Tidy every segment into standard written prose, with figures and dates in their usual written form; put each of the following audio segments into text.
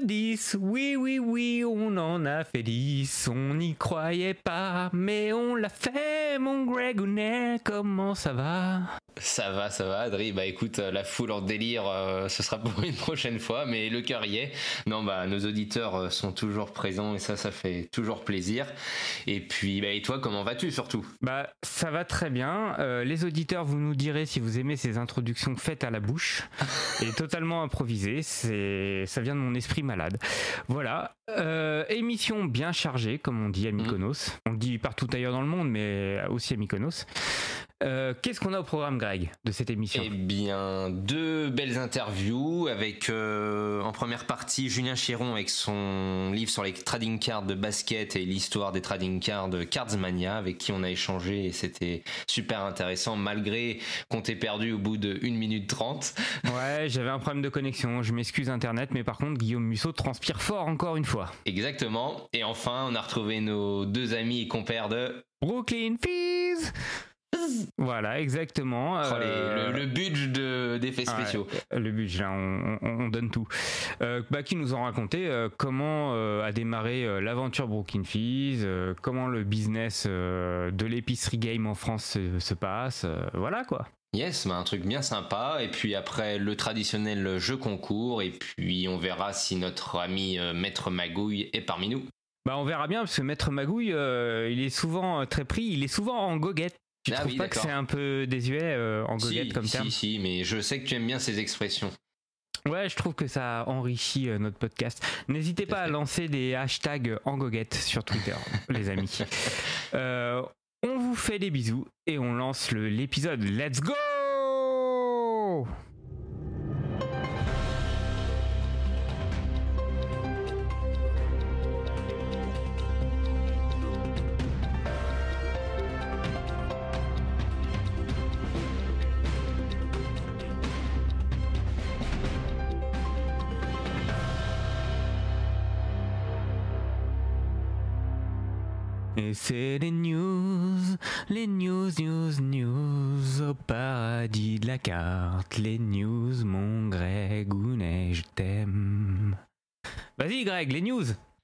10, oui, oui, oui, on en a fait 10. On n'y croyait pas, mais on l'a fait, mon Greg Hounet, comment ça va? Ça va, Adri. Bah écoute, la foule en délire, ce sera pour une prochaine fois, mais le cœur y est. Non, bah nos auditeurs sont toujours présents et ça fait toujours plaisir. Et puis, bah et toi, comment vas-tu surtout? Bah ça va très bien. Les auditeurs, vous nous direz si vous aimez ces introductions faites à la bouche et totalement improvisées. Ça vient de mon esprit malade. Voilà. Émission bien chargée, comme on dit à Mykonos. On le dit partout ailleurs dans le monde, mais aussi à Mykonos. Qu'est-ce qu'on a au programme, Greg, de cette émission? Eh bien, 2 belles interviews avec en première partie Julien Chéron avec son livre sur les trading cards de basket et l'histoire des trading cards de Cardsmania, avec qui on a échangé et c'était super intéressant malgré qu'on t'ait perdu au bout de 1 minute 30. Ouais, j'avais un problème de connexion, je m'excuse Internet, mais par contre Guillaume Musso transpire fort encore une fois. Exactement. Et enfin, on a retrouvé nos 2 amis et compères de Brooklyn Fizz. Voilà, exactement. Le budget d'effets spéciaux. Ouais, le budget, là, on donne tout. Qui nous ont raconté comment a démarré l'aventure Brooklyn Fizz, comment le business de l'épicerie game en France se passe. Voilà quoi. Yes, bah un truc bien sympa. Et puis après, le traditionnel jeu concours. Et puis on verra si notre ami Maître Magouille est parmi nous. Bah on verra bien, parce que Maître Magouille, il est souvent très pris. Il est souvent en goguette. Tu trouves pas que c'est un peu désuet en goguette comme terme? Si, mais je sais que tu aimes bien ces expressions. Ouais, je trouve que ça enrichit notre podcast. N'hésitez pas à lancer des hashtags en goguette sur Twitter, les amis. On vous fait des bisous et on lance l'épisode. Let's go! Et c'est les news au paradis de la carte. Les news, mon Greg Hounet, je t'aime. Vas-y Greg, les news.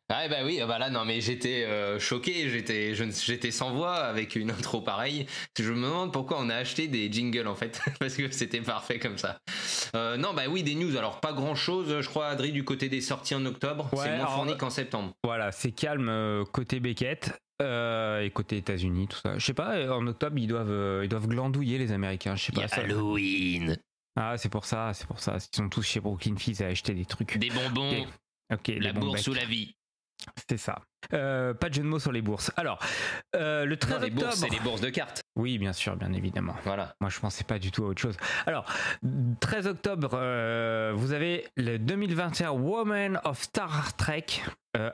Ah bah oui, bah là non mais j'étais choqué, j'étais sans voix avec une intro pareille. Je me demande pourquoi on a acheté des jingles en fait, parce que c'était parfait comme ça. Non bah oui, des news, alors pas grand chose je crois, Adri, du côté des sorties en octobre, ouais, c'est moins fourni qu'en septembre. Voilà, c'est calme côté Beckett. Et côté États-Unis, tout ça. Je sais pas, en octobre, ils doivent glandouiller les Américains. Je sais pas. Halloween. Ah, c'est pour ça. Ils sont tous chez Brooklyn Fizz à acheter des trucs. Des bonbons. Ok. La bourse ou la vie. C'est ça. Pas de jeu de mots sur les bourses. Alors, le 13 octobre. Les bourses, c'est les bourses de cartes. Oui, bien sûr, bien évidemment. Voilà. Moi, je pensais pas du tout à autre chose. Alors, 13 octobre, vous avez le 2021 Women of Star Trek.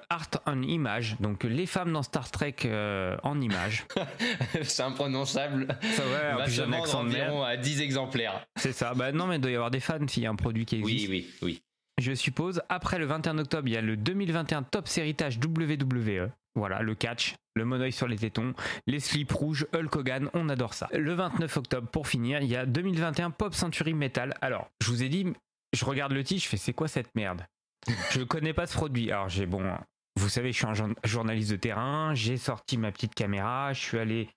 Art en image, donc les femmes dans Star Trek en image. C'est imprononçable. Ça va se vendre environ à 10 exemplaires. C'est ça. Bah non, mais il doit y avoir des fans s'il y a un produit qui existe. Oui. Je suppose. Après le 21 octobre, il y a le 2021 Top Héritage WWE. Voilà, le catch, le monoeil sur les tétons, les slips rouges, Hulk Hogan, on adore ça. Le 29 octobre, pour finir, il y a 2021 Pop Century Metal. Alors, je vous ai dit, je regarde le titre, je fais c'est quoi cette merde? Je connais pas ce produit. Alors vous savez, je suis un journaliste de terrain, j'ai sorti ma petite caméra, je suis allé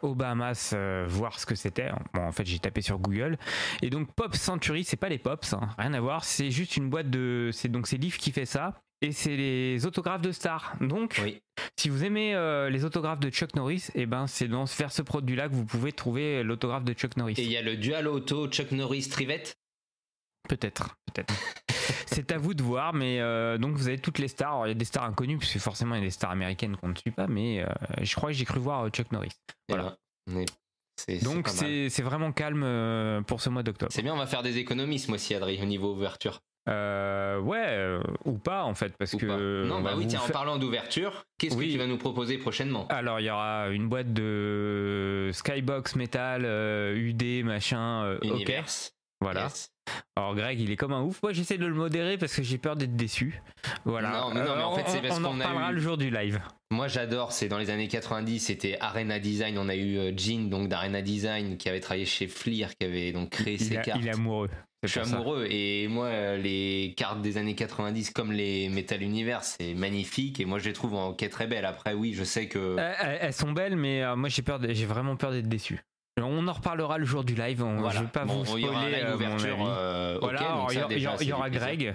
aux Bahamas voir ce que c'était. Bon, en fait, j'ai tapé sur Google. Et donc, Pop Century, c'est pas les Pops, hein, rien à voir. C'est juste une boîte de... C'est Leaf qui fait ça. Et c'est les autographes de stars. Donc, si vous aimez les autographes de Chuck Norris, eh ben, c'est vers ce produit-là que vous pouvez trouver l'autographe de Chuck Norris. Et il y a le dual auto Chuck Norris-Trivette? Peut-être. C'est à vous de voir, mais donc vous avez toutes les stars. Alors, il y a des stars inconnues, parce que forcément il y a des stars américaines qu'on ne suit pas, mais je crois que j'ai cru voir Chuck Norris. Voilà. Donc c'est vraiment calme pour ce mois d'octobre. C'est bien, on va faire des économies ce mois-ci, Adri, au niveau ouverture. Ou pas en fait, parce que... Non, bah oui, tiens, en parlant d'ouverture, qu'est-ce que tu vas nous proposer prochainement? Alors il y aura une boîte de Skybox Metal, UD, machin, Universe. Voilà. Yes. Alors Greg, il est comme un ouf. Moi, j'essaie de le modérer parce que j'ai peur d'être déçu. Voilà. Non, mais en fait, c'est parce qu'on en parlera le jour du live. Moi j'adore, c'est dans les années 90, c'était Arena Design, on a eu Jean donc d'Arena Design qui avait travaillé chez Fleer, qui avait donc créé ces cartes. Il est amoureux. Je suis amoureux et moi les cartes des années 90 comme les Metal Universe c'est magnifique et moi je les trouve en quête très belles. Après oui je sais que... Elles sont belles mais moi j'ai vraiment peur d'être déçu. On en reparlera le jour du live, voilà. Je vais pas vous spoiler. Il y aura un live ouverture, voilà, okay, il y aura Greg,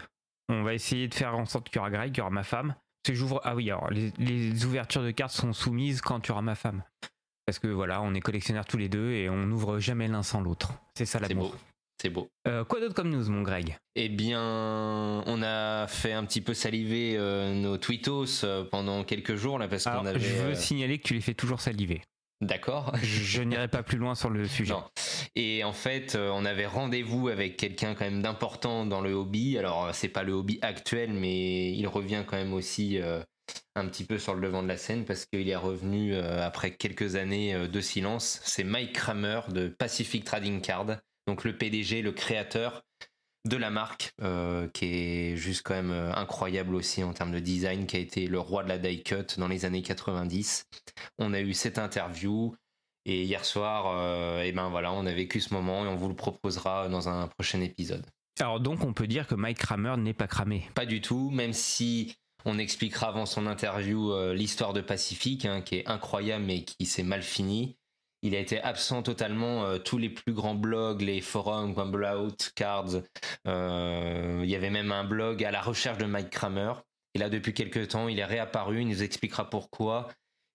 on va essayer de faire en sorte qu'il y aura Greg, qu'il y aura ma femme. Ah oui, alors les ouvertures de cartes sont soumises quand tu auras ma femme. Parce que voilà, on est collectionneurs tous les deux et on n'ouvre jamais l'un sans l'autre. C'est ça l'amour. C'est beau. Quoi d'autre comme news, mon Greg? Eh bien, on a fait un petit peu saliver nos tweetos pendant quelques jours là parce qu'on avait. Je veux signaler que tu les fais toujours saliver. D'accord. Je n'irai pas plus loin sur le sujet. Non. Et en fait, on avait rendez-vous avec quelqu'un quand même d'important dans le hobby. Alors, c'est pas le hobby actuel, mais il revient quand même aussi un petit peu sur le devant de la scène parce qu'il est revenu après quelques années de silence. C'est Mike Kramer de Pacific Trading Card, donc le PDG, le créateur de la marque, qui est juste quand même incroyable aussi en termes de design, qui a été le roi de la die cut dans les années 90. On a eu cette interview et hier soir, et ben voilà, on a vécu ce moment et on vous le proposera dans un prochain épisode. Alors donc on peut dire que Mike Kramer n'est pas cramé. Pas du tout, même si on expliquera avant son interview l'histoire de Pacific, qui est incroyable mais qui s'est mal finie. Il a été absent totalement, tous les plus grands blogs, les forums, Blowout, Cards. Il y avait même un blog à la recherche de Mike Kramer. Et là, depuis quelques temps, il est réapparu, il nous expliquera pourquoi.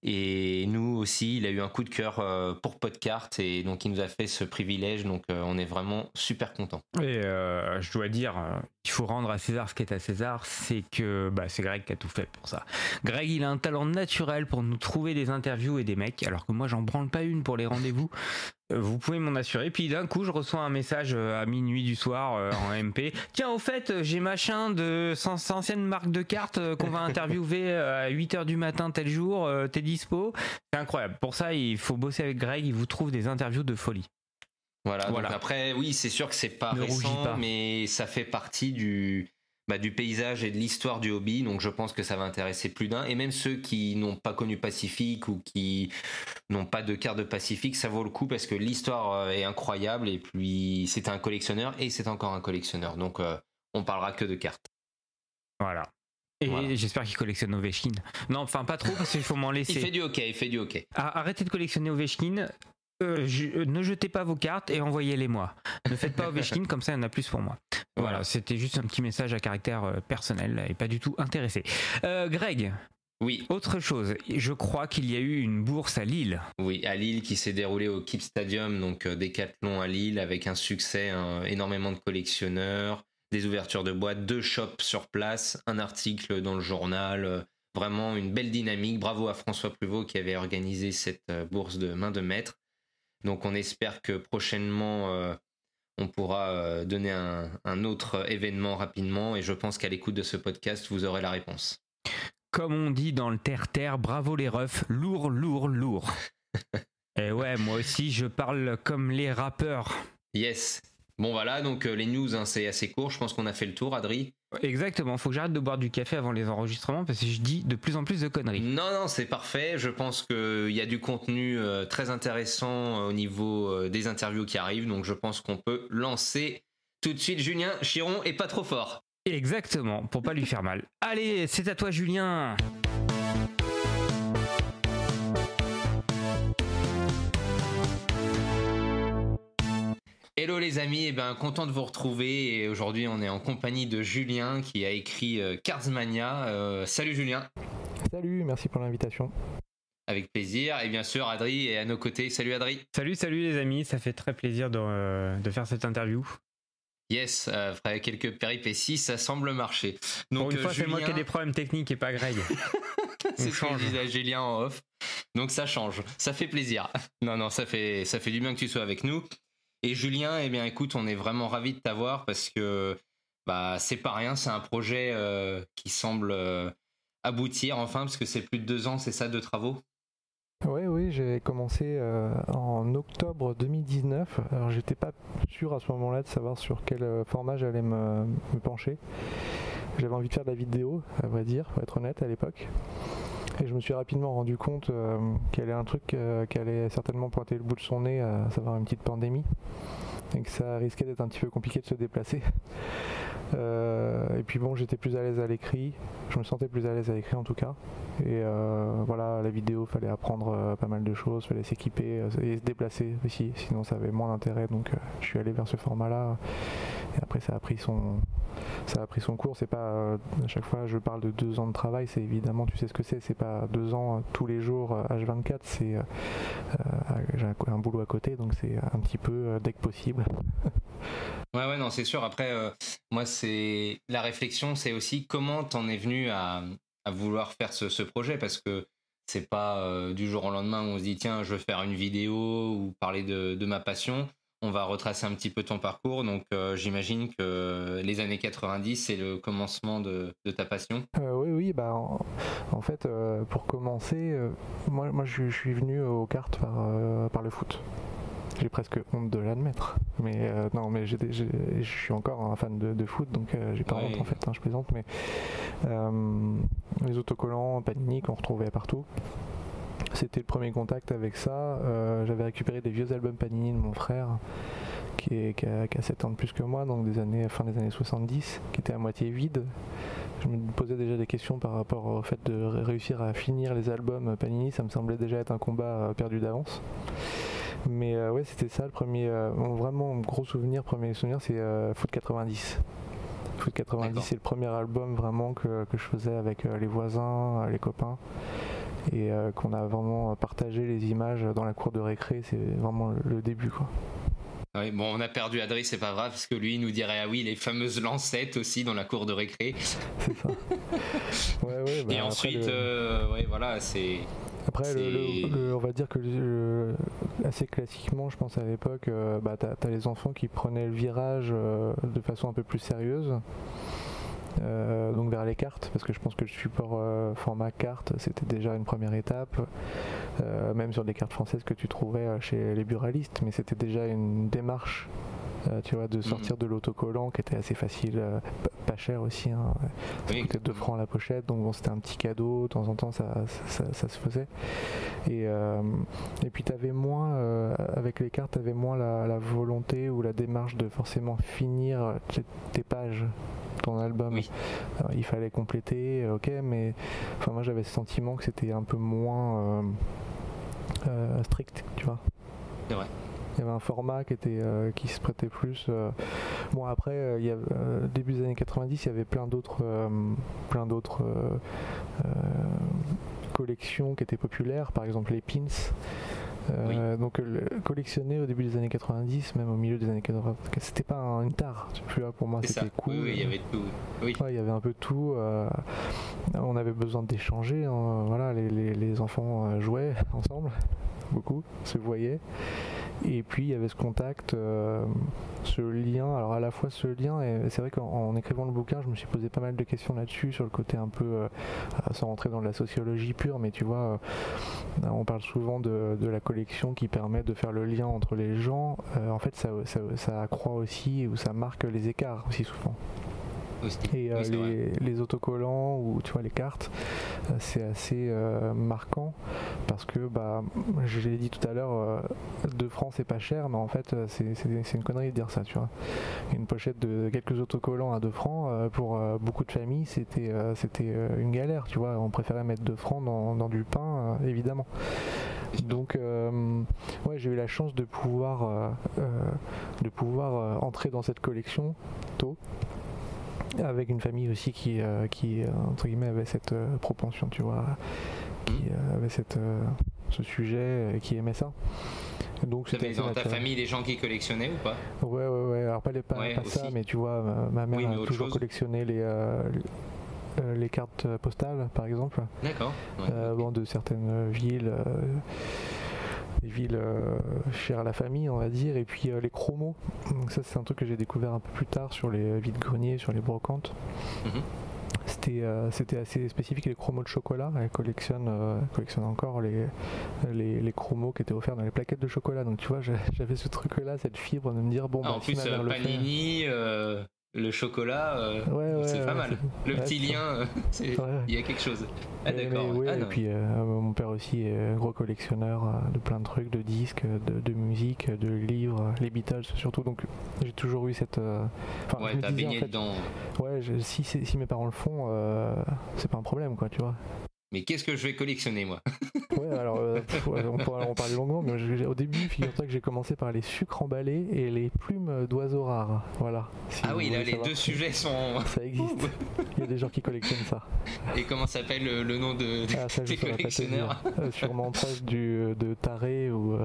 Et nous aussi, il a eu un coup de cœur pour Podcart et donc il nous a fait ce privilège. Donc on est vraiment super contents. Et je dois dire, il faut rendre à César ce qui est à César, c'est que c'est Greg qui a tout fait pour ça. Greg, il a un talent naturel pour nous trouver des interviews et des mecs, alors que moi j'en branle pas une pour les rendez-vous. Vous pouvez m'en assurer. Puis d'un coup, je reçois un message à minuit du soir en MP. Tiens, au fait, j'ai machin de ancienne marque de cartes qu'on va interviewer à 8h du matin tel jour. T'es dispo? C'est incroyable. Pour ça, il faut bosser avec Greg. Il vous trouve des interviews de folie. Voilà. Donc après, oui, c'est sûr que c'est pas récent, mais ça fait partie du paysage et de l'histoire du hobby, donc je pense que ça va intéresser plus d'un, et même ceux qui n'ont pas connu Pacific ou qui n'ont pas de carte de Pacific, ça vaut le coup parce que l'histoire est incroyable, et puis c'était un collectionneur et c'est encore un collectionneur, donc on parlera que de cartes. Voilà. Et j'espère qu'il collectionne Ovechkin. Non, enfin pas trop parce qu'il faut m'en laisser. Il fait du hockey. Arrêtez de collectionner Ovechkin. Ne jetez pas vos cartes et envoyez-les moi. Ne faites pas Ovechkin, comme ça il y en a plus pour moi. Voilà, c'était juste un petit message à caractère personnel et pas du tout intéressé. Greg. Oui. Autre chose, je crois qu'il y a eu une bourse à Lille. Oui, à Lille, qui s'est déroulée au Keep Stadium, donc Décathlon à Lille, avec un succès, énormément de collectionneurs, des ouvertures de boîtes, 2 shops sur place, un article dans le journal, vraiment une belle dynamique. Bravo à François Pruvot qui avait organisé cette bourse de main de maître. Donc on espère que prochainement on pourra donner un autre événement rapidement, et je pense qu'à l'écoute de ce podcast vous aurez la réponse. Comme on dit dans le terre-terre, bravo les refs, lourd, lourd, lourd. Et ouais, moi aussi je parle comme les rappeurs. Yes. Bon voilà, donc les news, c'est assez court, je pense qu'on a fait le tour, Adri. Exactement, faut que j'arrête de boire du café avant les enregistrements parce que je dis de plus en plus de conneries. Non, c'est parfait, je pense qu'il y a du contenu très intéressant au niveau des interviews qui arrivent, donc je pense qu'on peut lancer tout de suite Julien Chiron et pas trop fort. Exactement, pour pas lui faire mal. Allez, c'est à toi Julien. Hello les amis, content de vous retrouver, et aujourd'hui on est en compagnie de Julien qui a écrit Cardsmania. Salut Julien. Salut, merci pour l'invitation. Avec plaisir, et bien sûr Adri est à nos côtés. Salut Adri. Salut les amis, ça fait très plaisir de faire cette interview. Yes, après quelques péripéties, ça semble marcher. Donc, pour une fois, Julien... c'est moi qui ai des problèmes techniques et pas Greg. C'est ce que je disais à Julien en off. Donc ça change, ça fait plaisir. Non, ça fait du bien que tu sois avec nous. Et Julien, écoute, on est vraiment ravis de t'avoir parce que c'est pas rien, c'est un projet qui semble aboutir enfin, parce que c'est plus de 2 ans, c'est ça, de travaux? Oui, j'ai commencé en octobre 2019. Alors j'étais pas sûr à ce moment-là de savoir sur quel format j'allais me pencher. J'avais envie de faire de la vidéo, à vrai dire, pour être honnête, à l'époque. Et je me suis rapidement rendu compte qu'il y avait un truc qui allait certainement pointer le bout de son nez, à savoir une petite pandémie, et que ça risquait d'être un petit peu compliqué de se déplacer. Et puis bon, j'étais plus à l'aise à l'écrit, je me sentais plus à l'aise à l'écrit en tout cas. Et voilà, la vidéo, fallait apprendre pas mal de choses, fallait s'équiper et se déplacer aussi, sinon ça avait moins d'intérêt. Donc je suis allé vers ce format-là. Et après ça a pris son cours. C'est pas à chaque fois je parle de 2 ans de travail, c'est évidemment, tu sais ce que c'est pas 2 ans tous les jours H24, c'est j'ai un boulot à côté, donc c'est un petit peu dès que possible. Ouais, non, c'est sûr. Après, moi, c'est la réflexion, c'est aussi comment t'en es venu à vouloir faire ce projet, parce que c'est pas du jour au lendemain où on se dit tiens, je veux faire une vidéo ou parler de ma passion. On va retracer un petit peu ton parcours, donc j'imagine que les années 90, c'est le commencement de ta passion. Oui, bah en fait, pour commencer, moi je suis venu aux cartes par le foot. J'ai presque honte de l'admettre, mais non, mais je suis encore un fan de foot, donc j'ai pas honte en fait, je plaisante, mais les autocollants Panini qu'on retrouvait partout, c'était le premier contact avec ça. J'avais récupéré des vieux albums Panini de mon frère qui a 7 ans de plus que moi, donc fin des années 70, qui étaient à moitié vides. Je me posais déjà des questions par rapport au fait de réussir à finir les albums Panini, ça me semblait déjà être un combat perdu d'avance. Mais ouais, c'était ça le premier, vraiment gros souvenir, premier souvenir, c'est Foot 90. Foot 90, d'accord. C'est le premier album vraiment que je faisais avec les voisins, les copains, et qu'on a vraiment partagé les images dans la cour de récré, c'est vraiment le début, quoi. Oui, bon, on a perdu Adrien, c'est pas grave, parce que lui, il nous dirait, ah oui, les fameuses lancettes aussi dans la cour de récré. C'est ça. Ouais, bah, et ensuite, ouais, voilà, c'est... Après, on va dire que assez classiquement, je pense à l'époque, bah, t'as les enfants qui prenaient le virage de façon un peu plus sérieuse. Donc vers les cartes, parce que je pense que le support format carte, c'était déjà une première étape, même sur des cartes françaises que tu trouvais chez les buralistes, mais c'était déjà une démarche, tu vois, de sortir de l'autocollant qui était assez facile, pas cher aussi, hein. Ça coûtait 2 francs la pochette, donc bon, c'était un petit cadeau, de temps en temps ça se faisait. Et puis t'avais moins, avec les cartes, t'avais moins la volonté ou la démarche de forcément finir tes pages, ton album. Oui. Alors, il fallait compléter, ok, mais enfin moi j'avais ce sentiment que c'était un peu moins strict, tu vois. C'est vrai. Il y avait un format qui se prêtait plus. Bon, après, il y avait, début des années 90, il y avait plein d'autres collections qui étaient populaires, par exemple les pins. Oui. Donc collectionner au début des années 90, même au milieu des années 80, c'était pas une tare, tu vois, pour moi c'était cool. Oui, il y avait tout. Oui. Ouais, il y avait un peu de tout. On avait besoin d'échanger, hein. Voilà, les enfants jouaient ensemble, beaucoup, se voyaient. Et puis il y avait ce contact, ce lien. Alors à la fois ce lien, et c'est vrai qu'en écrivant le bouquin, je me suis posé pas mal de questions là-dessus, sur le côté un peu, sans rentrer dans de la sociologie pure, mais tu vois, on parle souvent de la collection qui permet de faire le lien entre les gens. En fait, ça accroît aussi, ou ça marque les écarts aussi souvent. Et les autocollants ou tu vois les cartes, c'est assez marquant, parce que bah je l'ai dit tout à l'heure, 2 francs c'est pas cher, mais en fait c'est une connerie de dire ça, tu vois. Une pochette de quelques autocollants à 2 francs, pour beaucoup de familles c'était une galère, tu vois. On préférait mettre 2 francs dans du pain, évidemment. Donc ouais, j'ai eu la chance de pouvoir entrer dans cette collection tôt, avec une famille aussi qui entre guillemets avait cette propension, tu vois, qui avait ce sujet, qui aimait ça. Donc c'était dans ta famille des gens qui collectionnaient ou pas? Ouais, alors pas ça, mais tu vois, ma mère a toujours collectionné les cartes postales, par exemple. D'accord. Ouais. Bon, de certaines villes, des villes chères à la famille, on va dire, et puis les chromos. Donc ça, c'est un truc que j'ai découvert un peu plus tard sur les vides-greniers, sur les brocantes. C'était assez spécifique. Les chromos de chocolat, elle collectionne encore les chromos qui étaient offerts dans les plaquettes de chocolat. Donc tu vois, j'avais ce truc là, cette fibre de me dire bon, en plus Panini, le chocolat, c'est pas mal. Le petit lien, il y a quelque chose. Ah d'accord. Et puis mon père aussi est gros collectionneur de plein de trucs, de disques, de musique, de livres, les Beatles surtout. Donc j'ai toujours eu cette. Ouais, t'as baigné dedans. Ouais, si mes parents le font, c'est pas un problème, quoi, tu vois. Mais qu'est-ce que je vais collectionner, moi? Ouais, alors on pourra en parler longuement, mais au début, figure-toi que j'ai commencé par les sucres emballés et les plumes d'oiseaux rares. Voilà. Ah oui, là, les deux sujets sont. Ça existe. Il y a des gens qui collectionnent ça. Et comment s'appelle le nom des collectionneurs? Sûrement proche de taré ou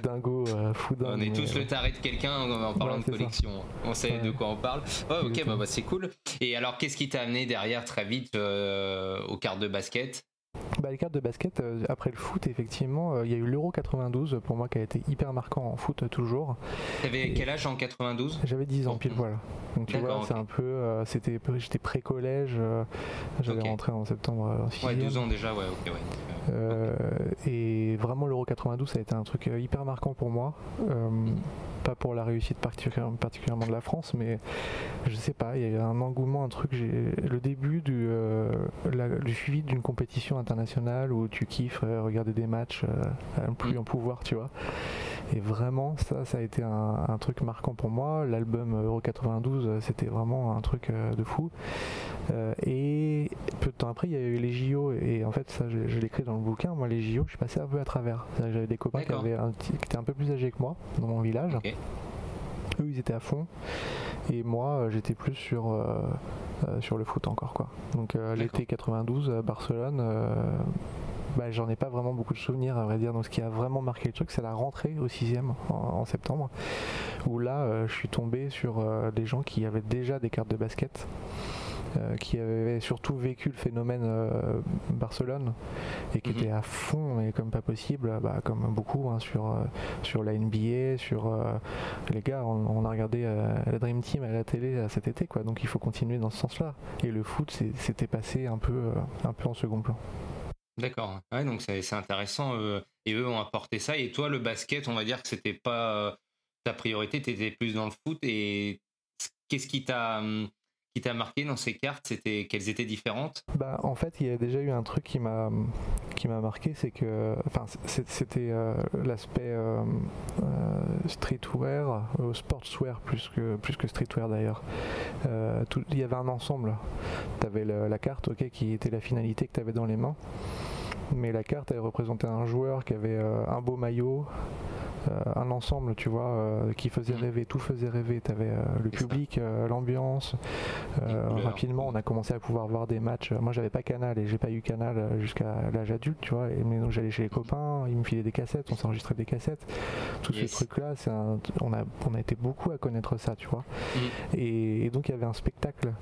dingo, foudin. On est tous le taré de quelqu'un en parlant de collection. Ça. On sait de quoi on parle. Oh, ok, bah c'est cool. Et alors, qu'est-ce qui t'a amené derrière très vite aux cartes de basket? Les cartes de basket, après le foot, effectivement, il y a eu l'Euro 92 pour moi qui a été hyper marquant en foot toujours. T'avais quel âge en 92? J'avais 10 ans pile poil. Donc tu vois, c'est un peu, j'étais pré-collège, j'allais rentrer en septembre en 6e. Ouais, 12 ans déjà, ouais, ok, ouais. Et vraiment l'Euro 92 ça a été un truc hyper marquant pour moi. Pas pour la réussite particulièrement de la France, mais je sais pas, il y a eu un engouement, un truc, le début du suivi d'une compétition internationale où tu kiffes regarder des matchs à plus en pouvoir, tu vois. Et vraiment, ça a été un truc marquant pour moi. L'album Euro 92, c'était vraiment un truc de fou. Et peu de temps après, il y a eu les JO. Et en fait, ça, je l'écris dans le bouquin. Moi, les JO, je suis passé un peu à travers. J'avais des copains qui étaient un peu plus âgés que moi dans mon village. Okay. Eux, ils étaient à fond. Et moi, j'étais plus sur le foot encore, quoi. Donc, l'été 92, à Barcelone... j'en ai pas vraiment beaucoup de souvenirs, à vrai dire. Donc ce qui a vraiment marqué le truc, c'est la rentrée au 6e en septembre, où là je suis tombé sur des gens qui avaient déjà des cartes de basket, qui avaient surtout vécu le phénomène Barcelone et qui étaient à fond, mais comme pas possible, comme beaucoup, sur la NBA, sur les gars, on a regardé la Dream Team à la télé cet été, quoi. Donc il faut continuer dans ce sens-là. Et le foot, c'était passé un peu en second plan. D'accord, ouais, donc c'est intéressant. Et eux ont apporté ça. Et toi, le basket, on va dire que c'était pas ta priorité, tu étais plus dans le foot. Et qu'est-ce qui t'a marqué dans ces cartes? Qu'elles étaient différentes? En fait, il y a déjà eu un truc qui m'a marqué, c'est que, c'était l'aspect streetwear, sportswear plus que streetwear d'ailleurs. Il y avait un ensemble. Tu avais la carte, qui était la finalité que tu avais dans les mains. Mais la carte, elle représentait un joueur qui avait un beau maillot, un ensemble, tu vois, qui faisait rêver, tout faisait rêver. Tu avais le public, l'ambiance. Rapidement, on a commencé à pouvoir voir des matchs. Moi, j'avais pas Canal et j'ai pas eu Canal jusqu'à l'âge adulte, tu vois. Mais donc, j'allais chez les copains, ils me filaient des cassettes, on s'enregistrait des cassettes. Tous ces trucs-là, on a été beaucoup à connaître ça, tu vois. Et donc, il y avait un spectacle.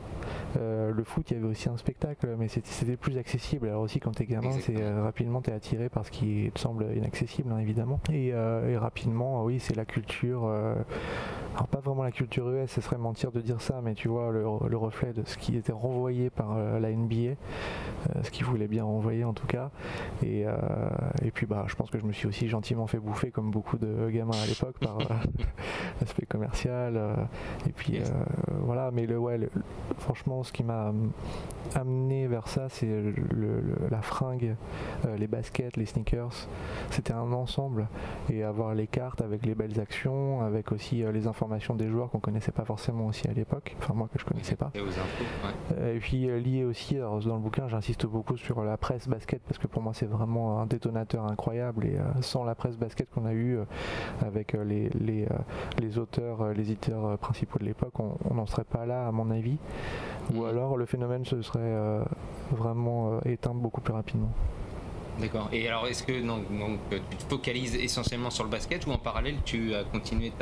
Le foot, il y avait aussi un spectacle, mais c'était plus accessible. Alors aussi, quand t'es gamin, rapidement t'es attiré par ce qui te semble inaccessible, hein, évidemment. Et rapidement, oui, c'est la culture. Alors pas vraiment la culture US, ce serait mentir de dire ça, mais tu vois le reflet de ce qui était renvoyé par la NBA, ce qu'ils voulaient bien renvoyer en tout cas. Et puis je pense que je me suis aussi gentiment fait bouffer comme beaucoup de gamins à l'époque par l'aspect commercial. Et puis voilà, mais franchement, ce qui m'a amené vers ça, c'est la fringue, les baskets, les sneakers. C'était un ensemble, et avoir les cartes avec les belles actions, avec aussi les informations des joueurs qu'on connaissait pas forcément aussi à l'époque, enfin moi que je connaissais pas. Et puis lié aussi, alors dans le bouquin j'insiste beaucoup sur la presse basket, parce que pour moi c'est vraiment un détonateur incroyable, et sans la presse basket qu'on a eu avec les auteurs, les éditeurs principaux de l'époque, on n'en serait pas là à mon avis, ou alors le phénomène se serait vraiment éteint beaucoup plus rapidement. D'accord. Et alors, est-ce que tu te focalises essentiellement sur le basket, ou en parallèle tu as continué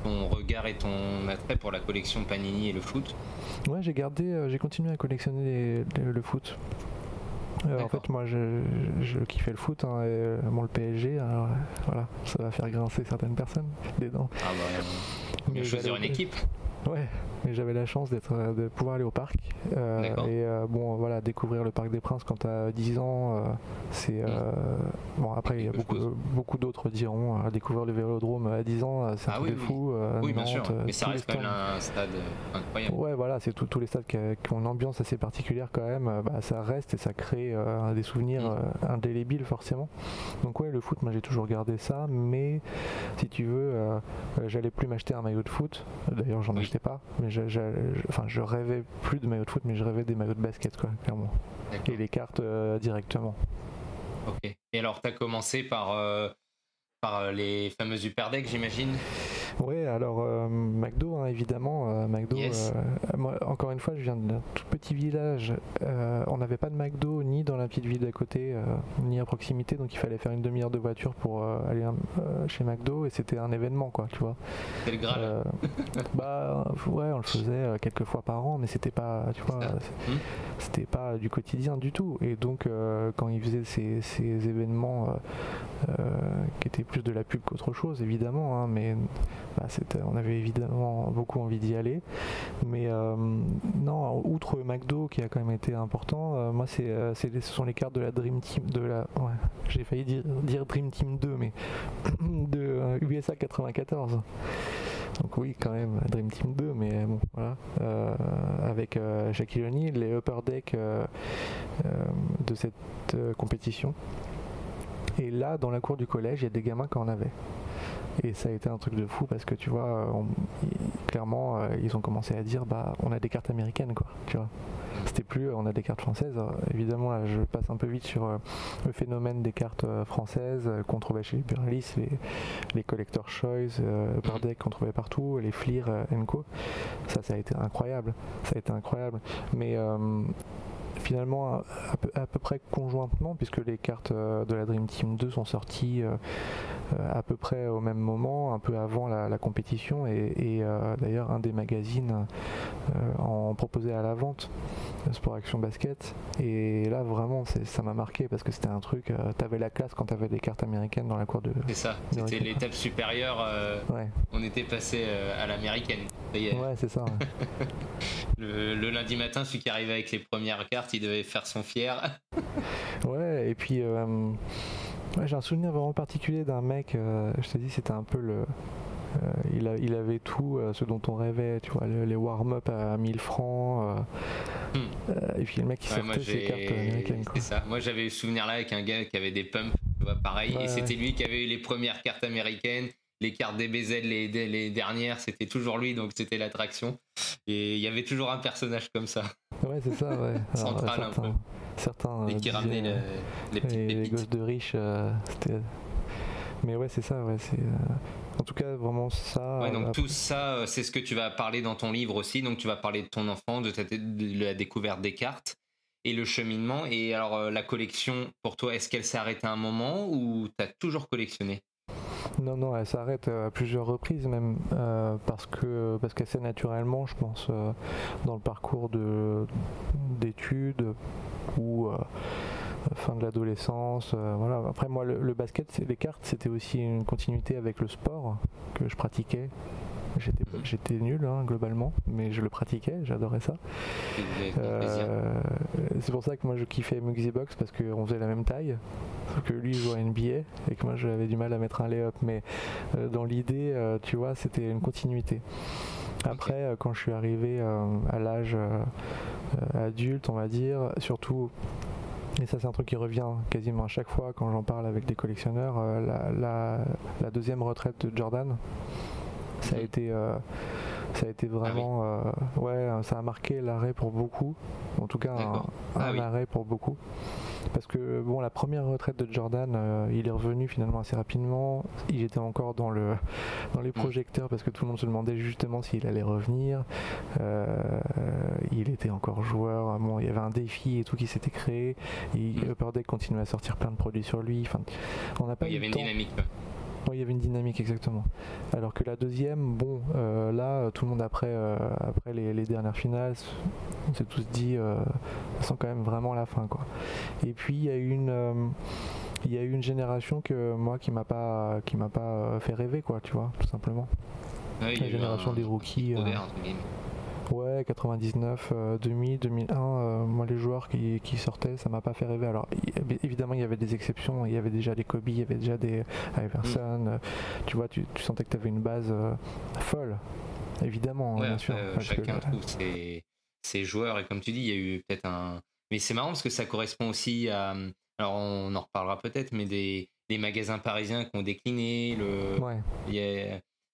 ton regard et ton attrait pour la collection Panini et le foot? Ouais, j'ai continué à collectionner le foot. En fait, moi, je kiffais le foot, hein, et le PSG, alors voilà, ça va faire grincer certaines personnes des dents. Mieux choisir une équipe. Ouais, mais j'avais la chance de pouvoir aller au parc. Bon, voilà, découvrir le Parc des Princes quand t'as 10 ans, c'est... Bon, après, il y a beaucoup d'autres diront, découvrir le Vélodrome à 10 ans, c'est un truc de fou. Oui, bien Nantes, sûr, mais ça reste quand même un stade incroyable. Ouais, voilà, c'est tous les stades qui ont une ambiance assez particulière quand même, ça reste et ça crée des souvenirs indélébiles forcément. Donc ouais, le foot, moi j'ai toujours gardé ça, mais si tu veux, j'allais plus m'acheter un maillot de foot. D'ailleurs, j'en achetais pas, mais je rêvais plus de maillot de foot, mais je rêvais des maillots de basket, quoi, clairement. D'accord. Et les cartes directement. Ok. Et alors, tu as commencé par les fameuses Upper Deck, j'imagine? Oui, alors McDo, hein, évidemment. McDo, yes. Moi, encore une fois, je viens d'un tout petit village. On n'avait pas de McDo ni dans la petite ville d'à côté, ni à proximité, donc il fallait faire une demi-heure de voiture pour aller chez McDo, et c'était un événement, quoi, tu vois. C'était le Graal. Ouais, on le faisait quelques fois par an, mais c'était pas, tu vois, c'était pas du quotidien du tout. Et donc, quand ils faisaient ces événements qui étaient plus de la pub qu'autre chose, évidemment, hein, mais on avait évidemment beaucoup envie d'y aller, mais non, outre McDo qui a quand même été important, moi ce sont les cartes de la Dream Team, j'ai failli dire Dream Team 2, mais de USA 94. Donc oui, quand même, Dream Team 2, mais bon, voilà. Avec Shaquille O'Neal, les Upper Deck de cette compétition. Et là, dans la cour du collège, il y a des gamins qui en avaient. Et ça a été un truc de fou parce que tu vois, clairement, ils ont commencé à dire on a des cartes américaines, quoi, tu vois. C'était plus on a des cartes françaises. Évidemment, là, je passe un peu vite sur le phénomène des cartes françaises qu'on trouvait chez Burlis, les Collector Choice, Upper Deck qu'on trouvait partout, les Fleer, Co. Ça a été incroyable. Mais finalement, à peu près conjointement, puisque les cartes de la Dream Team 2 sont sorties à peu près au même moment, un peu avant la compétition, et d'ailleurs un des magazines en proposait à la vente, Sport Action Basket, et là vraiment ça m'a marqué parce que c'était un truc, t'avais la classe quand t'avais des cartes américaines dans la cour de... C'est ça, c'était l'étape supérieure, ouais. On était passé à l'américaine. Ouais, c'est ça. Ouais. le lundi matin, celui qui arrivait avec les premières cartes, il devait faire son fier. Ouais, et puis j'ai un souvenir vraiment particulier d'un mec, je te dis, c'était un peu il avait tout ce dont on rêvait, tu vois, les warm-up à 1000 francs, et puis le mec qui sortait ses cartes américaines, quoi. C'est ça, moi j'avais eu ce souvenir là avec un gars qui avait des pumps, tu vois, pareil, et c'était lui qui avait eu les premières cartes américaines. Les cartes DBZ, les dernières, c'était toujours lui, donc c'était l'attraction. Et il y avait toujours un personnage comme ça. Ouais, c'est ça, ouais. Central un peu. Certains et qui ramenaient les petites pépites. Les gosses de riches, c'était... Mais ouais, c'est ça, ouais. En tout cas, vraiment ça... Ouais, donc tout ça, c'est ce que tu vas parler dans ton livre aussi. Donc tu vas parler de ton enfant, de la découverte des cartes et le cheminement. Et alors, la collection, pour toi, est-ce qu'elle s'est arrêtée à un moment ou tu as d'écollectionné? Non, elle s'arrête à plusieurs reprises même, parce qu'assez naturellement, je pense, dans le parcours d'études ou fin de l'adolescence, voilà. Après moi, le basket, les cartes, c'était aussi une continuité avec le sport que je pratiquais. J'étais nul, hein, globalement, mais je le pratiquais, j'adorais ça. C'est pour ça que moi je kiffais Muggsy Box, parce qu'on faisait la même taille, sauf que lui jouait à NBA et que moi j'avais du mal à mettre un lay-up, mais dans l'idée, tu vois, c'était une continuité. Après, quand je suis arrivé à l'âge adulte, on va dire, surtout, et ça c'est un truc qui revient quasiment à chaque fois quand j'en parle avec des collectionneurs, la deuxième retraite de Jordan, ça a été vraiment ouais, ça a marqué l'arrêt pour beaucoup, en tout cas un arrêt pour beaucoup, parce que bon, la première retraite de Jordan, il est revenu finalement assez rapidement. Il était encore dans les projecteurs parce que tout le monde se demandait justement s'il allait revenir. Il était encore joueur, bon, il y avait un défi et tout qui s'était créé, Upper Deck continuait à sortir plein de produits sur lui, enfin, on n'a pas eu le temps. Il y avait une dynamique. Oui, il y avait une dynamique, exactement. Alors que la deuxième, bon, là, tout le monde après les dernières finales, on s'est tous dit, ça sent quand même vraiment la fin, quoi. Et puis il y a eu une génération qui m'a pas fait rêver, quoi, tu vois, tout simplement. La génération des rookies. Ouais, 99, 2000, 2001, moi les joueurs qui sortaient, ça m'a pas fait rêver. Alors évidemment il y avait des exceptions, il y avait déjà des Kobe, il y avait déjà des Iverson, tu vois, tu sentais que tu avais une base folle, évidemment, ouais, bien sûr. Chacun trouve ses joueurs, et comme tu dis, il y a eu peut-être un... Mais c'est marrant parce que ça correspond aussi à... Alors on en reparlera peut-être, mais des magasins parisiens qui ont décliné,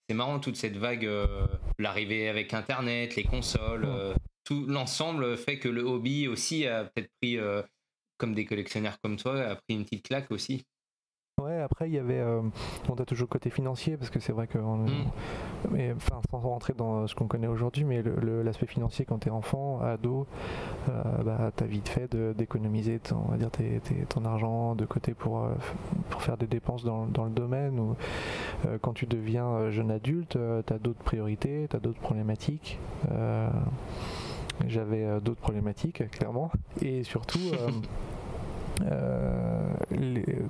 c'est marrant toute cette vague, l'arrivée avec Internet, les consoles, tout l'ensemble fait que le hobby aussi a peut-être pris, comme des collectionneurs comme toi, a pris une petite claque aussi. Ouais, après il y avait, on a toujours le côté financier parce que c'est vrai que, mais enfin sans rentrer dans ce qu'on connaît aujourd'hui, mais l'aspect financier quand t'es enfant, ado, t'as vite fait d'économiser ton argent de côté pour faire des dépenses dans le domaine. Ou quand tu deviens jeune adulte, t'as d'autres priorités, t'as d'autres problématiques. J'avais d'autres problématiques clairement, et surtout.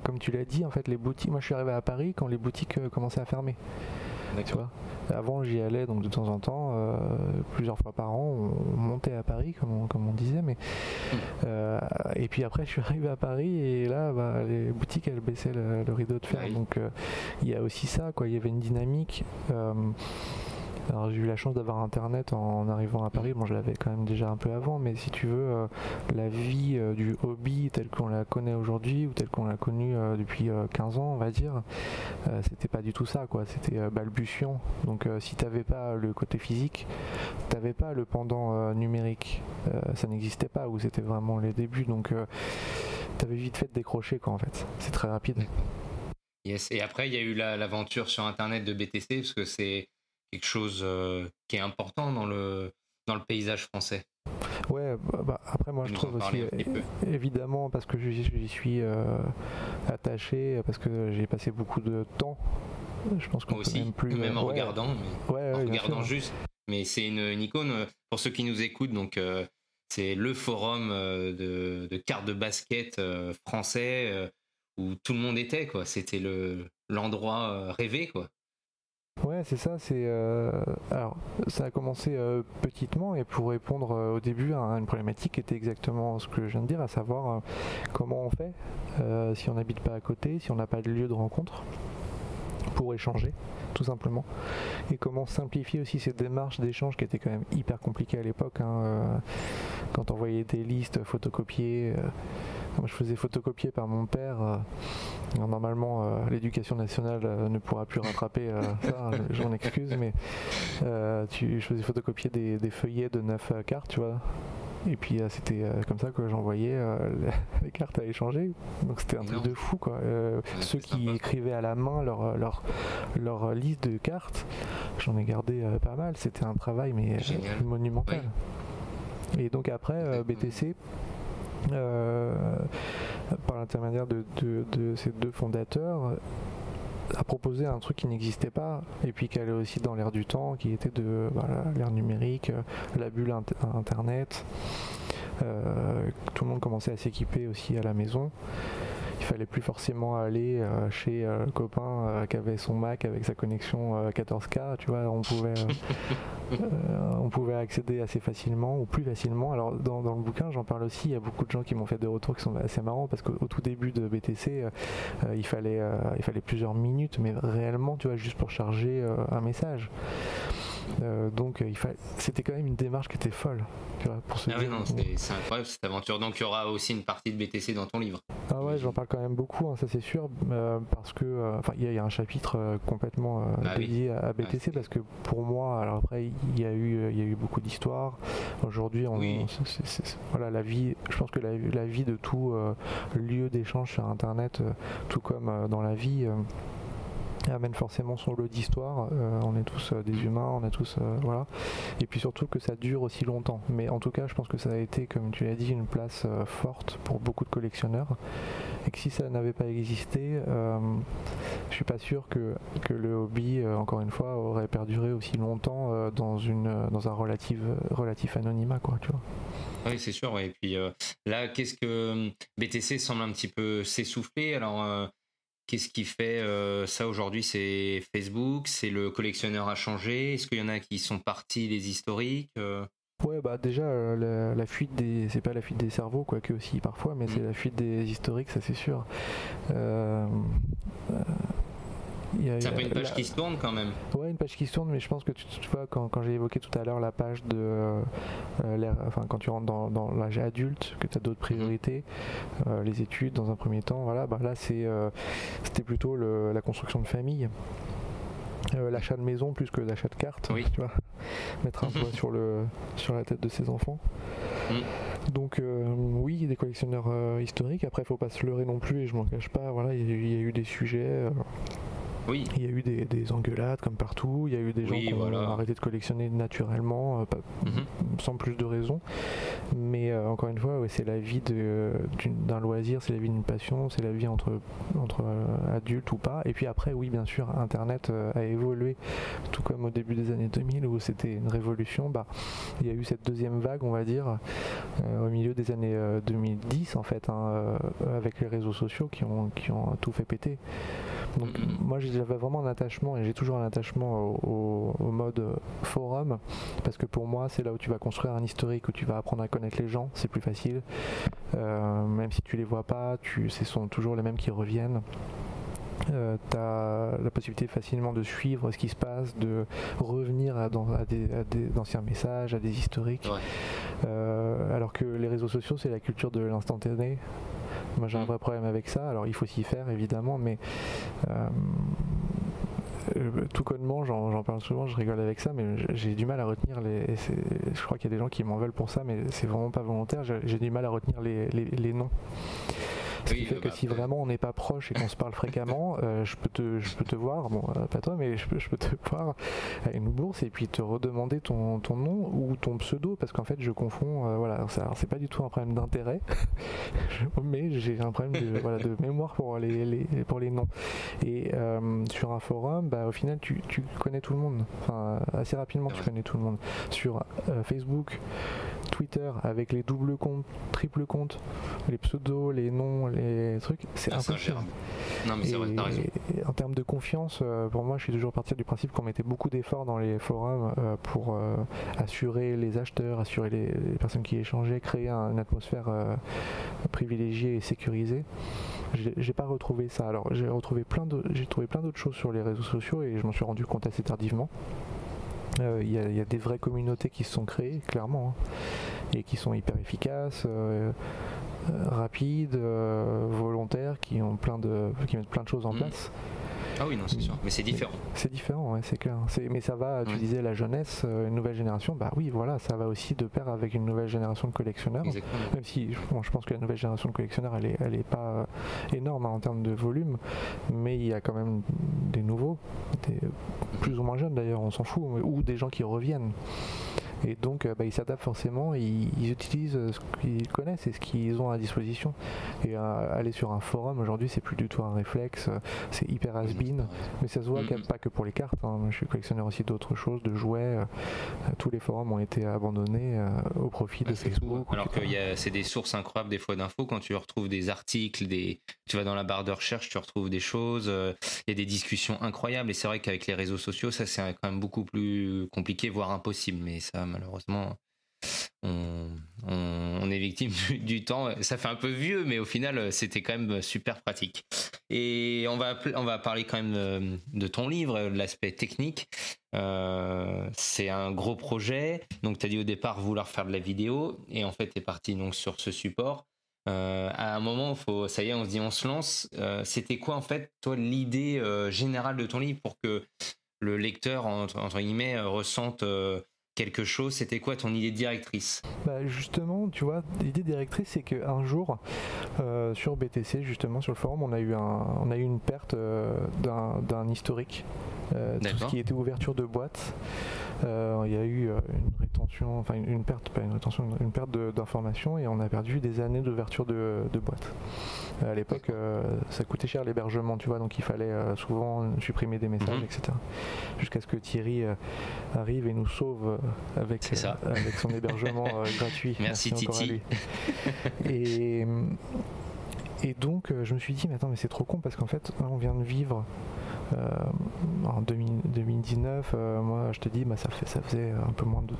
Comme tu l'as dit, en fait, les boutiques. Moi, je suis arrivé à Paris quand les boutiques commençaient à fermer. Tu vois. Avant, j'y allais donc de temps en temps, plusieurs fois par an. On montait à Paris, comme on disait, mais et puis après, je suis arrivé à Paris et là, les boutiques elles baissaient le rideau de fer. Oui. Donc, il y a aussi ça, quoi. Il y avait une dynamique. Alors j'ai eu la chance d'avoir internet en arrivant à Paris, bon je l'avais quand même déjà un peu avant, mais si tu veux, la vie du hobby telle qu'on la connaît aujourd'hui ou telle qu'on l'a connue depuis 15 ans on va dire, c'était pas du tout ça quoi, c'était balbutiant. Donc si t'avais pas le côté physique, t'avais pas le pendant numérique, ça n'existait pas, ou c'était vraiment les débuts, donc t'avais vite fait de décrocher quoi en fait, c'est très rapide. Yes, et après il y a eu l'aventure sur internet de BTC, parce que c'est quelque chose qui est important dans le paysage français. Ouais, après moi je trouve aussi, évidemment, parce que j'y suis attaché, parce que j'ai passé beaucoup de temps. Je pense qu'on aussi, même plus, même en regardant, mais en regardant sûr. Juste. Mais c'est une icône pour ceux qui nous écoutent. Donc c'est le forum de cartes de basket français où tout le monde était quoi. C'était l'endroit rêvé quoi. Ouais, c'est ça. Alors, ça a commencé petitement, et pour répondre au début à une problématique qui était exactement ce que je viens de dire, à savoir comment on fait si on n'habite pas à côté, si on n'a pas de lieu de rencontre pour échanger, tout simplement, et comment simplifier aussi ces démarches d'échange qui étaient quand même hyper compliquées à l'époque, quand on voyait des listes photocopiées. Moi, je faisais photocopier par mon père. Normalement, l'éducation nationale ne pourra plus rattraper ça, je m'en excuse, mais je faisais photocopier des feuillets de 9 cartes, tu vois. Et puis c'était comme ça que j'envoyais les cartes à échanger. Donc c'était un truc de fou quoi. Ceux qui écrivaient à la main leur liste de cartes, j'en ai gardé pas mal. C'était un travail mais monumental. Ouais. Et donc après BTC, par l'intermédiaire de ces deux fondateurs, a proposé un truc qui n'existait pas et puis qui allait aussi dans l'air du temps, qui était l'ère numérique, la bulle internet. Tout le monde commençait à s'équiper aussi à la maison. Il fallait plus forcément aller chez le copain qui avait son Mac avec sa connexion 14K, tu vois, on pouvait accéder assez facilement ou plus facilement. Alors dans le bouquin j'en parle aussi, il y a beaucoup de gens qui m'ont fait des retours qui sont assez marrants, parce qu'au tout début de BTC il fallait plusieurs minutes, mais réellement tu vois, juste pour charger un message. Donc c'était quand même une démarche qui était folle, tu vois, pour se dire. Oui, non, c'est incroyable cette aventure. Donc il y aura aussi une partie de BTC dans ton livre. Ah ouais, j'en parle quand même beaucoup, ça c'est sûr, parce que il y a un chapitre complètement dédié à BTC, parce que pour moi, alors après il y a eu beaucoup d'histoires. Aujourd'hui, voilà, la vie, je pense que la vie de tout lieu d'échange sur Internet, tout comme dans la vie, amène forcément son lot d'histoire. On est tous des humains, on a tous voilà, et puis surtout que ça dure aussi longtemps. Mais en tout cas je pense que ça a été, comme tu l'as dit, une place forte pour beaucoup de collectionneurs, et que si ça n'avait pas existé, je suis pas sûr que le hobby encore une fois aurait perduré aussi longtemps dans un relatif anonymat quoi, tu vois. Oui, c'est sûr, ouais. Et puis là, qu'est-ce que BTC semble un petit peu s'essouffler. Alors Qu'est-ce qui fait ça aujourd'hui? C'est Facebook? C'est le collectionneur a changé? Est-ce qu'il y en a qui sont partis, les historiques? Ouais, bah déjà, la fuite c'est pas la fuite des cerveaux, quoique aussi parfois, mais c'est la fuite des historiques, ça c'est sûr. C'est un peu une page qui se tourne quand même. Ouais, une page qui se tourne, mais je pense que tu vois, quand j'ai évoqué tout à l'heure la page de quand tu rentres dans l'âge adulte, que tu as d'autres priorités, les études dans un premier temps, voilà, bah là c'était plutôt la construction de famille. L'achat de maison plus que l'achat de cartes, oui. Tu vois, mettre un doigt sur la tête de ses enfants. Donc oui, des collectionneurs historiques. Après, faut pas se leurrer non plus, et je m'en cache pas. Voilà, il y a eu des sujets. Oui. Il y a eu des engueulades comme partout, il y a eu des gens qui ont arrêté de collectionner naturellement, sans plus de raison. Mais encore une fois, c'est la vie d'un loisir, c'est la vie d'une passion, c'est la vie entre adultes ou pas. Et puis après, oui, bien sûr, Internet a évolué, tout comme au début des années 2000 où c'était une révolution. Bah, il y a eu cette deuxième vague, on va dire, au milieu des années 2010 en fait, avec les réseaux sociaux qui ont tout fait péter. Donc moi j'avais vraiment un attachement, et j'ai toujours un attachement au mode forum, parce que pour moi c'est là où tu vas construire un historique, où tu vas apprendre à connaître les gens, c'est plus facile, même si tu les vois pas, ce sont toujours les mêmes qui reviennent. Tu as la possibilité facilement de suivre ce qui se passe, de revenir à des anciens messages, à des historiques, alors que les réseaux sociaux c'est la culture de l'instantané. Moi j'ai un vrai problème avec ça, alors il faut s'y faire évidemment, mais tout connement, j'en parle souvent, je rigole avec ça, mais j'ai du mal à retenir je crois qu'il y a des gens qui m'en veulent pour ça, mais c'est vraiment pas volontaire, j'ai du mal à retenir les noms. Ce qui fait que si vraiment on n'est pas proche et qu'on se parle fréquemment, je peux te voir, bon pas toi, mais je peux te voir à une bourse et puis te redemander ton nom ou ton pseudo, parce qu'en fait je confonds, voilà, alors c'est pas du tout un problème d'intérêt, mais j'ai un problème de mémoire pour les noms. Et sur un forum, bah, au final tu connais tout le monde, enfin assez rapidement tu connais tout le monde. Sur Facebook, Twitter, avec les doubles comptes, triple comptes, les pseudos, les noms, les trucs, c'est impossible. Non mais c'est vrai, t'as raison. En termes de confiance, pour moi je suis toujours parti du principe qu'on mettait beaucoup d'efforts dans les forums pour assurer les acheteurs, assurer les personnes qui échangeaient, créer une atmosphère privilégiée et sécurisée. J'ai pas retrouvé ça. Alors j'ai trouvé plein d'autres choses sur les réseaux sociaux et je m'en suis rendu compte assez tardivement. Il y a des vraies communautés qui se sont créées, clairement, et qui sont hyper efficaces, rapides, volontaires, qui mettent plein de choses en place. Ah oui, non, c'est sûr, mais c'est différent. C'est différent, ouais, c'est clair. Mais ça va, tu disais la jeunesse, une nouvelle génération, bah oui, voilà, ça va aussi de pair avec une nouvelle génération de collectionneurs. Exactement. Même si je pense que la nouvelle génération de collectionneurs, elle est pas énorme en termes de volume, mais il y a quand même des nouveaux, plus ou moins jeunes d'ailleurs, on s'en fout, ou des gens qui reviennent. Et donc ils s'adaptent forcément, ils utilisent ce qu'ils connaissent et ce qu'ils ont à disposition. Et aller sur un forum aujourd'hui, c'est plus du tout un réflexe, c'est hyper has-been, mais ça se voit pas que pour les cartes, hein. Moi, je suis collectionneur aussi d'autres choses, de jouets, tous les forums ont été abandonnés au profit de Facebook. Alors que c'est des sources incroyables des fois d'infos, quand tu retrouves des articles, tu vas dans la barre de recherche, tu retrouves des choses, il y a des discussions incroyables, et c'est vrai qu'avec les réseaux sociaux, ça c'est quand même beaucoup plus compliqué, voire impossible, mais ça malheureusement on est victime du temps. Ça fait un peu vieux, mais au final c'était quand même super pratique. Et on va parler quand même de ton livre, de l'aspect technique. C'est un gros projet, donc tu as dit au départ vouloir faire de la vidéo, et en fait tu es parti donc sur ce support. À un moment ça y est, on se dit on se lance. C'était quoi en fait toi l'idée générale de ton livre pour que le lecteur entre guillemets ressente quelque chose? C'était quoi ton idée directrice? Bah justement, tu vois, l'idée directrice, c'est qu'un jour, sur BTC, justement, sur le forum, on a eu une perte d'un historique, tout ce qui était ouverture de boîte. Il y a eu une rétention, enfin une perte d'informations, et on a perdu des années d'ouverture de boîte. À l'époque, ça coûtait cher l'hébergement, tu vois, donc il fallait souvent supprimer des messages, etc. Jusqu'à ce que Thierry arrive et nous sauve avec son hébergement gratuit. Merci Titi. Et donc je me suis dit mais attends mais c'est trop con parce qu'en fait on vient de vivre en 2019, moi je te dis ça faisait un peu moins de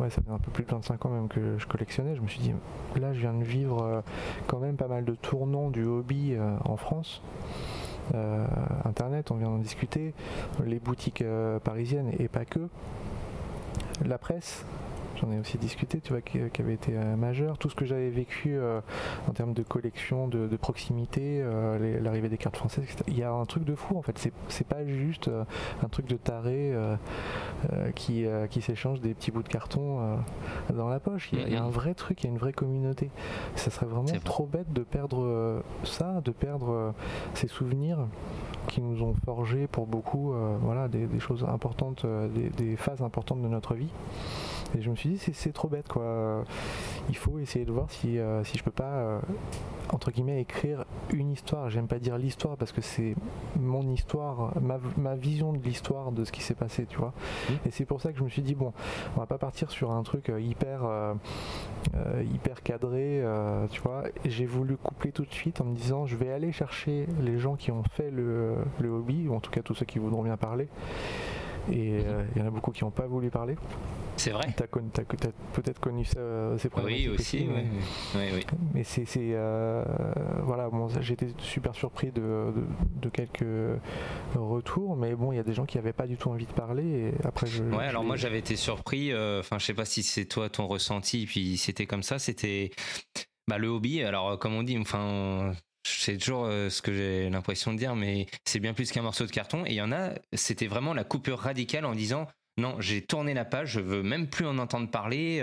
ça faisait un peu plus de 25 ans même que je collectionnais. Je me suis dit là je viens de vivre quand même pas mal de tournants du hobby en France. Internet, on vient d'en discuter, les boutiques parisiennes et pas que, la presse, j'en ai aussi discuté, tu vois, qui avait été majeur, tout ce que j'avais vécu en termes de collection, de proximité, l'arrivée des cartes françaises, etc. Il y a un truc de fou en fait, c'est pas juste un truc de taré qui s'échange des petits bouts de carton dans la poche. Il y a un vrai truc, il y a une vraie communauté. Ça serait vraiment trop bête de perdre ça, de perdre ces souvenirs qui nous ont forgé pour beaucoup des choses importantes, des phases importantes de notre vie. Et je me suis dit c'est trop bête quoi. Il faut essayer de voir si je peux pas entre guillemets écrire une histoire. J'aime pas dire l'histoire parce que c'est mon histoire, ma vision de l'histoire de ce qui s'est passé, tu vois. Et c'est pour ça que je me suis dit bon, on va pas partir sur un truc hyper cadré, tu vois. Et j'ai voulu coupler tout de suite en me disant je vais aller chercher les gens qui ont fait le hobby, ou en tout cas tous ceux qui voudront bien parler. Et il y en a beaucoup qui n'ont pas voulu parler. C'est vrai. T'as peut-être connu ces problématiques. Oui, aussi. Oui. Mais voilà, bon, j'ai été super surpris de quelques retours, mais bon, il y a des gens qui n'avaient pas du tout envie de parler. Et après, alors moi j'avais été surpris. Enfin, je sais pas si c'est toi ton ressenti, puis c'était comme ça. C'était le hobby. Alors comme on dit, enfin. C'est toujours ce que j'ai l'impression de dire, mais c'est bien plus qu'un morceau de carton. Et il y en a, c'était vraiment la coupure radicale en disant non, j'ai tourné la page, je veux même plus en entendre parler.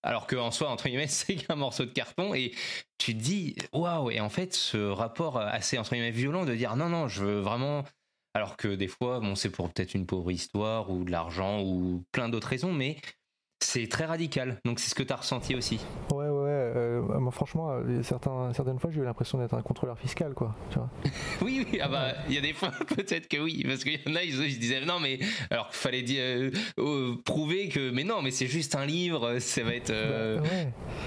Alors qu'en soi, entre guillemets, c'est qu'un morceau de carton. Et tu te dis waouh. Et en fait, ce rapport assez entre guillemets violent de dire non, je veux vraiment. Alors que des fois, bon, c'est pour peut-être une pauvre histoire ou de l'argent ou plein d'autres raisons, mais c'est très radical. Donc c'est ce que tu as ressenti aussi. Ouais. Moi, franchement, certaines fois, j'ai eu l'impression d'être un contrôleur fiscal, quoi. Tu vois. Oui. Il y a des fois, peut-être que oui, parce qu'il y en a, ils se disaient non, mais alors qu'il fallait dire prouver que, mais non, mais c'est juste un livre, ça va être.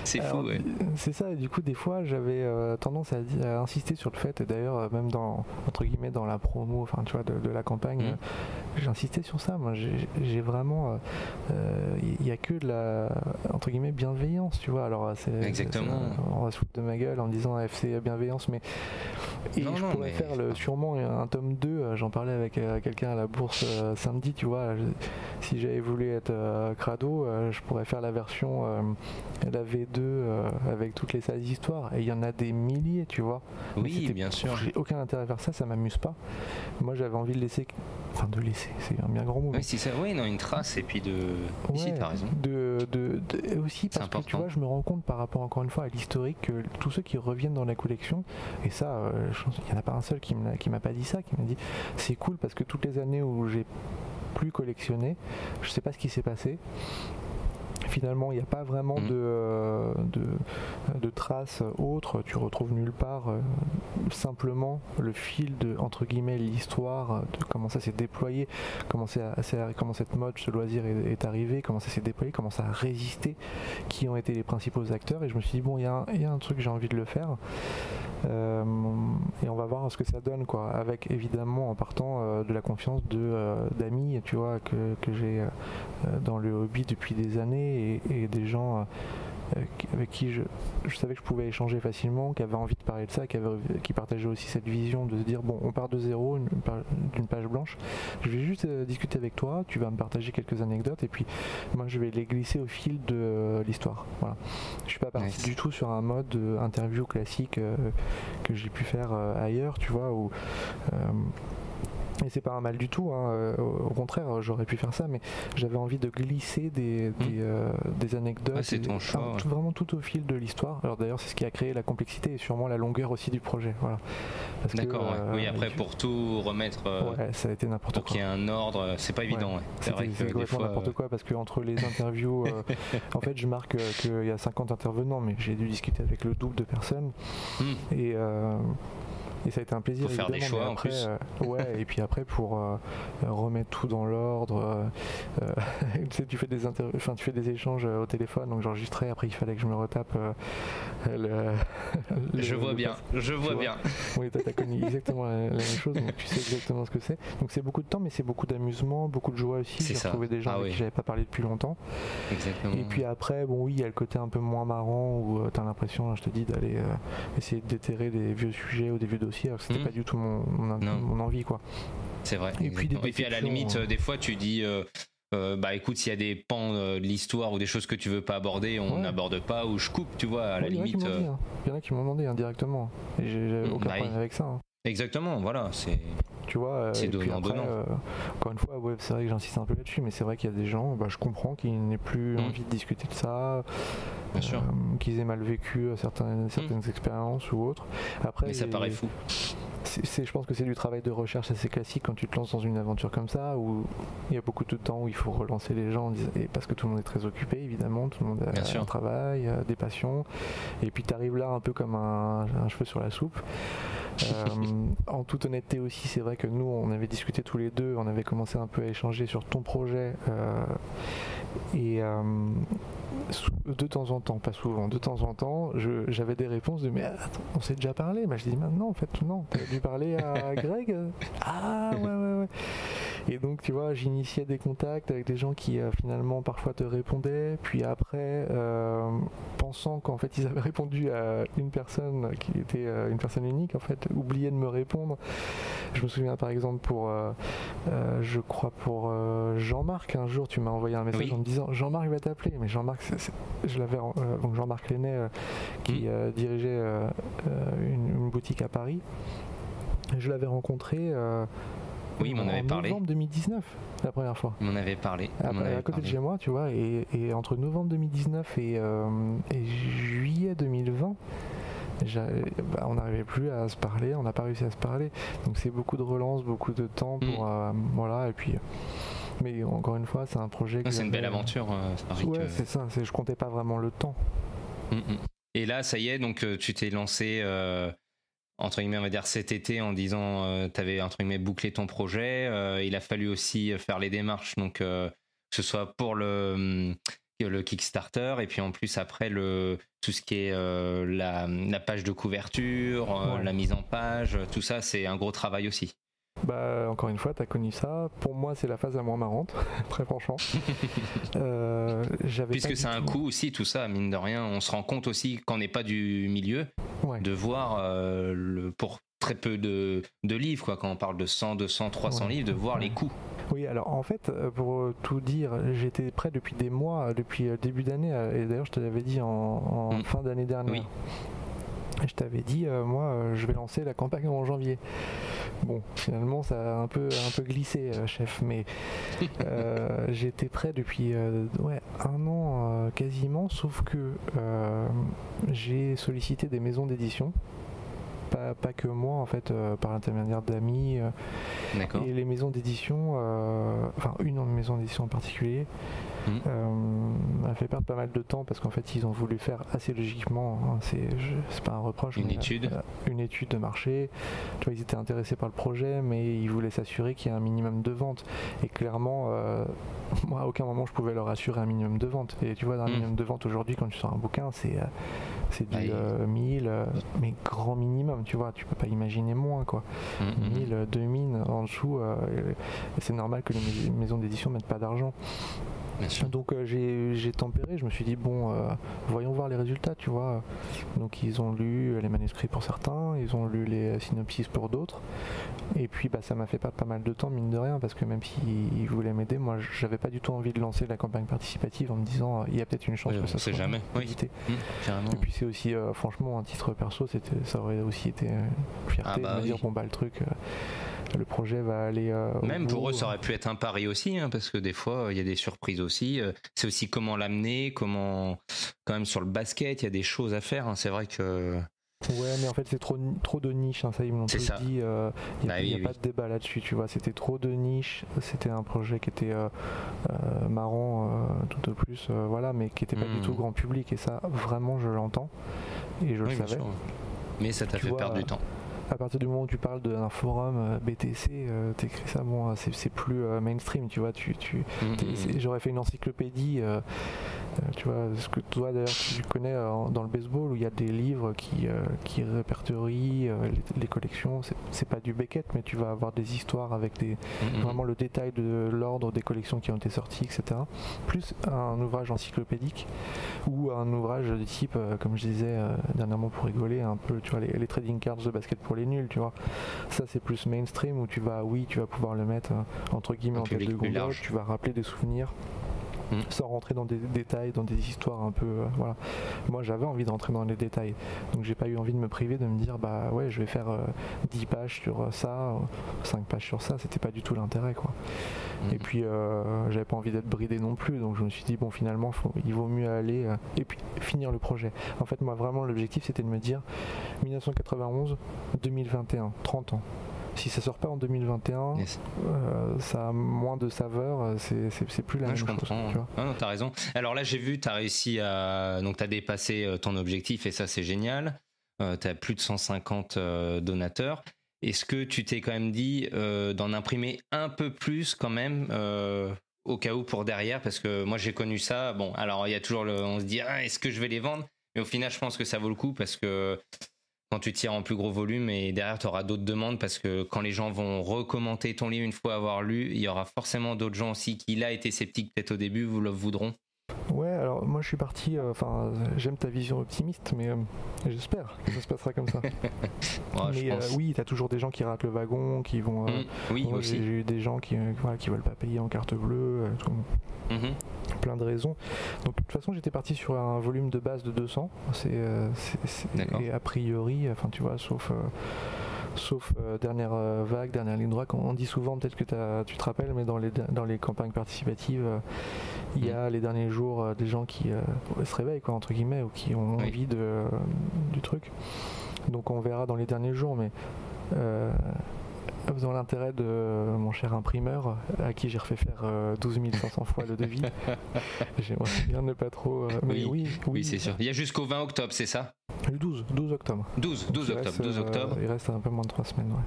C'est fou, ouais. C'est ça. Et du coup, des fois, j'avais tendance à insister sur le fait. Et d'ailleurs, même entre guillemets dans la promo, enfin, tu vois, de la campagne, j'insistais sur ça. Moi, j'ai vraiment, il y a que de la entre guillemets bienveillance, tu vois. Alors exactement. On va se foutre de ma gueule en disant FC bienveillance, mais je pourrais faire sûrement un tome 2. J'en parlais avec quelqu'un à la bourse samedi, tu vois. Si j'avais voulu être crado, je pourrais faire la version la V2 avec toutes les salles d'histoire, et il y en a des milliers, tu vois. Oui, bien sûr. J'ai aucun intérêt à faire ça m'amuse pas. Moi, j'avais envie de laisser, c'est un bien grand mot. Oui, c'est ça. Oui, une trace, et puis si, t'as raison. Aussi parce que tu vois, je me rends compte par rapport encore une fois à l'historique que tous ceux qui reviennent dans la collection, et ça, il n'y en a pas un seul qui m'a pas dit ça, qui m'a dit c'est cool parce que toutes les années où j'ai plus collectionné, je sais pas ce qui s'est passé. Finalement, il n'y a pas vraiment de traces autres, tu retrouves nulle part simplement le fil de, entre guillemets, l'histoire, de comment ça s'est déployé, comment cette mode, ce loisir est arrivé, comment ça s'est déployé, comment ça a résisté, qui ont été les principaux acteurs. Et je me suis dit, bon, il y a un truc, j'ai envie de le faire. Et on va voir ce que ça donne, quoi, avec évidemment en partant de la confiance d'amis, tu vois, que j'ai dans le hobby depuis des années, et des gens avec qui je savais que je pouvais échanger facilement, qui avaient envie de parler de ça, qui partageaient aussi cette vision de se dire bon, on part de zéro, d'une page blanche, je vais juste discuter avec toi, tu vas me partager quelques anecdotes, et puis moi je vais les glisser au fil de l'histoire. Voilà. Je suis pas parti du tout sur un mode interview classique que j'ai pu faire ailleurs, tu vois, où et c'est pas un mal du tout, hein. Au contraire, j'aurais pu faire ça, mais j'avais envie de glisser des anecdotes, c'est ton choix, vraiment tout au fil de l'histoire. Alors d'ailleurs, c'est ce qui a créé la complexité et sûrement la longueur aussi du projet. Voilà. D'accord, oui, après pour tout remettre, ça a été n'importe quoi. Pour qu'il y ait un ordre, c'est pas évident. C'est vrai que c'est complètement n'importe quoi, parce que entre les interviews, en fait, je marque qu'il y a 50 intervenants, mais j'ai dû discuter avec le double de personnes. Et ça a été un plaisir. Faut faire des choix après, en plus. Ouais, et puis après pour remettre tout dans l'ordre, tu sais, tu fais des échanges au téléphone, donc j'enregistrais, après il fallait que je me retape je vois bien. Oui, t'as connu exactement la même chose, donc tu sais exactement ce que c'est. Donc c'est beaucoup de temps, mais c'est beaucoup d'amusement, beaucoup de joie aussi. J'ai retrouvé des gens avec qui j'avais pas parlé depuis longtemps. Exactement. Et puis après, bon oui, il y a le côté un peu moins marrant où t'as l'impression, je te dis, d'aller essayer de déterrer des vieux sujets ou des vieux dossiers, alors que c'était pas du tout mon envie, quoi. C'est vrai. Et puis à la limite, des fois tu dis bah écoute, s'il y a des pans de l'histoire ou des choses que tu veux pas aborder, on n'aborde pas, ou je coupe, tu vois, à la limite. Il y en a qui m'ont demandé directement, et j'ai aucun problème avec ça. Exactement, voilà, c'est. Tu vois, c'est donnant. Encore une fois, c'est vrai que j'insiste un peu là-dessus, mais c'est vrai qu'il y a des gens, je comprends qu'ils n'aient plus envie de discuter de ça, qu'ils aient mal vécu certaines expériences ou autres. Après, mais ça paraît fou. Je pense que c'est du travail de recherche assez classique quand tu te lances dans une aventure comme ça, où il y a beaucoup de temps où il faut relancer les gens, et parce que tout le monde est très occupé, évidemment, tout le monde a un travail, des passions, et puis tu arrives là un peu comme un cheveu sur la soupe. En toute honnêteté aussi, c'est vrai que nous on avait discuté tous les deux, on avait commencé un peu à échanger sur ton projet, et de temps en temps, pas souvent, de temps en temps, j'avais des réponses de mais attends, on s'est déjà parlé. Je dis maintenant en fait non, t'as dû parler à Greg. Ah ouais. Et donc tu vois, j'initiais des contacts avec des gens qui finalement parfois te répondaient, puis après pensant qu'en fait ils avaient répondu à une personne qui était une personne unique, en fait oubliaient de me répondre. Je me souviens par exemple pour je crois pour Jean-Marc, un jour tu m'as envoyé un message en me disant Jean-Marc va t'appeler, mais Jean-Marc je l'avais donc Jean-Marc Lenné qui dirigeait une boutique à Paris. Je l'avais rencontré il m'en avait parlé. En novembre 2019, la première fois. Il m'en avait parlé. À côté de chez moi, tu vois, et entre novembre 2019 et juillet 2020, on n'arrivait plus à se parler, on n'a pas réussi à se parler. Donc c'est beaucoup de relance, beaucoup de temps pour voilà, et puis. Mais encore une fois, c'est un projet. C'est une belle aventure. Ouais, c'est ça. Je comptais pas vraiment le temps. Et là, ça y est, donc tu t'es lancé. Entre guillemets, on va dire cet été, en disant tu avais entre guillemets bouclé ton projet. Il a fallu aussi faire les démarches, donc que ce soit pour le Kickstarter, et puis en plus après tout ce qui est la page de couverture, la mise en page, tout ça, c'est un gros travail aussi. Encore une fois, tu as connu ça. Pour moi, c'est la phase la moins marrante, très franchement. Puisque c'est un coût aussi, tout ça, mine de rien. On se rend compte aussi qu'on n'est pas du milieu, de voir pour très peu de livres, quoi, quand on parle de 100, 200, 300 livres, de voir les coûts. Oui, alors en fait, pour tout dire, j'étais prêt depuis des mois, depuis le début d'année, et d'ailleurs je te l'avais dit en fin d'année dernière. Oui. Je t'avais dit, moi, je vais lancer la campagne en janvier. Bon, finalement, ça a un peu glissé, chef, mais j'étais prêt depuis un an quasiment, sauf que j'ai sollicité des maisons d'édition. Pas que moi, en fait, par l'intermédiaire d'amis. Et les maisons d'édition, une maison d'édition en particulier, m'a fait perdre pas mal de temps parce qu'en fait ils ont voulu faire assez logiquement, c'est pas un reproche, une étude de marché. Tu vois, ils étaient intéressés par le projet, mais ils voulaient s'assurer qu'il y ait un minimum de ventes, et clairement moi à aucun moment je pouvais leur assurer un minimum de ventes. Et tu vois, un minimum de ventes aujourd'hui, quand tu sors un bouquin, c'est du 1000, mais grand minimum, tu vois, tu peux pas imaginer moins, quoi. 1000, 2000 en dessous, c'est normal que les maisons d'édition mettent pas d'argent. Donc j'ai tempéré, je me suis dit voyons voir les résultats, tu vois. Donc ils ont lu les manuscrits pour certains, ils ont lu les synopsis pour d'autres, et puis ça m'a fait pas mal de temps, mine de rien, parce que même s'ils voulaient m'aider, moi j'avais pas du tout envie de lancer la campagne participative en me disant il y a peut-être une chance que ça soit jamais édité. Et puis c'est aussi franchement, un titre perso, ça aurait aussi été une fierté de me dire le truc, le projet va aller même pour eux, ça aurait pu être un pari aussi, parce que des fois il y a des surprises aussi. C'est aussi comment l'amener, comment, quand même, sur le basket, il y a des choses à faire, c'est vrai que. Ouais, mais en fait c'est trop de niche, ça ils me l'ont tous dit. Il n'y a pas de débat là-dessus, tu vois. C'était trop de niche. C'était un projet qui était marrant tout au plus, voilà, mais qui n'était pas du tout grand public, et ça vraiment je l'entends et je le savais. Mais ça t'a fait perdre du temps. à partir du moment où tu parles d'un forum BTC, t'écris ça, bon, c'est plus mainstream, tu vois. J'aurais fait une encyclopédie, tu vois, ce que toi d'ailleurs tu connais dans le baseball, où il y a des livres qui répertorient les collections. C'est pas du Beckett, mais tu vas avoir des histoires avec vraiment le détail de l'ordre des collections qui ont été sorties, etc. Plus un ouvrage encyclopédique ou un ouvrage de type, comme je disais dernièrement pour rigoler un peu, tu vois, les trading cards de basket pour les nuls, tu vois. Ça c'est plus mainstream, où tu vas pouvoir le mettre entre guillemets en tête de gondole, tu vas rappeler des souvenirs. Sans rentrer dans des détails, dans des histoires un peu voilà. Moi j'avais envie de rentrer dans les détails, donc j'ai pas eu envie de me priver, de me dire bah ouais je vais faire 10 pages sur ça, 5 pages sur ça, c'était pas du tout l'intérêt quoi. Et puis j'avais pas envie d'être bridé non plus, donc je me suis dit bon finalement il vaut mieux aller et puis finir le projet. En fait moi vraiment l'objectif c'était de me dire 1991, 2021, 30 ans. Si ça sort pas en 2021, ça a moins de saveur, c'est plus la même chose. Tu vois. Non, t'as raison. Alors là, j'ai vu, t'as réussi à... Donc t'as dépassé ton objectif et ça, c'est génial. T'as plus de 150 donateurs. Est-ce que tu t'es quand même dit d'en imprimer un peu plus quand même au cas où pour derrière? Parce que moi, j'ai connu ça. Bon, alors il y a toujours on se dit, est-ce que je vais les vendre? Mais au final, je pense que ça vaut le coup parce que quand tu tires en plus gros volume et derrière tu auras d'autres demandes, parce que quand les gens vont recommenter ton livre une fois avoir lu, il y aura forcément d'autres gens aussi qui là étaient sceptiques peut-être au début, vous le voudront. Ouais, alors moi je suis parti, j'aime ta vision optimiste, mais j'espère que ça se passera comme ça. Mais oui, t'as toujours des gens qui ratent le wagon, qui vont... oui, moi, aussi. J'ai eu des gens qui veulent pas payer en carte bleue, plein de raisons. Donc de toute façon j'étais parti sur un volume de base de 200, et a priori, enfin tu vois, sauf dernière vague, dernière ligne droite, on dit souvent, peut-être que tu te rappelles, mais dans les campagnes participatives, il y a les derniers jours des gens qui se réveillent, quoi, entre guillemets, ou qui ont envie du truc. Donc on verra dans les derniers jours, mais dans l'intérêt de mon cher imprimeur, à qui j'ai refait faire 12 500 fois le devis, j'aimerais bien ne pas trop... mais oui, c'est sûr. Il y a jusqu'au 20 octobre, c'est ça? Le 12 octobre. 12 octobre. Il reste un peu moins de 3 semaines, ouais.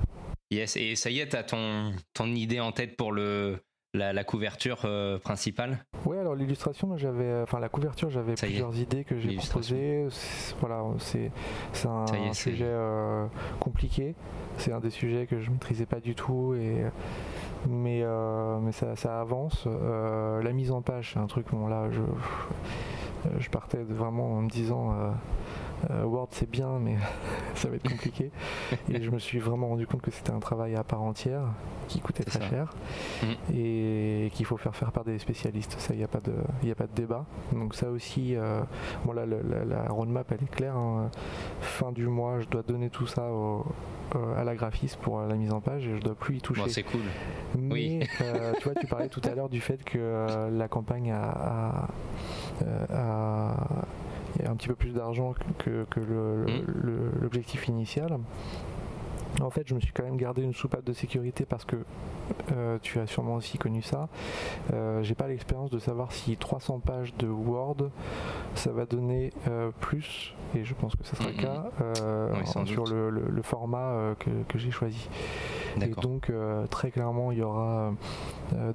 Yes, et ça y est, t'as ton idée en tête pour la couverture principale? Ouais, alors l'illustration, la couverture, j'avais plusieurs idées que j'ai proposées. Voilà, c'est un sujet compliqué. C'est un des sujets que je maîtrisais pas du tout, mais ça avance. La mise en page, c'est un truc, bon là, je partais vraiment en me disant... Word c'est bien, mais ça va être compliqué. Et je me suis vraiment rendu compte que c'était un travail à part entière qui coûtait très cher et qu'il faut faire par des spécialistes. Ça, il n'y a pas de débat. Donc ça aussi, bon là la roadmap elle est claire, hein. Fin du mois je dois donner tout ça à la graphiste pour la mise en page et je dois plus y toucher. Bon, c'est cool. Mais tu vois, tu parlais tout à l'heure du fait que la campagne a un petit peu plus d'argent que l'objectif initial. En fait, je me suis quand même gardé une soupape de sécurité parce que tu as sûrement aussi connu ça. J'ai pas l'expérience de savoir si 300 pages de Word ça va donner plus, et je pense que ça sera le cas sur le format que j'ai choisi. D'accord. Et donc très clairement il y aura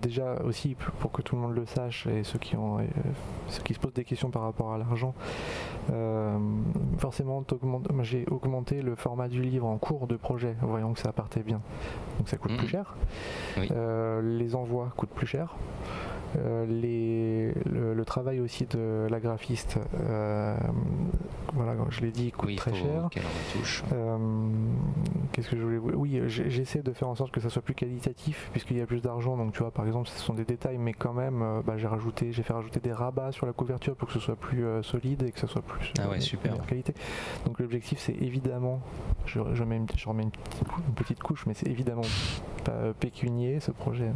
déjà aussi, pour que tout le monde le sache, et ceux qui se posent des questions par rapport à l'argent, forcément j'ai augmenté le format du livre en cours de projet, voyons que ça partait bien, donc ça coûte plus cher. Les envois coûtent plus cher. Le travail aussi de la graphiste, voilà, je l'ai dit, coûte très cher. Qu'est-ce que je voulais... Oui, j'essaie de faire en sorte que ça soit plus qualitatif puisqu'il y a plus d'argent. Donc tu vois, par exemple, ce sont des détails, mais quand même, j'ai fait rajouter des rabats sur la couverture pour que ce soit plus solide et que ce soit plus meilleure qualité. Donc l'objectif, c'est évidemment, je remets une petite couche, mais c'est évidemment pas pécunier ce projet.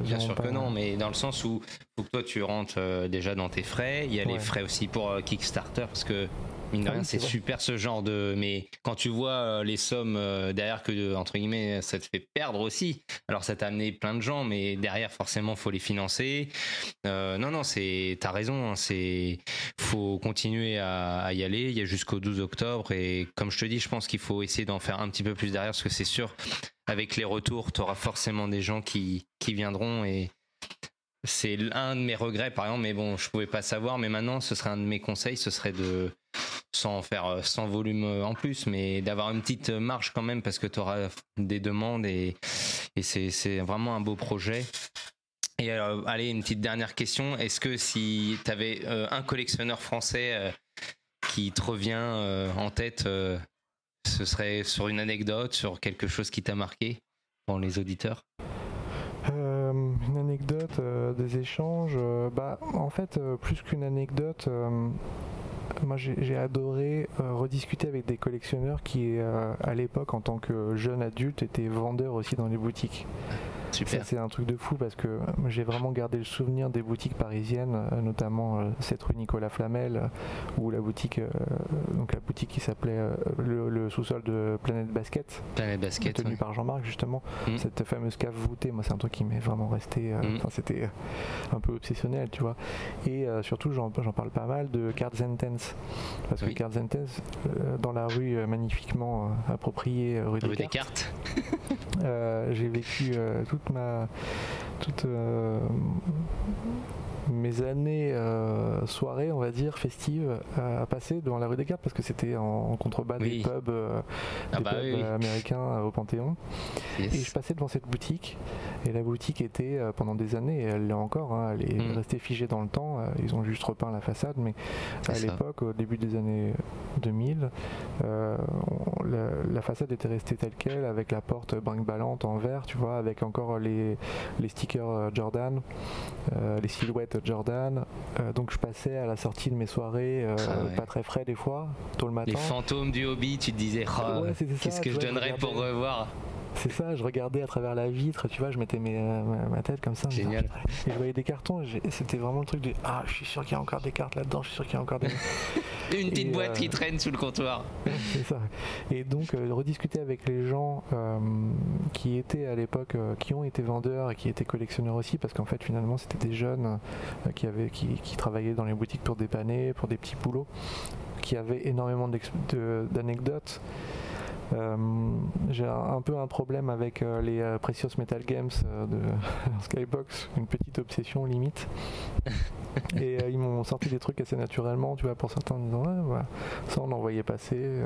Bien sûr que non, mais dans le sens où faut que toi tu rentres déjà dans tes frais. Il y a les frais aussi pour Kickstarter, parce que Mine de rien, c'est super ce genre de. Mais quand tu vois les sommes derrière que, entre guillemets, ça te fait perdre aussi. Alors, ça t'a amené plein de gens, mais derrière, forcément, faut les financer. Non, t'as raison. Faut continuer à y aller. Il y a jusqu'au 12 octobre. Et comme je te dis, je pense qu'il faut essayer d'en faire un petit peu plus derrière, parce que c'est sûr, avec les retours, tu auras forcément des gens qui viendront. Et c'est un de mes regrets, par exemple. Mais bon, je pouvais pas savoir. Mais maintenant, ce serait un de mes conseils. Ce serait de. Sans faire 100 volumes en plus, mais d'avoir une petite marge quand même, parce que tu auras des demandes et c'est vraiment un beau projet. Et allez, une petite dernière question. Est-ce que si tu avais un collectionneur français qui te revient en tête, ce serait sur une anecdote, sur quelque chose qui t'a marqué pour les auditeurs? Une anecdote, des échanges, en fait, plus qu'une anecdote, moi j'ai adoré rediscuter avec des collectionneurs qui à l'époque, en tant que jeune adulte, étaient vendeurs aussi dans les boutiques. Super. Ça, c'est un truc de fou, parce que j'ai vraiment gardé le souvenir des boutiques parisiennes, notamment cette rue Nicolas Flamel, où la boutique qui s'appelait le sous-sol de Planète Basket, tenue par Jean-Marc justement. Cette fameuse cave voûtée, moi c'est un truc qui m'est vraiment resté, c'était un peu obsessionnel, tu vois. Et surtout j'en parle pas mal de Cards and Tense, parce que Cards and Tense, dans la rue magnifiquement appropriée, rue des Cartes. J'ai vécu toutes mes années soirées, on va dire, festives, à passer devant la rue des Cartes, parce que c'était en contrebas des pubs, américains au Panthéon. Et je passais devant cette boutique, et la boutique était pendant des années, et elle l'est encore, elle est restée figée dans le temps. Ils ont juste repeint la façade, mais à l'époque, au début des années 2000, la façade était restée telle quelle, avec la porte brinque-ballante en verre, tu vois, avec encore les stickers Jordan, les silhouettes Jordan. Donc je passais à la sortie de mes soirées, pas très frais des fois, tôt le matin. Les fantômes du hobby, tu te disais, qu'est-ce que je donnerais pour revoir. C'est ça, je regardais à travers la vitre, tu vois, je mettais ma tête comme ça. Génial. Et je voyais des cartons, c'était vraiment le truc de je suis sûr qu'il y a encore des cartes là-dedans, je suis sûr qu'il y a encore des. Une petite boîte qui traîne sous le comptoir. C'est ça. Et donc, rediscuter avec les gens qui étaient à l'époque, qui ont été vendeurs et qui étaient collectionneurs aussi, parce qu'en fait, finalement, c'était des jeunes qui travaillaient dans les boutiques pour dépanner, pour des petits boulots, qui avaient énormément d'anecdotes. J'ai un peu un problème avec les Precious Metal Games de Skybox, une petite obsession limite. Et ils m'ont sorti des trucs assez naturellement, tu vois, pour certains en disant ça on en voyait passer.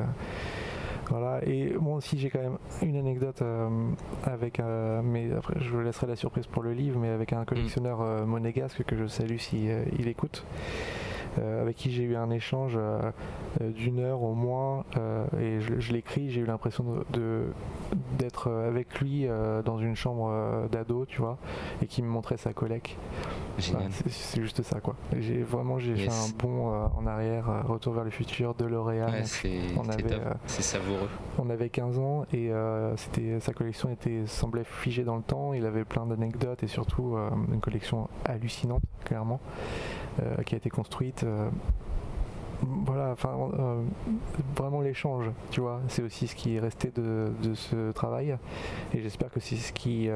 Voilà. Et moi aussi j'ai quand même une anecdote avec mais après je vous laisserai la surprise pour le livre, mais avec un collectionneur monégasque que je salue si il écoute. Avec qui j'ai eu un échange d'une heure au moins, et je l'écris, j'ai eu l'impression d'être avec lui dans une chambre d'ado, tu vois, et qui me montrait sa collecte. Génial. C'est juste ça, quoi. J'ai fait un bond en arrière, Retour vers le futur, de DeLorean. C'est top, c'est savoureux. On avait 15 ans et sa collection semblait figée dans le temps. Il avait plein d'anecdotes et surtout une collection hallucinante, clairement, qui a été construite. Voilà, vraiment l'échange, tu vois, c'est aussi ce qui est resté de ce travail, et j'espère que c'est ce qui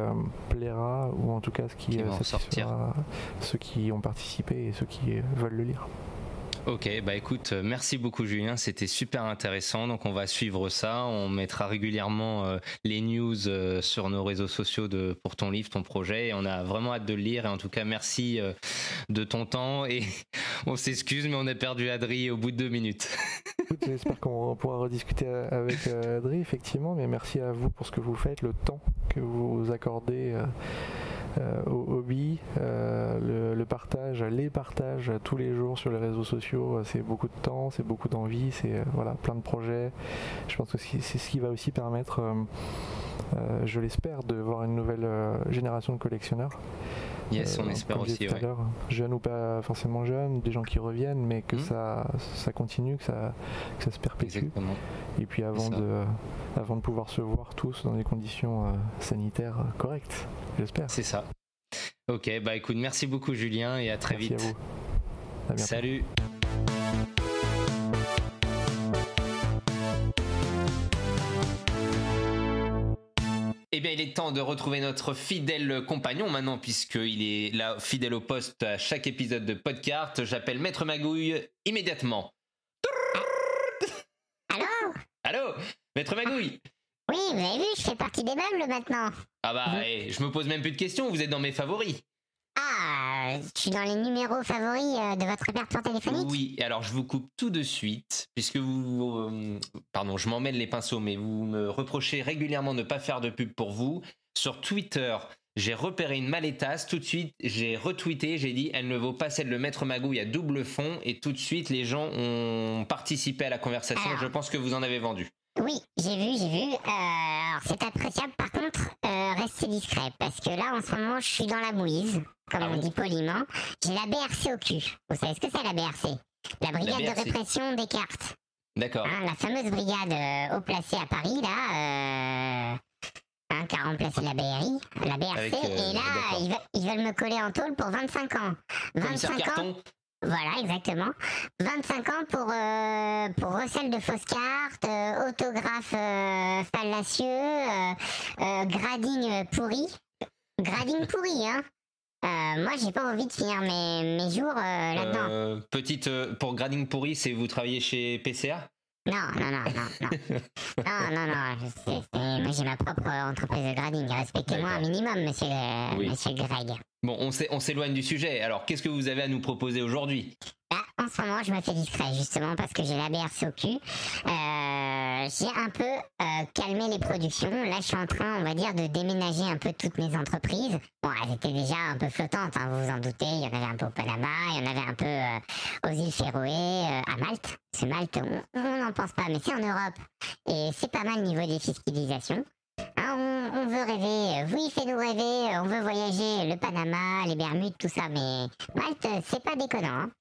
plaira, ou en tout cas ce qui satisfera ceux qui ont participé et ceux qui veulent le lire. Ok, bah écoute, merci beaucoup Julien, c'était super intéressant, donc on va suivre ça, on mettra régulièrement les news sur nos réseaux sociaux pour ton livre, ton projet, et on a vraiment hâte de le lire, et en tout cas merci de ton temps, et on s'excuse mais on a perdu Adri au bout de 2 minutes. Écoute, j'espère qu'on pourra rediscuter avec Adri, effectivement, mais merci à vous pour ce que vous faites, le temps que vous accordez au hobby, le partage, les partages tous les jours sur les réseaux sociaux, c'est beaucoup de temps, c'est beaucoup d'envie, c'est plein de projets. Je pense que c'est ce qui va aussi permettre, je l'espère, de voir une nouvelle génération de collectionneurs. Yes, on espère aussi. Tout à l'heure, jeunes ou pas forcément jeunes, des gens qui reviennent, mais que ça continue, que ça se perpétue. Exactement. Et puis avant de pouvoir se voir tous dans des conditions sanitaires correctes, j'espère. C'est ça. Ok, bah écoute, merci beaucoup Julien et à très vite. Merci à vous. À bientôt. Salut. il est temps de retrouver notre fidèle compagnon maintenant, puisqu'il est là, fidèle au poste à chaque épisode de Podcast. J'appelle Maître Magouille immédiatement. Allô? Allô, Maître Magouille? Oui, vous avez vu, je fais partie des meubles maintenant. Ah bah, je me pose même plus de questions, vous êtes dans mes favoris. Ah, je suis dans les numéros favoris de votre répertoire téléphonique? Oui, alors je vous coupe tout de suite, puisque pardon, je m'emmêle les pinceaux, mais vous me reprochez régulièrement de ne pas faire de pub pour vous. Sur Twitter, j'ai repéré une malétasse, tout de suite, j'ai retweeté, j'ai dit, elle ne vaut pas celle de Maître Magouille à double fond, et tout de suite, les gens ont participé à la conversation, Alors, je pense que vous en avez vendu. Oui, j'ai vu. Alors, c'est appréciable. Par contre, restez discret, parce que là, en ce moment, je suis dans la mouise, comme on dit poliment. J'ai la BRC au cul. Vous savez ce que c'est, la BRC? La Brigade de répression des cartes. D'accord. Hein, la fameuse brigade haut placée à Paris, là, qui a remplacé la BRI, la BRC, Avec, et là, ils veulent me coller en tôle pour 25 ans. 25 carton. ans. Voilà, exactement. 25 ans pour recel de fausses cartes, autographe fallacieux, grading pourri. Grading pourri, hein. Moi, j'ai pas envie de finir mes jours là-dedans. Petite, pour grading pourri, c'est vous travaillez chez PCA? Non. Moi, j'ai ma propre entreprise de grading. Respectez-moi un minimum, monsieur Greg. Bon, on s'éloigne du sujet. Alors, qu'est-ce que vous avez à nous proposer aujourd'hui? Là, en ce moment, je me fais discret, justement, parce que j'ai la BRC au cul. J'ai un peu calmé les productions. Là, je suis en train, on va dire, de déménager un peu toutes mes entreprises. Bon, elles étaient déjà un peu flottantes, hein, vous vous en doutez. Il y en avait un peu au Panama, il y en avait un peu aux îles Féroé, à Malte. C'est Malte, on n'en pense pas, mais c'est en Europe. Et c'est pas mal niveau des fiscalisations. Hein, on veut rêver, oui, fais-nous rêver, on veut voyager, le Panama, les Bermudes, tout ça, mais Malte, c'est pas déconnant. Hein.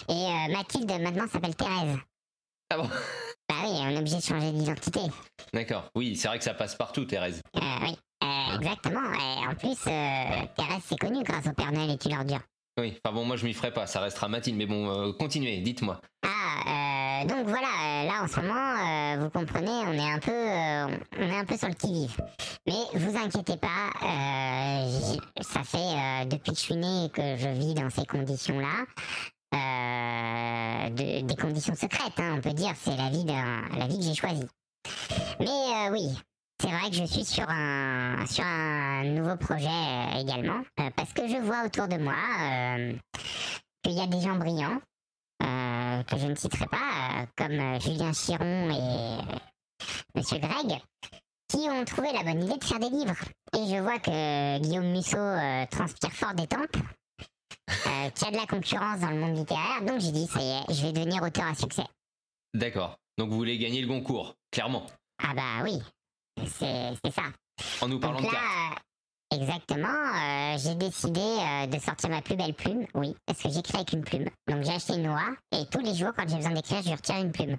Et Mathilde, maintenant, s'appelle Thérèse. Ah bon? Bah oui, on est obligé de changer d'identité. D'accord, oui, c'est vrai que ça passe partout, Thérèse. Oui, exactement. Et en plus, Thérèse, c'est connu grâce au Père Noël et tu leur dures. Oui, enfin bon, moi je m'y ferai pas, ça restera Mathilde, mais bon, continuez, dites-moi. Donc voilà, là en ce moment, vous comprenez, on est un peu sur le qui-vive. Mais vous inquiétez pas, ça fait depuis que je suis né que je vis dans ces conditions-là. Des conditions secrètes, hein, on peut dire, c'est la vie que j'ai choisie. Mais oui, c'est vrai que je suis sur un nouveau projet également, parce que je vois autour de moi qu'il y a des gens brillants, que je ne citerai pas, comme Julien Chiron et Monsieur Greg, qui ont trouvé la bonne idée de faire des livres. Et je vois que Guillaume Musso transpire fort des tempes, qu'il y a de la concurrence dans le monde littéraire, donc j'ai dit, ça y est, je vais devenir auteur à succès. D'accord, donc vous voulez gagner le concours, clairement. Ah bah oui, c'est ça. En nous parlant donc de là, cartes. Exactement, j'ai décidé de sortir ma plus belle plume, oui, parce que j'écris avec une plume. Donc j'ai acheté une noix, et tous les jours, quand j'ai besoin d'écrire, je retire une plume.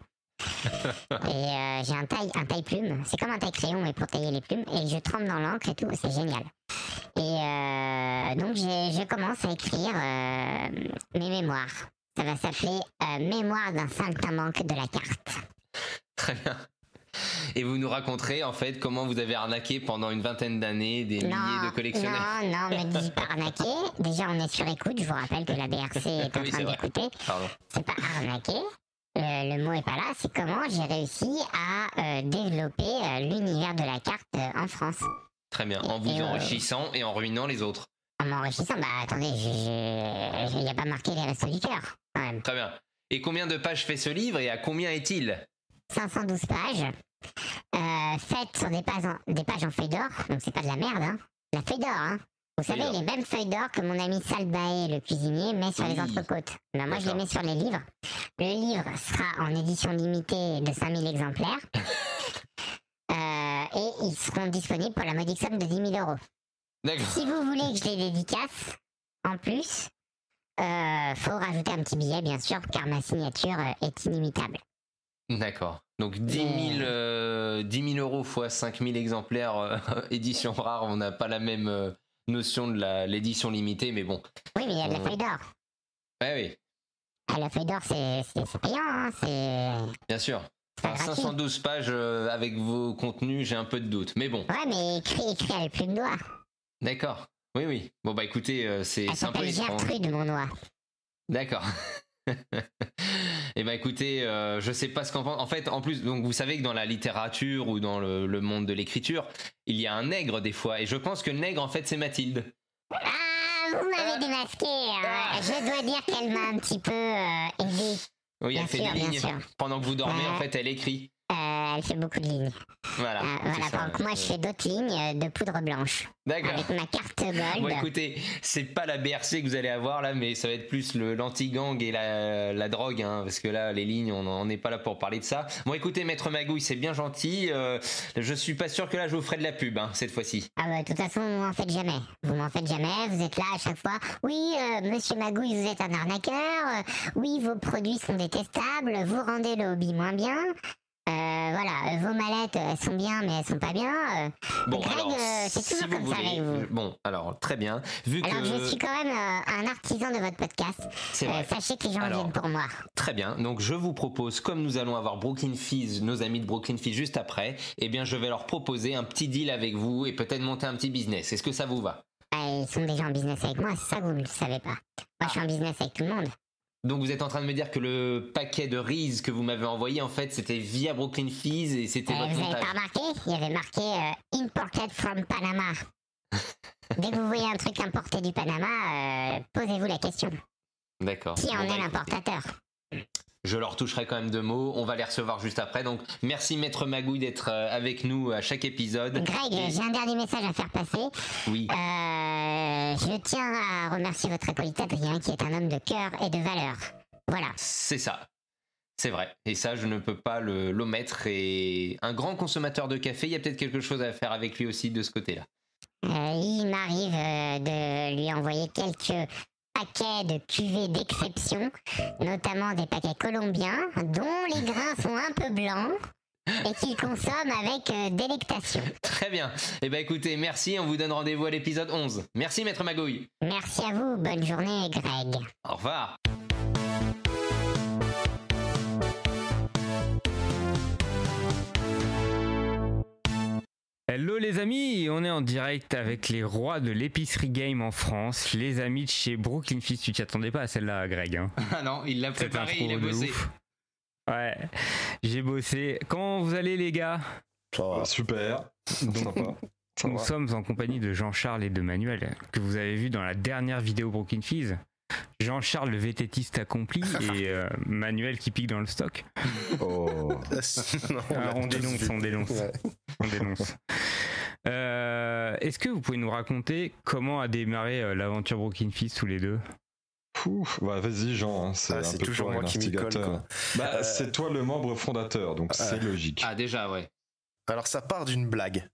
Et j'ai un taille plume, c'est comme un taille crayon, mais pour tailler les plumes, et je trempe dans l'encre et tout, c'est génial. Et donc je commence à écrire mes mémoires. Ça va s'appeler Mémoire d'un saltimbanque de la carte. Très bien. Et vous nous raconterez en fait comment vous avez arnaqué pendant une vingtaine d'années des milliers de collectionneurs. Non, mais dis pas arnaquer. Déjà, on est sur écoute. Je vous rappelle que la BRC est en train d'écouter. C'est pas arnaquer. Le mot est pas là. C'est comment j'ai réussi à développer l'univers de la carte en France. Très bien. En vous enrichissant et en ruinant les autres. En m'enrichissant, bah attendez, il n'y a pas marqué les restos du cœur, quand même. Très bien. Et combien de pages fait ce livre et à combien est-il? 512 pages, faites sur des pages en feuille d'or, donc c'est pas de la merde, hein. La feuille d'or, hein. Vous savez, les mêmes feuilles d'or que mon ami Salbae, le cuisinier, met sur les entrecôtes. Ben, moi, je les mets sur les livres. Le livre sera en édition limitée de 5000 exemplaires. Et ils seront disponibles pour la modique somme de 10 000 €. D'accord. Si vous voulez que je les dédicace, en plus, faut rajouter un petit billet, bien sûr, car ma signature est inimitable. D'accord. Donc 10 000 € fois 5 000 exemplaires édition rare, on n'a pas la même notion de l'édition limitée, mais bon. Oui, mais il y a de la feuille d'or. Ouais, oui. Ah, la feuille d'or, c'est payant, hein, c'est... Bien sûr. C'est pas Alors, gratuit. 512 pages avec vos contenus, j'ai un peu de doute. Mais bon, Ouais, mais écrit à la plume doigt. d'accord. Oui. Bon, bah écoutez, c'est Elle un peu s'appelle étrange. Gertrude, mon noix. D'accord. Eh ben écoutez, je sais pas ce qu'en pense. En fait, en plus, donc vous savez que dans la littérature ou dans le monde de l'écriture, il y a un nègre des fois, et je pense que le nègre en fait c'est Mathilde. Ah, vous m'avez démasqué. Hein. Je dois dire qu'elle m'a un petit peu aidé. Oui, Bien elle fait sûr, des bien lignes. sûr. Pendant que vous dormez, en fait, elle écrit. Elle fait beaucoup de lignes. Voilà. c'est Voilà, ça. donc moi je fais d'autres lignes de poudre blanche. D'accord. Avec ma carte gold. Bon, écoutez, c'est pas la BRC que vous allez avoir là, mais ça va être plus l'anti-gang et la drogue, hein, parce que là, les lignes, on n'est pas là pour parler de ça. Bon, écoutez, Maître Magouille, c'est bien gentil. Je suis pas sûr que là, je vous ferai de la pub, hein, cette fois-ci. Ah bah, de toute façon, vous m'en faites jamais. Vous m'en faites jamais, vous êtes là à chaque fois. Oui, monsieur Magouille, vous êtes un arnaqueur. Oui, vos produits sont détestables. Vous rendez le hobby moins bien. Voilà, vos mallettes, elles sont bien, mais elles sont pas bien. Bon, Greg, alors, c'est si toujours vous comme ça voulez. avec vous. Bon, alors, très bien. Vu Alors que je suis quand même un artisan de votre podcast. c'est vrai. Sachez que les gens Alors, viennent pour moi. Très bien. Donc, je vous propose, comme nous allons avoir Brooklyn Fizz, nos amis de Brooklyn Fizz juste après, eh bien, je vais leur proposer un petit deal avec vous et peut-être monter un petit business. Est-ce que ça vous va? Ils sont déjà en business avec moi, c'est ça que vous ne le savez pas. Moi je suis en business avec tout le monde. Donc vous êtes en train de me dire que le paquet de Reese que vous m'avez envoyé, en fait, c'était via Brooklyn Fizz et c'était votre Vous avez montage. pas remarqué? Il y avait marqué Imported from Panama. Dès que vous voyez un truc importé du Panama, posez-vous la question. D'accord. Qui en Bon, est bah, l'importateur? je leur toucherai quand même 2 mots. On va les recevoir juste après. Donc merci Maître Magouille d'être avec nous à chaque épisode. Greg, j'ai un dernier message à faire passer. Oui. Je tiens à remercier votre acolyte Adrien qui est un homme de cœur et de valeur. Voilà. C'est ça. C'est vrai. Et ça, je ne peux pas l'omettre. Et un grand consommateur de café, il y a peut-être quelque chose à faire avec lui aussi de ce côté-là. Il m'arrive de lui envoyer quelques paquets de cuvées d'exception, notamment des paquets colombiens dont les grains sont un peu blancs et qu'il consomme avec délectation. Très bien. Eh ben écoutez, merci. On vous donne rendez-vous à l'épisode 11. Merci Maître Magouille. Merci à vous, bonne journée Greg. Au revoir. Hello les amis, on est en direct avec les rois de l'épicerie game en France, les amis de chez Brooklyn Fizz. Tu t'y attendais pas à celle-là, Greg, hein? Ah non, il l'a Cette préparé, intro il a de bossé. ouf. Ouais, j'ai bossé. Comment vous allez les gars? Ça va. Super, sympa. Ça Nous va. sommes en compagnie de Jean-Charles et de Manuel, que vous avez vu dans la dernière vidéo Brooklyn Fizz. Jean-Charles le vététiste accompli et Manuel qui pique dans le stock. Oh. Non, On dénonce. Ouais. On dénonce. Est-ce que vous pouvez nous raconter comment a démarré l'aventure Brooklyn Fizz tous les deux? Pouf. Bah, vas-y Jean, hein, c'est Ah, un c'est peu toujours toi moi qui m'y colle, l'instigateur. quoi. Bah, c'est toi le membre fondateur, donc c'est logique. Ah déjà, ouais. Alors ça part d'une blague.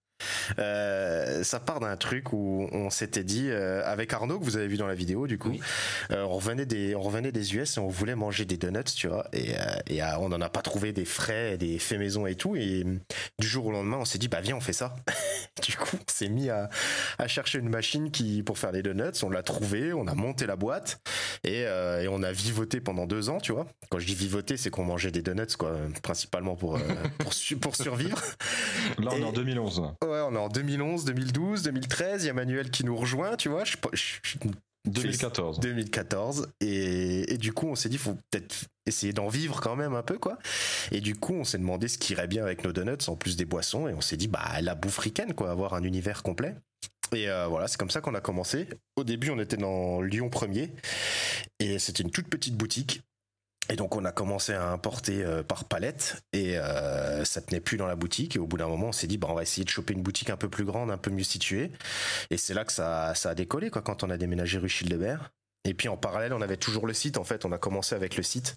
Ça part d'un truc où on s'était dit avec Arnaud que vous avez vu dans la vidéo du coup, Oui. on revenait des US et on voulait manger des donuts, tu vois, et on n'en a pas trouvé des frais, des faits maison et tout, et du jour au lendemain on s'est dit bah viens on fait ça. Du coup on s'est mis à chercher une machine pour faire les donuts, on l'a trouvé, on a monté la boîte et on a vivoté pendant 2 ans, tu vois. Quand je dis vivoter, c'est qu'on mangeait des donuts quoi, principalement pour survivre. Là, on est Et- en 2011. Ouais, on est en 2011, 2012, 2013. Il y a Manuel qui nous rejoint, tu vois. 2014. 2014. Et du coup, on s'est dit, faut peut-être essayer d'en vivre quand même un peu, quoi. Et du coup, on s'est demandé ce qui irait bien avec nos donuts, en plus des boissons. Et on s'est dit, bah, la bouffe ricaine, quoi, avoir un univers complet. Et voilà, c'est comme ça qu'on a commencé. Au début, on était dans Lyon 1er. Et c'était une toute petite boutique. Et donc on a commencé à importer par palette et ça tenait plus dans la boutique et au bout d'un moment on s'est dit bah on va essayer de choper une boutique un peu plus grande, un peu mieux située et c'est là que ça a décollé quoi quand on a déménagé rue Childebert. Et puis en parallèle on avait toujours le site, en fait on a commencé avec le site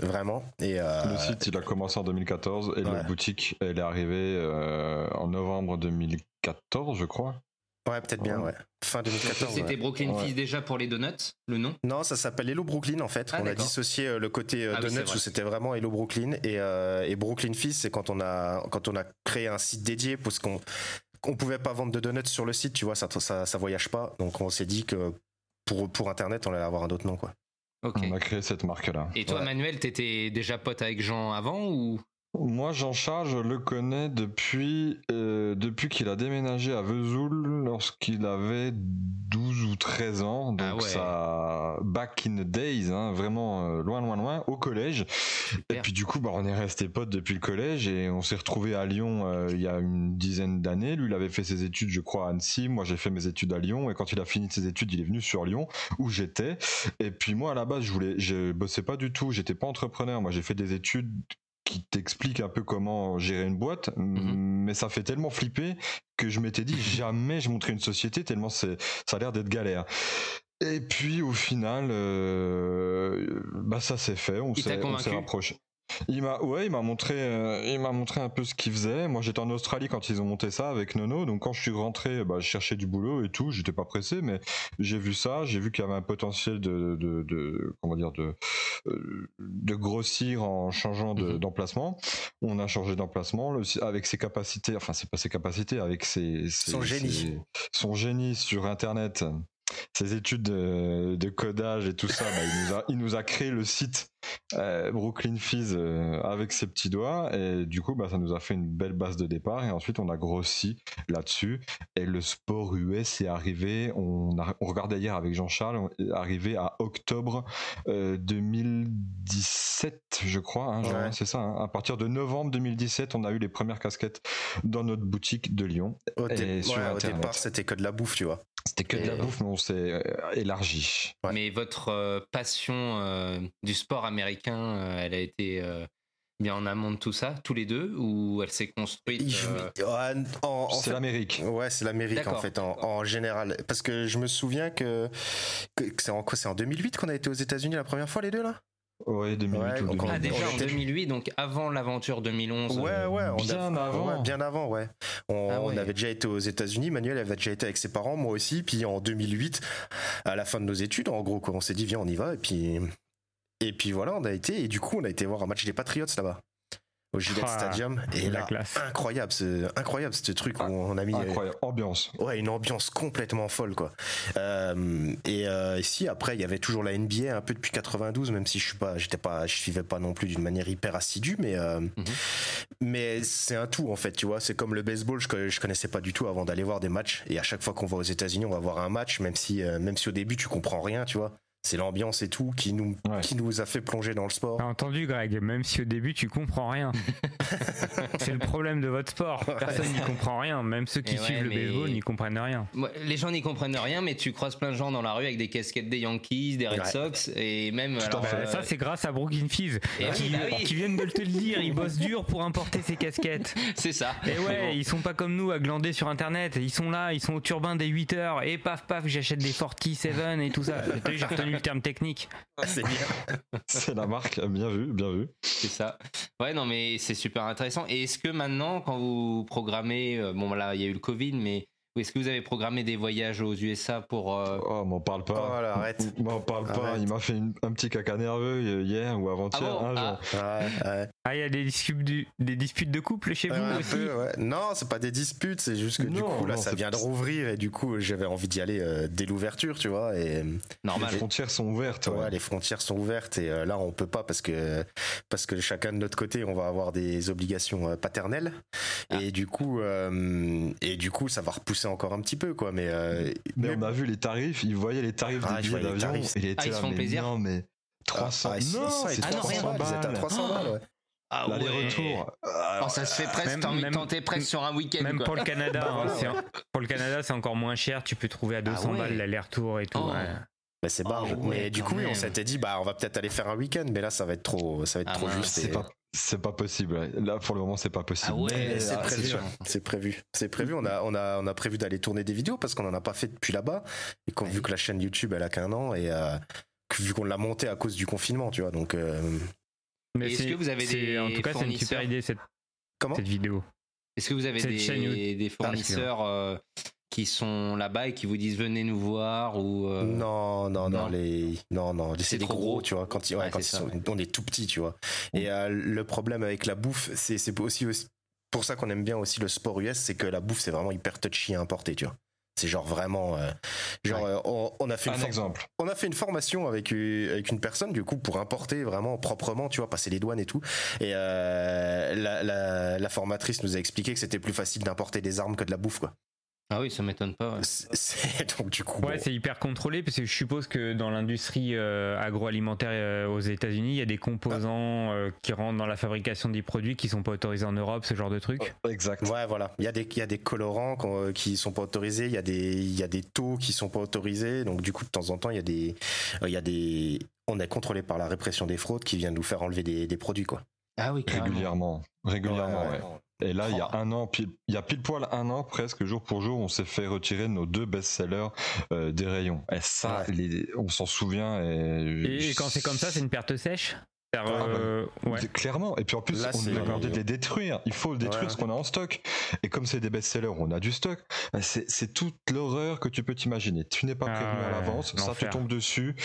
vraiment et Le site, il a commencé en 2014 et la Ouais. boutique, elle est arrivée en novembre 2014, je crois. ouais peut-être bien ouais fin 2014. C'était ouais. Brooklyn Ouais. Fizz déjà pour les donuts, le nom? Non, ça s'appelle Hello Brooklyn en fait. Ah, On a d'accord. dissocié le côté Ah oui, donuts c'est vrai. où c'était vraiment Hello Brooklyn et Brooklyn Fizz c'est quand on a créé un site dédié parce qu'on pouvait pas vendre de donuts sur le site, tu vois, ça voyage pas. Donc on s'est dit que pour internet on allait avoir un autre nom quoi. Ok. On a créé cette marque-là. Et toi, Ouais. Manuel, t'étais déjà pote avec Jean avant ou? Moi, Jean-Charles, je le connais depuis qu'il a déménagé à Vesoul lorsqu'il avait 12 ou 13 ans. Donc ça, back in the days, hein, vraiment loin, au collège. Super. Et puis du coup, on est restés potes depuis le collège et on s'est retrouvés à Lyon il y a une dizaine d'années. Lui, il avait fait ses études, je crois, à Annecy. Moi, j'ai fait mes études à Lyon. Et quand il a fini ses études, il est venu sur Lyon, où j'étais. Et puis moi, à la base, je bossais pas du tout. J'étais pas entrepreneur. Moi, j'ai fait des études qui t'explique un peu comment gérer une boîte, mais ça fait tellement flipper que je m'étais dit jamais je montrais une société tellement ça a l'air d'être galère. Et puis au final, ça s'est fait, on s'est rapproché. Il m'a montré un peu ce qu'il faisait. Moi, j'étais en Australie quand ils ont monté ça avec Nono. Donc, quand je suis rentré, je cherchais du boulot et tout. J'étais pas pressé, mais j'ai vu ça. J'ai vu qu'il y avait un potentiel de grossir en changeant d'emplacement. On a changé d'emplacement avec ses capacités. Enfin, c'est pas ses capacités, avec son génie sur Internet. Ses études de codage et tout ça, il nous a créé le site Brooklyn Fizz avec ses petits doigts et du coup ça nous a fait une belle base de départ et ensuite on a grossi là-dessus et le sport US est arrivé, on regardait hier avec Jean-Charles, arrivé à octobre 2017 je crois, c'est ça, hein. À partir de novembre 2017 on a eu les premières casquettes dans notre boutique de Lyon. Au départ c'était que de la bouffe, tu vois. C'était que de la bouffe, mais on s'est élargi. Ouais. Mais votre passion du sport américain, elle a été bien en amont de tout ça, tous les deux, ou elle s'est construite c'est l'Amérique. Ouais, c'est l'Amérique. D'accord, en fait, en général. Parce que je me souviens que c'est en 2008 qu'on a été aux États-Unis la première fois, les deux, là. Ouais, 2008 ou 2009. Ah, déjà en 2008, donc avant l'aventure 2011. Bien avant, ouais. On avait déjà été aux États-Unis, Manuel avait déjà été avec ses parents, moi aussi, puis en 2008, à la fin de nos études, en gros, quoi, on s'est dit, viens, on y va, et puis voilà, on a été, et du coup, on a été voir un match des Patriots là-bas, au Gillette Stadium, et là, incroyable ce truc où on a mis ambiance. Ouais, une ambiance complètement folle, quoi. Ici, après, il y avait toujours la NBA un peu depuis 92, même si je suivais pas non plus d'une manière hyper assidue, mais c'est un tout en fait, tu vois. C'est comme le baseball, je connaissais pas du tout avant d'aller voir des matchs, et à chaque fois qu'on va aux États-Unis, on va voir un match, même si au début tu comprends rien, tu vois. C'est l'ambiance et tout qui nous a fait plonger dans le sport. T'as entendu, Greg, même si au début tu comprends rien. C'est le problème de votre sport. Personne n'y comprend rien. Même ceux qui suivent le baseball n'y comprennent rien. Les gens n'y comprennent rien, mais tu croises plein de gens dans la rue avec des casquettes des Yankees, des Red Sox, et même. Ça, c'est grâce à Brooklyn Fizz qui viennent de te le dire. Ils bossent dur pour importer ces casquettes. C'est ça. Et ils sont pas comme nous à glander sur Internet. Ils sont là, ils sont au turbin dès 8h. Et paf, j'achète des Forti 7 et tout ça. J'ai retenu le terme technique. C'est bien. C'est la marque, bien vu. C'est ça. Ouais, non, mais c'est super intéressant. Et est-ce que maintenant, quand vous programmez, là, il y a eu le Covid, mais est-ce que vous avez programmé des voyages aux USA pour... Oh, m'en parle pas. Oh, là, arrête. M'en parle pas. Il m'a fait un petit caca nerveux hier ou avant-hier. Il y a des disputes de couple chez vous aussi ouais. Non, c'est pas des disputes, c'est juste que du coup, là, ça vient de rouvrir et du coup, j'avais envie d'y aller dès l'ouverture, tu vois. Et normal. Les frontières sont ouvertes. Ouais, les frontières sont ouvertes et là, on peut pas parce que chacun de notre côté, on va avoir des obligations paternelles et du coup, ça va repousser encore un petit peu, quoi. Mais on a vu les tarifs, ils voyaient les tarifs des billets d'avion. Ils se font plaisir. Non, mais 300. C'est 300 balles. Ils étaient à 300 balles, ouais. L'aller-retour. Ça se fait presque, t'as envie de tenter presque sur un week-end. Même quoi. pour le Canada, pour le Canada, c'est encore moins cher. Tu peux trouver à 200 balles l'aller-retour et tout. Mais c'est barge. Mais du coup, on s'était dit, on va peut-être aller faire un week-end, mais là, ça va être trop juste. C'est pas possible. Là, pour le moment, c'est pas possible. C'est prévu. On a prévu d'aller tourner des vidéos parce qu'on en a pas fait depuis là-bas. Et vu que la chaîne YouTube, elle a qu'un an et vu qu'on l'a montée à cause du confinement, tu vois. Donc. Mais est-ce que vous avez en tout cas, c'est une super idée cette vidéo. Est-ce que vous avez des fournisseurs qui sont là-bas et qui vous disent venez nous voir ou Non, c'est des gros, tu vois. On est tout petit, tu vois. Et le problème avec la bouffe, c'est aussi pour ça qu'on aime bien aussi le sport US, c'est que la bouffe c'est vraiment hyper touchy à importer, tu vois. C'est genre vraiment, on a fait on a fait une formation avec une personne du coup pour importer vraiment proprement, tu vois, passer les douanes et tout. Et la formatrice nous a expliqué que c'était plus facile d'importer des armes que de la bouffe, quoi. Ah oui, ça m'étonne pas. Ouais. Donc du coup, c'est hyper contrôlé parce que je suppose que dans l'industrie agroalimentaire aux États-Unis, il y a des composants qui rentrent dans la fabrication des produits qui sont pas autorisés en Europe, ce genre de trucs. Exact. Ouais, voilà. Il y a des colorants qui sont pas autorisés. Il y a des taux qui sont pas autorisés. Donc du coup, de temps en temps, on est contrôlé par la répression des fraudes qui vient nous faire enlever des produits, quoi. Ah oui, régulièrement, ouais. Et là, il y a pile poil un an, presque jour pour jour, on s'est fait retirer nos 2 best-sellers des rayons. Et ça, on s'en souvient. Et quand c'est comme ça, c'est une perte sèche. Clairement. Et puis en plus, on nous a demandé de les détruire. Il faut détruire ce qu'on a en stock. Et comme c'est des best-sellers, on a du stock. C'est toute l'horreur que tu peux t'imaginer. Tu n'es pas prévenu à l'avance, ça te tombe dessus.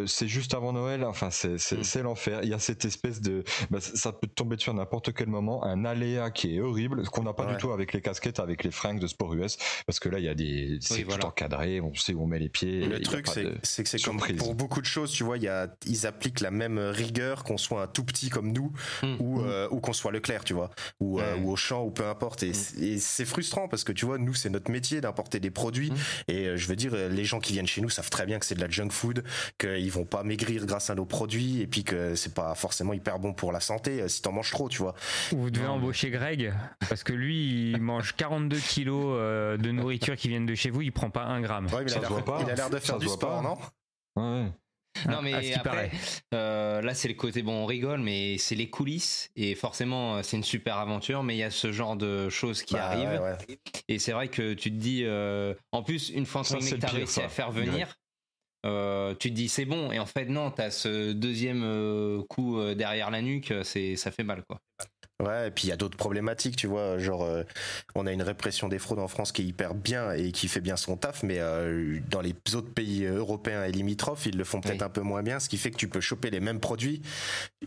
C'est juste avant Noël. Enfin, c'est l'enfer. Il y a cette espèce de, ça peut te tomber dessus à n'importe quel moment. Un aléa qui est horrible, ce qu'on n'a pas du tout avec les casquettes, avec les fringues de sport US, parce que là, il y a c'est tout encadré. On sait où on met les pieds. Le truc, c'est que c'est comme pour beaucoup de choses, tu vois, ils appliquent la même rigueur qu'on soit un tout petit comme nous ou qu'on soit Leclerc, tu vois, ou Auchan ou peu importe, et c'est frustrant parce que tu vois, nous c'est notre métier d'importer des produits et je veux dire, les gens qui viennent chez nous savent très bien que c'est de la junk food, qu'ils vont pas maigrir grâce à nos produits et puis que c'est pas forcément hyper bon pour la santé si t'en manges trop, tu vois. Vous devez embaucher Greg parce que lui il mange 42 kilos de nourriture qui viennent de chez vous, il prend pas 1 gramme. Ouais, il a l'air de faire du sport, non? Ouais. Non mais après, là c'est le côté, bon on rigole, mais c'est les coulisses et forcément c'est une super aventure, mais il y a ce genre de choses qui arrivent et c'est vrai que tu te dis, en plus une fois que tu as réussi à faire venir, tu te dis c'est bon, et en fait non, t'as ce deuxième coup derrière la nuque, ça fait mal, quoi. Ouais, et puis il y a d'autres problématiques, tu vois, genre on a une répression des fraudes en France qui est hyper bien et qui fait bien son taf, mais dans les autres pays européens et limitrophes, ils le font peut-être un peu moins bien, ce qui fait que tu peux choper les mêmes produits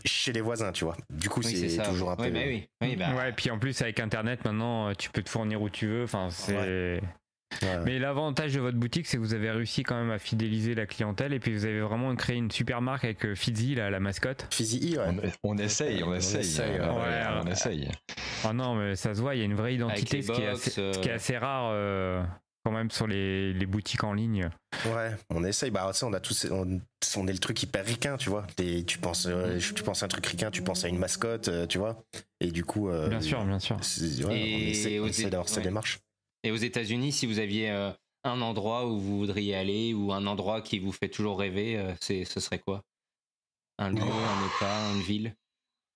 chez les voisins, tu vois. Du coup, c'est toujours un peu... Ouais, et puis en plus avec Internet, maintenant, tu peux te fournir où tu veux, enfin, c'est... Ouais. Mais l'avantage de votre boutique, c'est que vous avez réussi quand même à fidéliser la clientèle et puis vous avez vraiment créé une super marque avec Fizzy, la mascotte. Fizzy, on essaye. On essaye. Oh non, mais ça se voit, il y a une vraie identité, ce qui est assez rare quand même sur les boutiques en ligne. Ouais, on essaye. Bah, on a tous, on est le truc hyper ricain, tu vois. Tu penses à un truc ricain, tu penses à une mascotte, tu vois. Et du coup, bien sûr. On essaie d'avoir cette démarche. Et aux États-Unis, si vous aviez un endroit où vous voudriez aller ou un endroit qui vous fait toujours rêver, ce serait quoi? Un lieu, un état, une ville?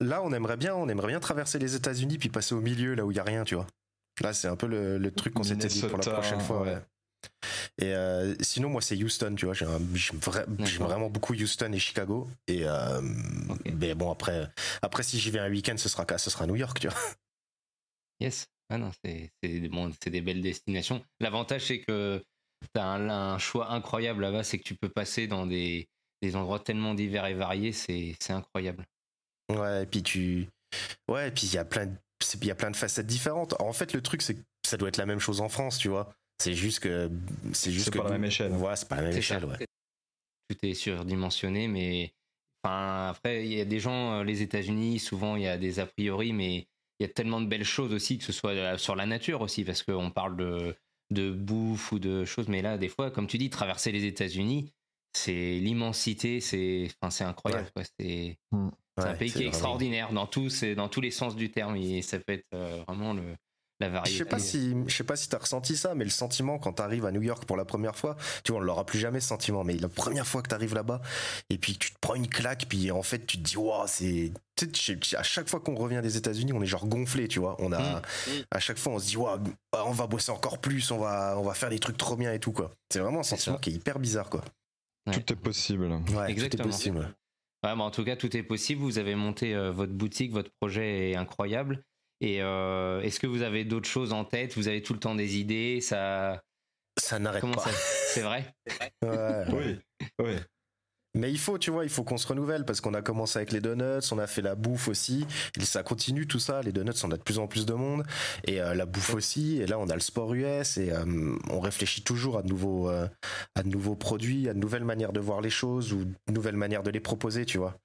Là, on aimerait bien traverser les États-Unis puis passer au milieu, là où il y a rien, tu vois. Là, c'est un peu le truc qu'on s'était dit pour la prochaine fois. Ouais. Et sinon, moi, c'est Houston, tu vois. J'aime vraiment beaucoup Houston et Chicago. Et mais bon, après, si j'y vais un week-end, ce sera New York, tu vois. Yes. Ah non, c'est des belles destinations. L'avantage, c'est que tu as un choix incroyable là-bas, c'est que tu peux passer dans des endroits tellement divers et variés, c'est incroyable. Ouais, et puis il y a plein de facettes différentes. En fait, le truc, c'est que ça doit être la même chose en France, tu vois. C'est juste que pas la même échelle. Ouais, c'est pas la même échelle, ouais. Tout est surdimensionné, mais enfin, après, il y a des gens, les États-Unis, souvent, il y a des a priori, mais il y a tellement de belles choses aussi, que ce soit sur la nature aussi, parce qu'on parle de bouffe ou de choses, mais là, des fois, comme tu dis, traverser les États-Unis, c'est l'immensité, c'est incroyable, quoi. C'est un pays qui est extraordinaire dans tous les sens du terme, et ça peut être vraiment la variété. Je sais pas si t'as ressenti ça, mais le sentiment quand t'arrives à New York pour la première fois, tu vois, on l'aura plus jamais ce sentiment, mais la première fois que t'arrives là-bas, et puis tu te prends une claque, puis en fait tu te dis, waouh, à chaque fois qu'on revient des États-Unis, on est genre gonflé, tu vois. À chaque fois on se dit, waouh, on va bosser encore plus, on va faire des trucs trop bien et tout, quoi. C'est vraiment un sentiment qui est hyper bizarre, quoi. Ouais. Tout est possible. Ouais, exactement. Tout est possible. Ouais, en tout cas, tout est possible. Vous avez monté votre boutique, votre projet est incroyable. Et est-ce que vous avez d'autres choses en tête? Vous avez tout le temps des idées? Ça n'arrête pas. C'est vrai? Ouais. Oui. Mais il faut qu'on se renouvelle parce qu'on a commencé avec les donuts, on a fait la bouffe aussi, et ça continue tout ça, les donuts on a de plus en plus de monde, et la bouffe aussi, et là on a le sport US, et on réfléchit toujours à de nouveaux produits, à de nouvelles manières de voir les choses, ou de nouvelles manières de les proposer, tu vois.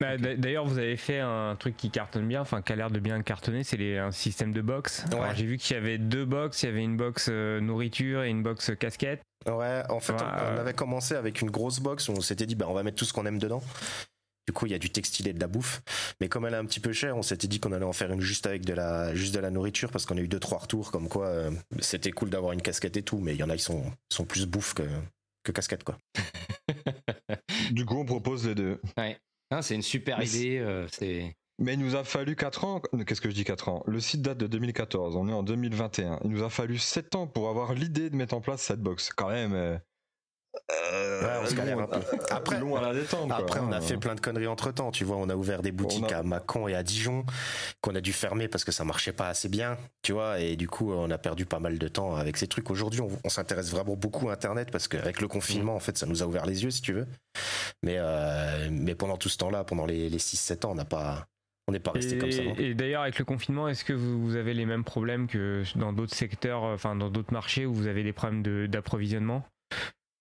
Bah, d'ailleurs, vous avez fait un truc qui cartonne bien, enfin qui a l'air de bien cartonner, c'est un système de box. Ouais. Alors, j'ai vu qu'il y avait 2 box, il y avait une box nourriture et une box casquette. Ouais, en fait, on avait commencé avec une grosse box où on s'était dit, on va mettre tout ce qu'on aime dedans. Du coup, il y a du textile et de la bouffe. Mais comme elle est un petit peu chère, on s'était dit qu'on allait en faire une juste avec de la nourriture parce qu'on a eu 2-3 retours comme quoi c'était cool d'avoir une casquette et tout, mais il y en a qui sont plus bouffe que casquette, quoi. Du coup, on propose les deux. Ouais. Non, c'est une super idée. Mais il nous a fallu 4 ans. Qu'est-ce que je dis 4 ans? Le site date de 2014. On est en 2021. Il nous a fallu 7 ans pour avoir l'idée de mettre en place cette box. Quand même. Ouais, on se galère un peu. Après, long à la détente. Après, on a fait plein de conneries entre temps. Tu vois, on a ouvert des boutiques à Mâcon et à Dijon qu'on a dû fermer parce que ça marchait pas assez bien. Tu vois, et du coup, on a perdu pas mal de temps avec ces trucs. Aujourd'hui, on s'intéresse vraiment beaucoup à Internet parce qu'avec le confinement, en fait, ça nous a ouvert les yeux, si tu veux. Mais pendant tout ce temps-là, pendant les 6-7 ans, on n'est pas resté comme ça. Non. Et d'ailleurs, avec le confinement, est-ce que vous avez les mêmes problèmes que dans d'autres secteurs, enfin dans d'autres marchés où vous avez des problèmes d'approvisionnement?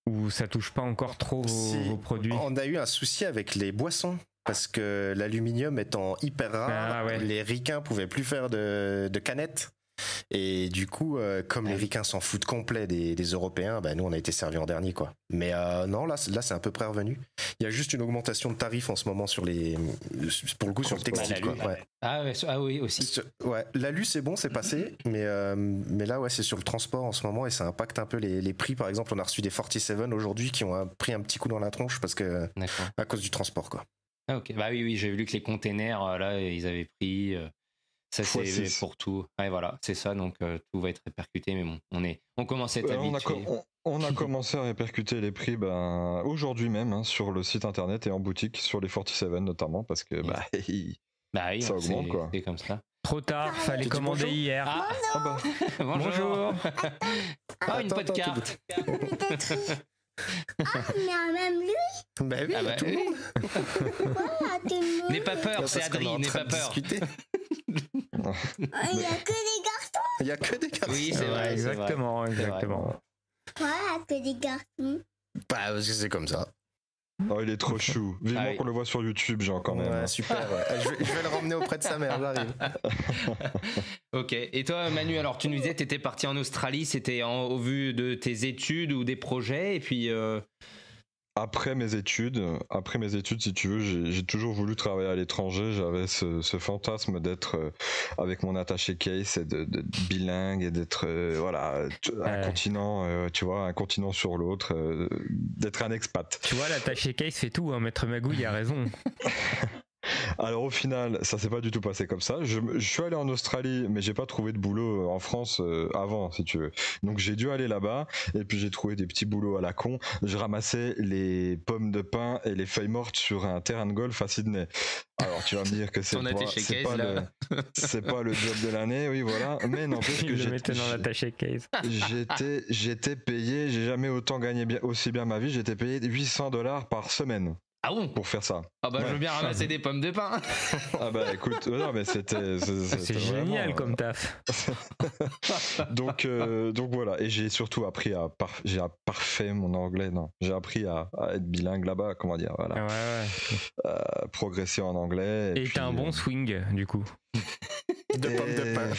Ou ça touche pas encore trop vos produits? On a eu un souci avec les boissons parce que l'aluminium étant hyper rare, les ricains pouvaient plus faire de canettes. Et du coup, comme les ricains s'en foutent complet des Européens, nous on a été servis en dernier, quoi. Mais non, là c'est à peu près revenu. Il y a juste une augmentation de tarifs en ce moment sur pour le coup sur le textile, quoi. Ouais. Ah oui aussi. Ouais, l'alu c'est bon, c'est passé, mais là c'est sur le transport en ce moment et ça impacte un peu les prix. Par exemple, on a reçu des 47 aujourd'hui qui ont pris un petit coup dans la tronche parce que à cause du transport, quoi. Ah, ok. Bah oui, j'ai vu que les containers là ils avaient pris. Ça c'est pour tout. Ouais, voilà, c'est ça. Donc tout va être répercuté, mais bon, on commence à être habitué. On a commencé à répercuter les prix aujourd'hui même sur le site internet et en boutique sur les 47 notamment parce que ça augmente, quoi. C'est comme ça. Trop tard, fallait commander hier. Bonjour. Une pote carte. Même lui. Bah oui, tout le monde. Voilà, tout le monde. N'aie pas peur, c'est Adrien, n'aie pas peur. Il n'y a que des garçons. Il n'y a que des garçons. Oui, c'est vrai. Exactement. Voilà, que des garçons. Parce que c'est comme ça. Oh, il est trop chou. Vivement qu'on le voit sur YouTube, Jean, quand même. Ouais, super. Ouais. Je vais le ramener auprès de sa mère, j'arrive. Ok. Et toi, Manu, alors tu nous disais, tu étais parti en Australie, c'était au vu de tes études ou des projets, et puis... Après mes études, si tu veux, j'ai toujours voulu travailler à l'étranger. J'avais ce fantasme d'être avec mon attaché case et d'être bilingue et d'être un continent, tu vois, un continent sur l'autre, d'être un expat. Tu vois, l'attaché case fait tout, hein. Maître Magouille a raison. Alors au final, ça s'est pas du tout passé comme ça. Je suis allé en Australie, mais j'ai pas trouvé de boulot en France avant, si tu veux. Donc j'ai dû aller là-bas, et puis j'ai trouvé des petits boulots à la con. Je ramassais les pommes de pin et les feuilles mortes sur un terrain de golf à Sydney. Alors tu vas me dire que c'est pas le job de l'année, oui voilà. Mais n'empêche que j'étais dans l'attaché case. J'étais payé, j'ai jamais autant gagné aussi bien ma vie. J'étais payé $800 par semaine. Ah bon? Pour faire ça. Ah bah je veux bien ramasser des pommes de pin. Ah bah écoute, non mais c'était génial comme taf. donc voilà, et j'ai surtout appris j'ai parfait mon anglais, j'ai appris à être bilingue là-bas, comment dire, voilà. Progresser en anglais. Et t'as un bon swing du coup. De pommes de pain.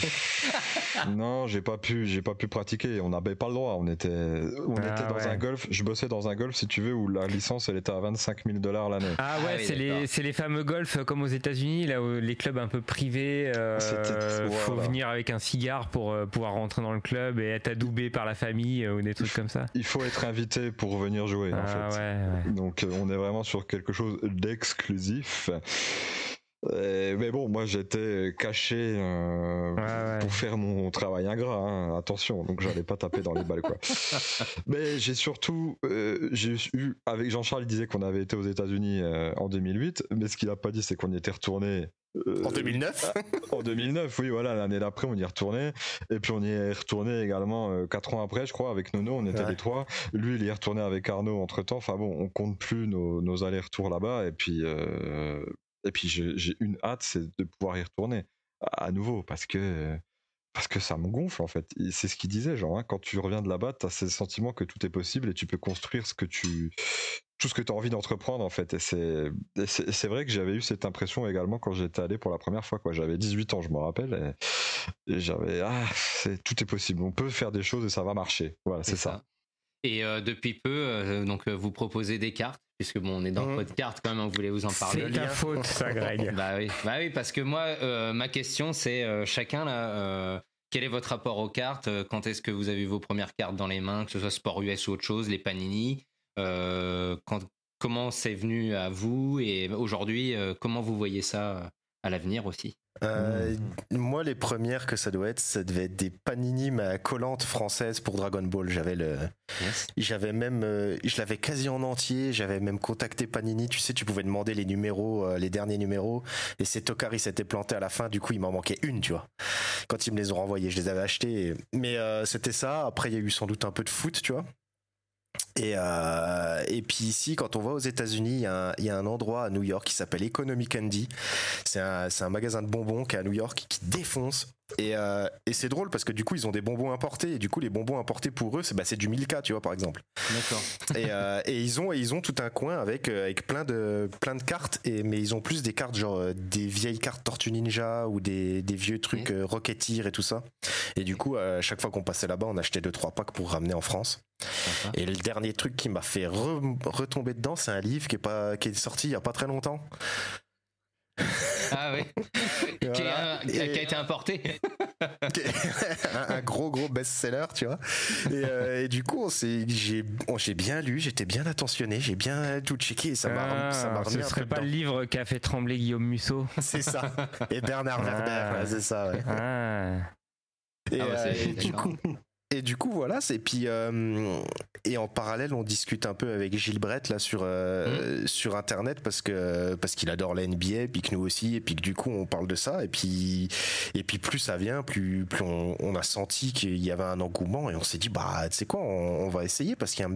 Non, j'ai pas pu pratiquer. On n'avait pas le droit. On était dans un golf. Je bossais dans un golf, si tu veux, où la licence elle était à $25,000 l'année. Ah ouais, c'est les fameux golfs comme aux États-Unis, là où les clubs un peu privés. Faut venir avec un cigare pour pouvoir rentrer dans le club et être adoubé par la famille ou des trucs comme ça. Il faut être invité pour venir jouer. En fait. Ouais. Donc on est vraiment sur quelque chose d'exclusif. Mais bon, moi j'étais caché pour faire mon travail ingrat, hein, attention, donc j'allais pas taper dans les balles, quoi. Mais j'ai surtout j'ai eu, avec Jean-Charles, il disait qu'on avait été aux États-Unis en 2008, mais ce qu'il a pas dit c'est qu'on y était retourné En 2009 En 2009, oui, voilà, l'année d'après, on y est retourné. Et puis on y est retourné également 4 ans après, je crois, avec Nono, on était les trois. Lui, il y est retourné avec Arnaud entre-temps. Enfin bon, on compte plus nos allers-retours là-bas. Et puis j'ai une hâte, c'est de pouvoir y retourner à nouveau, parce que ça me gonfle en fait. Et c'est ce qu'il disait, genre, hein, quand tu reviens de là-bas, tu as ce sentiment que tout est possible et tu peux construire tout ce que tu as envie d'entreprendre en fait. Et c'est vrai que j'avais eu cette impression également quand j'étais allé pour la première fois, quoi. J'avais 18 ans, je me rappelle, et j'avais tout est possible, on peut faire des choses et ça va marcher. Voilà, c'est ça. Et depuis peu, donc vous proposez des cartes, puisque bon, on est dans le podcast quand même, on voulait vous en parler. C'est ta faute, ça, Greg. Bah oui, parce que moi, ma question, c'est chacun là, quel est votre rapport aux cartes? Quand est-ce que vous avez eu vos premières cartes dans les mains, que ce soit Sport US ou autre chose, les Panini? Comment c'est venu à vous, et aujourd'hui, comment vous voyez ça à l'avenir aussi? Moi, les premières que ça devait être des Panini, ma collante française pour Dragon Ball. J'avais même, je l'avais quasi en entier. J'avais même contacté Panini. Tu sais, tu pouvais demander les numéros, les derniers numéros. Et c'est Tokari s'était planté à la fin. Du coup, il m'en manquait une, tu vois. Quand ils me les ont renvoyés, je les avais achetés. Mais c'était ça. Après, il y a eu sans doute un peu de foot, tu vois. Et puis ici, quand on va aux États-Unis, il y a un endroit à New York qui s'appelle Economy Candy. C'est un magasin de bonbons qui est à New York qui défonce. Et c'est drôle parce que du coup, ils ont des bonbons importés. Et du coup, les bonbons importés pour eux, c'est du Milka, tu vois, par exemple. D'accord. Et ils ont tout un coin avec plein de cartes. Mais ils ont plus des cartes genre des vieilles cartes Tortue Ninja ou des vieux trucs Rocketeer et tout ça. Et du coup, à chaque fois qu'on passait là-bas, on achetait 2-3 packs pour ramener en France. Et le dernier truc qui m'a fait retomber dedans, c'est un livre qui est sorti il y a pas très longtemps. Ah oui. Voilà. Qui a été importé. un gros best-seller, tu vois. Et du coup, j'ai bien lu, j'étais bien attentionné, j'ai bien tout checké. Et ça m'a remis ce serait pas dedans. le livre qui a fait trembler Guillaume Musso? C'est ça. Et Bernard Werber, c'est ça. Ouais. Et du coup, voilà, et en parallèle, on discute un peu avec Gilles Brett là sur Internet parce qu'il adore la NBA, puis que nous aussi, et puis que du coup, on parle de ça, et puis plus ça vient, plus on a senti qu'il y avait un engouement, et on s'est dit, bah, tu sais quoi, on va essayer, parce qu'il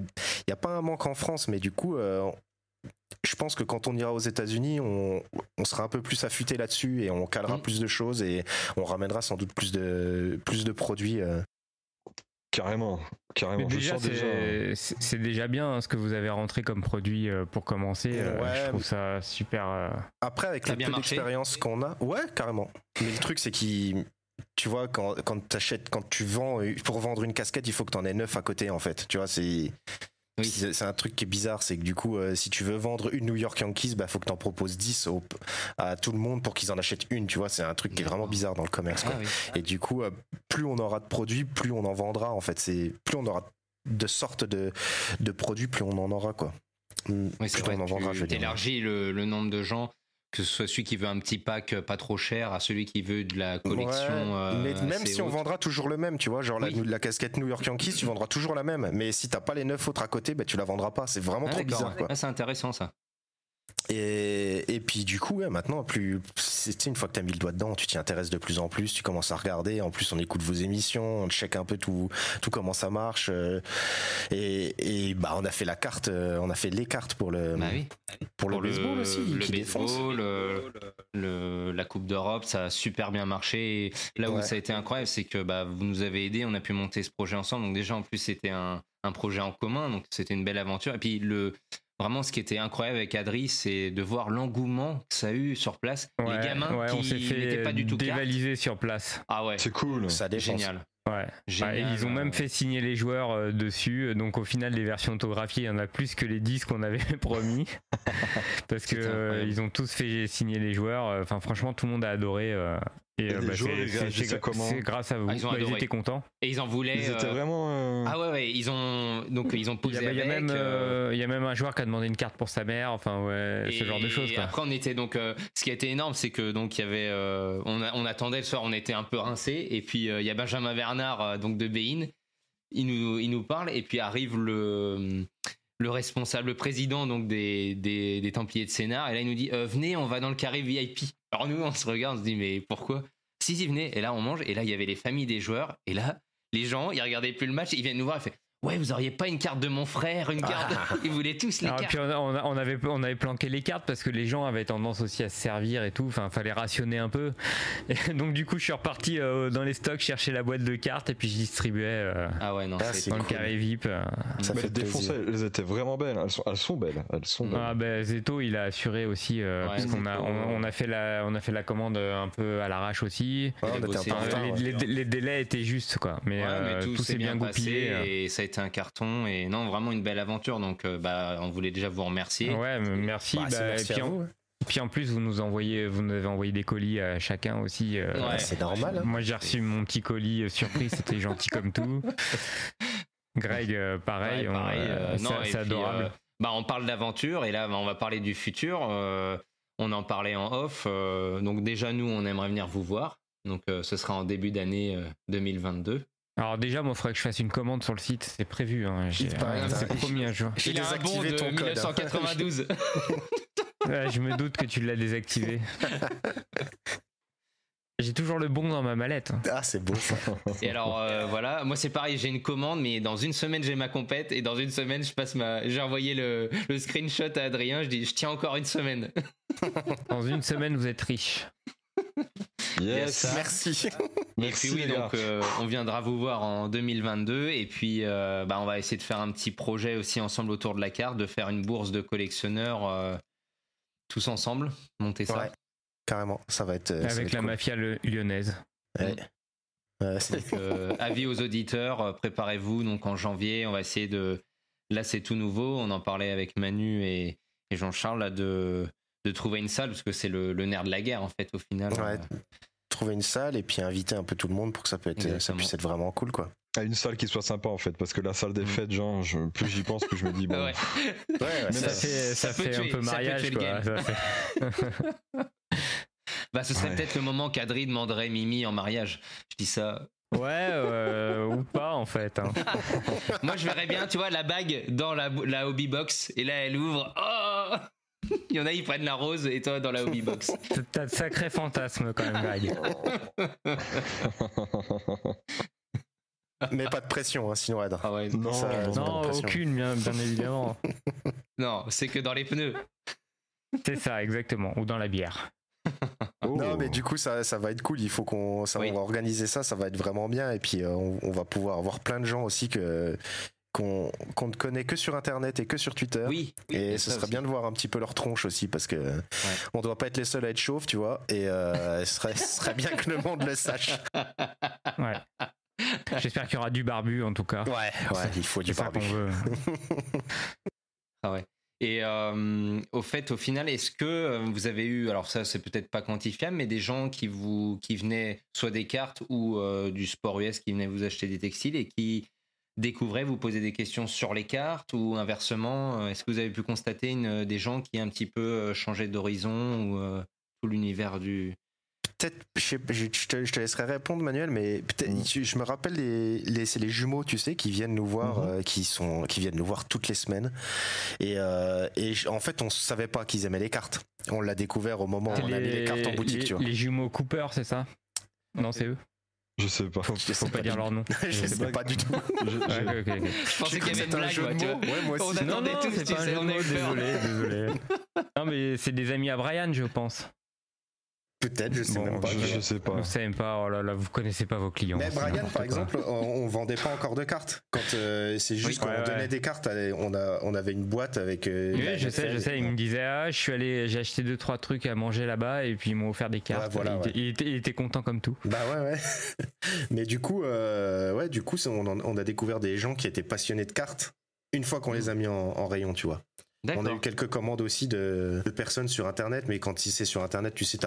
y a pas un manque en France, mais du coup, je pense que quand on ira aux États-Unis, on sera un peu plus affûté là-dessus, et on calera plus de choses, et on ramènera sans doute plus de produits. Carrément. Mais déjà, c'est déjà bien ce que vous avez rentré comme produit pour commencer. Je trouve ça super. Après, avec le peu d'expérience qu'on a, ouais, carrément. Mais le truc, c'est tu vois, quand tu vends, pour vendre une casquette, il faut que tu en aies 9 à côté, en fait. Tu vois, c'est un truc qui est bizarre, c'est que du coup, si tu veux vendre une New York Yankees, faut que tu en proposes 10 à tout le monde pour qu'ils en achètent une, tu vois, c'est un truc qui est vraiment bizarre dans le commerce, quoi. Et du coup, plus on aura de produits, plus on en vendra, en fait, plus on aura de sortes de produits, plus on en aura, quoi. C'est vrai, tu élargis le nombre de gens, que ce soit celui qui veut un petit pack pas trop cher à celui qui veut de la collection. Mais même si on vendra toujours le même, tu vois, genre la casquette New York Yankees, tu vendras toujours la même. Mais si t'as pas les 9 autres à côté, tu la vendras pas. C'est vraiment trop bizarre, quoi. C'est intéressant, ça. Et puis du coup, maintenant, une fois que t'as mis le doigt dedans, tu t'y intéresses de plus en plus, tu commences à regarder. En plus, on écoute vos émissions, on check un peu tout comment ça marche. Et on a fait les cartes pour le baseball aussi, le baseball, la Coupe d'Europe, ça a super bien marché. Et là où ça a été incroyable, c'est que vous nous avez aidés, on a pu monter ce projet ensemble. Donc déjà, en plus, c'était un projet en commun, donc c'était une belle aventure. Et puis vraiment, ce qui était incroyable avec Adri, c'est de voir l'engouement que ça a eu sur place. Les gamins qui n'étaient pas du tout dévalisés sur place. Ah ouais, c'est cool, ça défonce. Génial. Ouais. Ils ont même fait signer les joueurs dessus, donc au final les versions autographiées il y en a plus que les 10 qu'on avait promis parce que ils ont tous fait signer les joueurs. Enfin franchement tout le monde a adoré. Et c'est grâce à vous. Ils étaient contents. Et ils en voulaient. Ils étaient vraiment. Ah ouais, ils ont posé. Il y a même un joueur qui a demandé une carte pour sa mère. Enfin ce genre de choses. Et après on était donc. Ce qui a été énorme, c'est que donc il y avait. On attendait le soir, on était un peu rincés. Et puis il y a Benjamin Bernard donc de Bein. Il nous parle et puis arrive le responsable, le président donc des Templiers de Sénart. Et là il nous dit venez, on va dans le carré VIP. Alors nous, on se regarde, on se dit, mais pourquoi? Si, venez, et là, on mange, et là, il y avait les familles des joueurs, et là, les gens, ils regardaient plus le match, ils viennent nous voir, ils font, ouais, vous auriez pas une carte de mon frère, une carte Ils voulaient tous les cartes. Puis on avait planqué les cartes parce que les gens avaient tendance aussi à se servir et tout, enfin, fallait rationner un peu. Et donc, du coup, je suis reparti dans les stocks chercher la boîte de cartes et puis je distribuais ah ouais, non, c'est dans cool. le carré VIP. Ça fait défoncer, plaisir. elles étaient vraiment belles, elles sont belles. Ah ben Zeto il a assuré aussi parce qu'on Zeto, on a fait la commande un peu à l'arrache aussi. Ouais, on était un peu en retard, ouais. Les délais étaient justes quoi, mais tout s'est bien goupillé et ça a été un carton et non, vraiment une belle aventure, donc on voulait déjà vous remercier. Ouais, merci. Merci à vous. Puis en plus vous nous avez envoyé des colis à chacun aussi. Ouais. C'est normal. Hein. Moi j'ai reçu mon petit colis surprise, c'était gentil comme tout. Greg pareil, Ouais, pareil, c'est adorable. On parle d'aventure et là on va parler du futur. On en parlait en off. Donc déjà nous on aimerait venir vous voir. Donc ce sera en début d'année 2022. Alors déjà, moi, il faudrait que je fasse une commande sur le site, c'est prévu. Hein. C'est promis un jour. Il a un bon de ton code. 1992. Ouais, je me doute que tu l'as désactivé. J'ai toujours le bon dans ma mallette. Ah, c'est beau ça. Et alors voilà, moi c'est pareil, j'ai une commande, mais dans une semaine j'ai ma compète et dans une semaine j'ai envoyé le screenshot à Adrien. Je dis, je tiens encore une semaine. Dans une semaine, vous êtes riche. Yes, merci. Et puis oui, donc on viendra vous voir en 2022 et puis on va essayer de faire un petit projet aussi ensemble autour de la carte, de faire une bourse de collectionneurs tous ensemble, monter ça. Ouais, carrément, ça va être avec la cool. mafia lyonnaise. Ouais. Donc, avis aux auditeurs, préparez-vous. Donc en janvier, on va essayer de. Là, c'est tout nouveau. On en parlait avec Manu et Jean-Charles là, de trouver une salle parce que c'est le nerf de la guerre en fait au final. Ouais. Trouver une salle et puis inviter un peu tout le monde pour que ça puisse être vraiment cool quoi. Une salle qui soit sympa en fait, parce que la salle des fêtes, genre, plus j'y pense, plus je me dis bon. Ouais. Ouais, Ça fait un peu mariage quoi. Ce serait peut-être le moment qu'Adri demanderait Mimi en mariage. Je dis ça. Ouais, ou pas en fait. Hein. Moi, je verrais bien, tu vois, la bague dans la hobby box et là, elle ouvre. Oh, il y en a, ils prennent la rose et toi dans la hobby box. T'as de sacrés fantasmes quand même, Greg. Mais pas de pression, hein, sinon Adrien. Ah ouais, non, aucune, bien évidemment. Non, c'est que dans les pneus. C'est ça, exactement, ou dans la bière. Non, mais du coup, ça va être cool. Il faut on va organiser ça. Ça va être vraiment bien. Et puis, on va pouvoir avoir plein de gens aussi qu'on ne connaît que sur Internet et que sur Twitter. Oui. Et ce serait bien de voir un petit peu leur tronche aussi, parce que on doit pas être les seuls à être chauves, tu vois. Et ce serait bien que le monde le sache. Ouais. J'espère qu'il y aura du barbu en tout cas. Ouais, il faut du barbu. C'est ça qu'on veut. Ah ouais. Et au final, est-ce que vous avez eu, alors ça c'est peut-être pas quantifiable, mais des gens qui venaient soit des cartes ou du sport US qui venaient vous acheter des textiles et qui découvraient, vous poser des questions sur les cartes ou inversement, est-ce que vous avez pu constater des gens qui ont un petit peu changé d'horizon ou tout l'univers du... Peut-être, je te laisserai répondre, Manuel, mais peut-être, je me rappelle c'est les jumeaux, tu sais, qui viennent nous voir, qui viennent nous voir toutes les semaines. Et en fait, on savait pas qu'ils aimaient les cartes. On l'a découvert au moment où on a mis les cartes en boutique, tu vois. Les jumeaux Cooper, c'est ça? Non, c'est eux. Je sais pas. Faut pas dire leur nom. Je sais pas du tout. Je pensais qu'il y avait une blague. Ouais, moi aussi. On attendait tous, c'est pas un jeu de mots, désolé. Non, mais c'est des amis à Brian, je pense. Peut-être, je sais même pas. Je sais pas. Vous savez pas, oh là là, vous connaissez pas vos clients. Mais Brian, par exemple, on vendait pas encore de cartes. Quand c'est juste qu'on donnait des cartes, on avait une boîte avec. Oui, je sais. Il me disait, j'ai acheté 2-3 trucs à manger là-bas et puis ils m'ont offert des cartes. Ouais, voilà, il était content comme tout. Bah ouais. Mais du coup, on a découvert des gens qui étaient passionnés de cartes une fois qu'on les a mis en rayon, tu vois. D'accord. On a eu quelques commandes aussi de personnes sur Internet, mais quand c'est sur Internet, tu sais,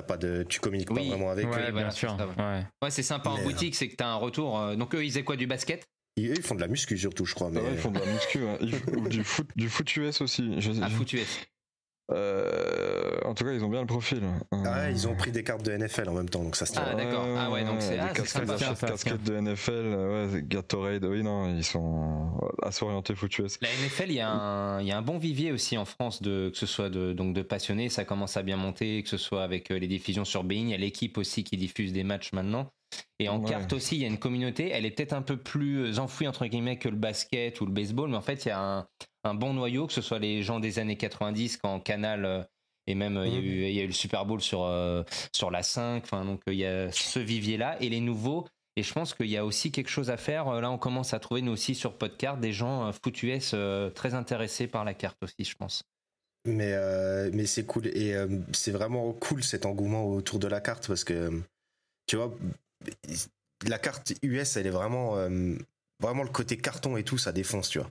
tu communiques pas vraiment avec eux. Ouais, bien sûr. Ouais, c'est sympa en boutique, c'est que t'as un retour. Donc eux, ils faisaient quoi, du basket? Ils font de la muscu surtout, je crois. Mais... Ouais, ils font de la muscu, hein. Ou du foot US aussi. Foot US. En tout cas, ils ont bien le profil. Ouais, ils ont pris des cartes de NFL en même temps, donc ça se tient. Ah, d'accord. Ah ouais, donc c'est sympa. Casquettes de NFL, ouais, Gatorade, oui, non, ils sont assez orientés foot US. La NFL, il y a un bon vivier aussi en France, que ce soit de passionnés, ça commence à bien monter, que ce soit avec les diffusions sur Bein, il y a l'équipe aussi qui diffuse des matchs maintenant. Et en cartes aussi, il y a une communauté, elle est peut-être un peu plus enfouie entre guillemets que le basket ou le baseball, mais en fait, il y a un bon noyau, que ce soit les gens des années 90 quand Canal et même il y a eu le Super Bowl sur la 5, enfin donc il y a ce vivier là et les nouveaux. Et je pense qu'il y a aussi quelque chose à faire. Là, on commence à trouver nous aussi sur Podcard des gens foot US très intéressés par la carte aussi, je pense. Mais c'est cool et c'est vraiment cool cet engouement autour de la carte parce que tu vois, la carte US, elle est vraiment le côté carton et tout, ça défonce, tu vois.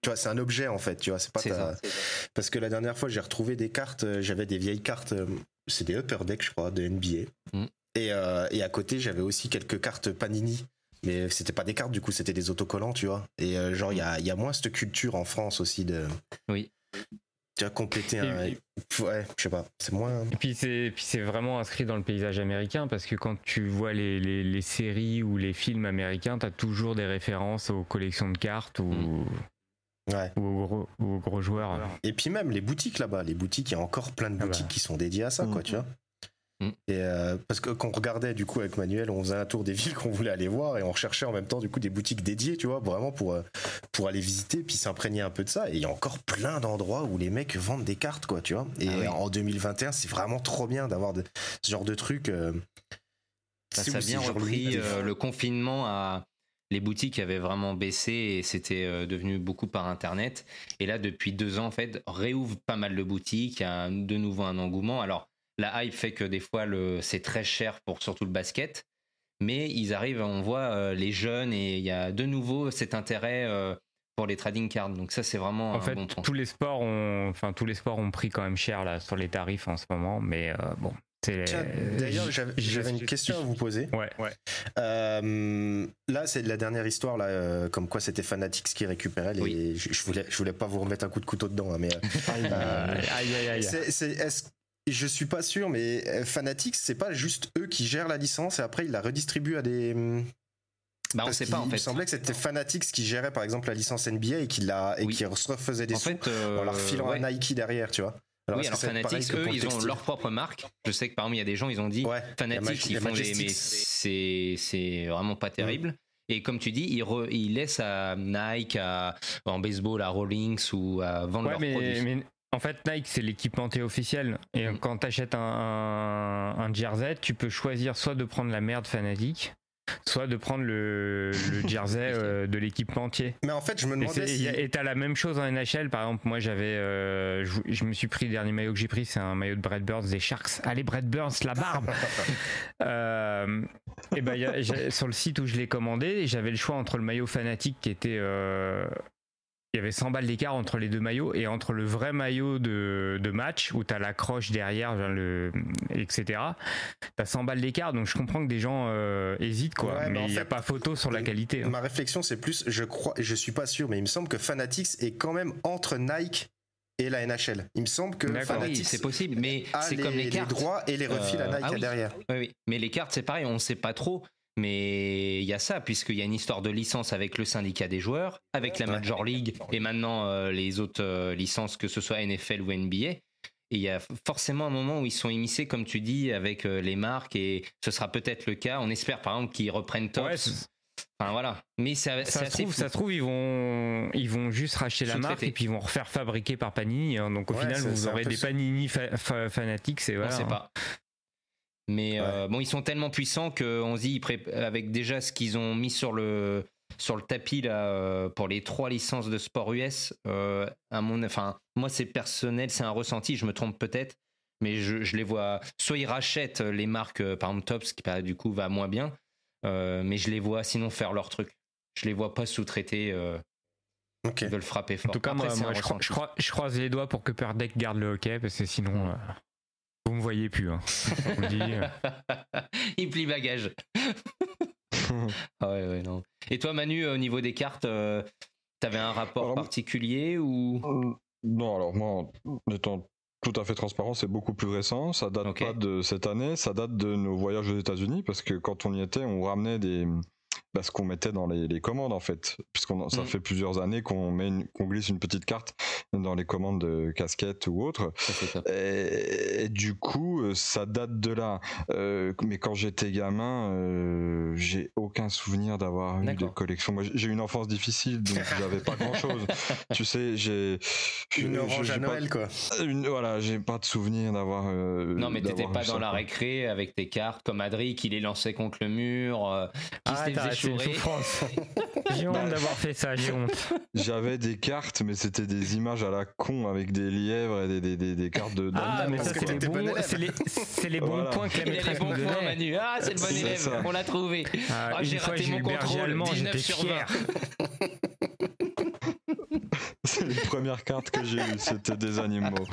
Tu vois, c'est un objet en fait, tu vois, c'est pas parce que la dernière fois j'ai retrouvé des cartes, j'avais des vieilles cartes, c'est des Upper Deck je crois, de NBA. Et à côté j'avais aussi quelques cartes Panini, mais c'était pas des cartes du coup, c'était des autocollants, tu vois. Et genre il y a moins cette culture en France aussi de. Oui. Tu as complété un. Ouais, je sais pas, c'est moins. Et puis c'est vraiment inscrit dans le paysage américain parce que quand tu vois les séries ou les films américains, t'as toujours des références aux collections de cartes ou aux gros joueurs. Et puis même les boutiques là-bas, il y a encore plein de boutiques qui sont dédiées à ça, quoi, tu vois. Et parce que quand on regardait du coup avec Manuel, on faisait un tour des villes qu'on voulait aller voir et on recherchait en même temps du coup des boutiques dédiées, tu vois, vraiment pour aller visiter puis s'imprégner un peu de ça. Et il y a encore plein d'endroits où les mecs vendent des cartes, quoi, tu vois. Et en 2021, c'est vraiment trop bien d'avoir ce genre de truc. Ça a bien repris le confinement les boutiques avaient vraiment baissé et c'était devenu beaucoup par internet. Et là, depuis 2 ans, en fait, réouvre pas mal de boutiques. Il y a de nouveau un engouement. Alors, la hype fait que des fois, c'est très cher pour surtout le basket. Mais ils arrivent, on voit les jeunes et il y a de nouveau cet intérêt pour les trading cards. Donc ça, c'est vraiment en fait, bon point. tous les sports ont pris quand même cher là sur les tarifs en ce moment. Mais bon. D'ailleurs, j'avais une question à vous poser. Ouais. Là, c'est la dernière histoire là, comme quoi c'était Fanatics qui récupérait les. Oui. Je voulais pas vous remettre un coup de couteau dedans, hein, mais. Je suis pas sûr, mais Fanatics, c'est pas juste eux qui gèrent la licence et après ils la redistribuent à des. On sait pas en fait. Il me semblait que c'était Fanatics qui gérait par exemple la licence NBA et qui refaisait des sous en la refilant à Nike derrière, tu vois. Alors Fanatics, eux, ils ont leur propre marque. Je sais que par exemple, il y a des gens, ils ont dit Fanatics, ils font mais c'est vraiment pas terrible. Et comme tu dis, ils laissent à Nike, en baseball, à Rawlings ou à vendre leurs produits. Mais en fait, Nike, c'est l'équipementier officiel. Et quand tu achètes un jersey, tu peux choisir soit de prendre la merde Fanatic, soit de prendre le jersey de l'équipementier. Mais en fait, je me demandais et t'as la même chose en NHL. Par exemple, moi, j'avais, je me suis pris, le dernier maillot que j'ai pris, c'est un maillot de Brad Burns des Sharks. Allez, Brad Burns, la barbe. Et ben, sur le site où je l'ai commandé, j'avais le choix entre le maillot Fanatic qui était il y avait 100 balles d'écart entre les deux maillots et entre le vrai maillot de match où t'as la croche derrière, etc. T'as 100 balles d'écart, donc je comprends que des gens hésitent, quoi. Ouais, mais il n'y a pas photo sur la qualité. Ma réflexion, c'est plus, je suis pas sûr, mais il me semble que Fanatics est quand même entre Nike et la NHL. Il me semble que Fanatics, c'est possible, mais c'est comme les cartes. Les droits et les refils à Nike derrière. Oui. Mais les cartes, c'est pareil, on ne sait pas trop. Mais il y a ça, puisqu'il y a une histoire de licence avec le syndicat des joueurs, avec la Major League et maintenant les autres licences, que ce soit NFL ou NBA. Et il y a forcément un moment où ils sont immiscés, comme tu dis, avec les marques, et ce sera peut-être le cas. On espère par exemple qu'ils reprennent Topps. Enfin voilà. Mais ça se trouve, ils vont juste racheter la marque et puis ils vont refaire fabriquer par Panini. Hein. Donc au final, vous aurez des Panini Fanatics et voilà. On sait pas. Mais ils sont tellement puissants qu'on se dit, avec déjà ce qu'ils ont mis sur le tapis là, pour les 3 licences de sport US, moi c'est personnel, c'est un ressenti, je me trompe peut-être, mais je les vois, soit ils rachètent les marques, par exemple Topps, qui du coup va moins bien, mais je les vois sinon faire leur truc. Je les vois pas sous-traiter. Ils veulent frapper fort. En tout cas, moi je croise les doigts pour que Upper Deck garde le hockey, parce que sinon... Vous me voyez plus, hein. On le dit. Il plie bagage. Ouais, non. Et toi, Manu, au niveau des cartes, t'avais un rapport particulier ou Non, alors moi, étant tout à fait transparent, c'est beaucoup plus récent. Ça date Ok. pas de cette année, ça date de nos voyages aux États-Unis parce que quand on y était, on ramenait ce qu'on mettait dans les commandes en fait, ça fait plusieurs années qu'on glisse une petite carte dans les commandes de casquettes ou autres. Ça, c'est top. Et du coup, ça date de là. Mais quand j'étais gamin, j'ai aucun souvenir d'avoir eu de D'accord. collection. Moi, j'ai eu une enfance difficile, donc j'avais pas grand-chose. Tu sais, Une orange à Noël, quoi. Voilà, j'ai pas de souvenir d'avoir. Non, mais t'étais d'avoir pas eu dans ça, la quoi. récré avec tes cartes comme Adri qui les lançait contre le mur, qui se les faisait c'est une chourer. souffrance. J'ai honte d'avoir fait ça, j'ai honte. J'avais des cartes, mais c'était des images à la con avec des lièvres et des cartes de. Ah, mais parce ça, que c'est les t'étais bon bons, élève. c'est les bons Voilà. points que la Il a les maîtresse bons nous points, donnait. Manu. Ah, c'est le bon C'est élève. ça. On l'a trouvé. Ah, Ah, une j'ai fois, raté j'ai eu mon le berger contrôle. allemand, 19 j'étais sur fier. 20. C'est les premières cartes que j'ai eues, c'était des animaux.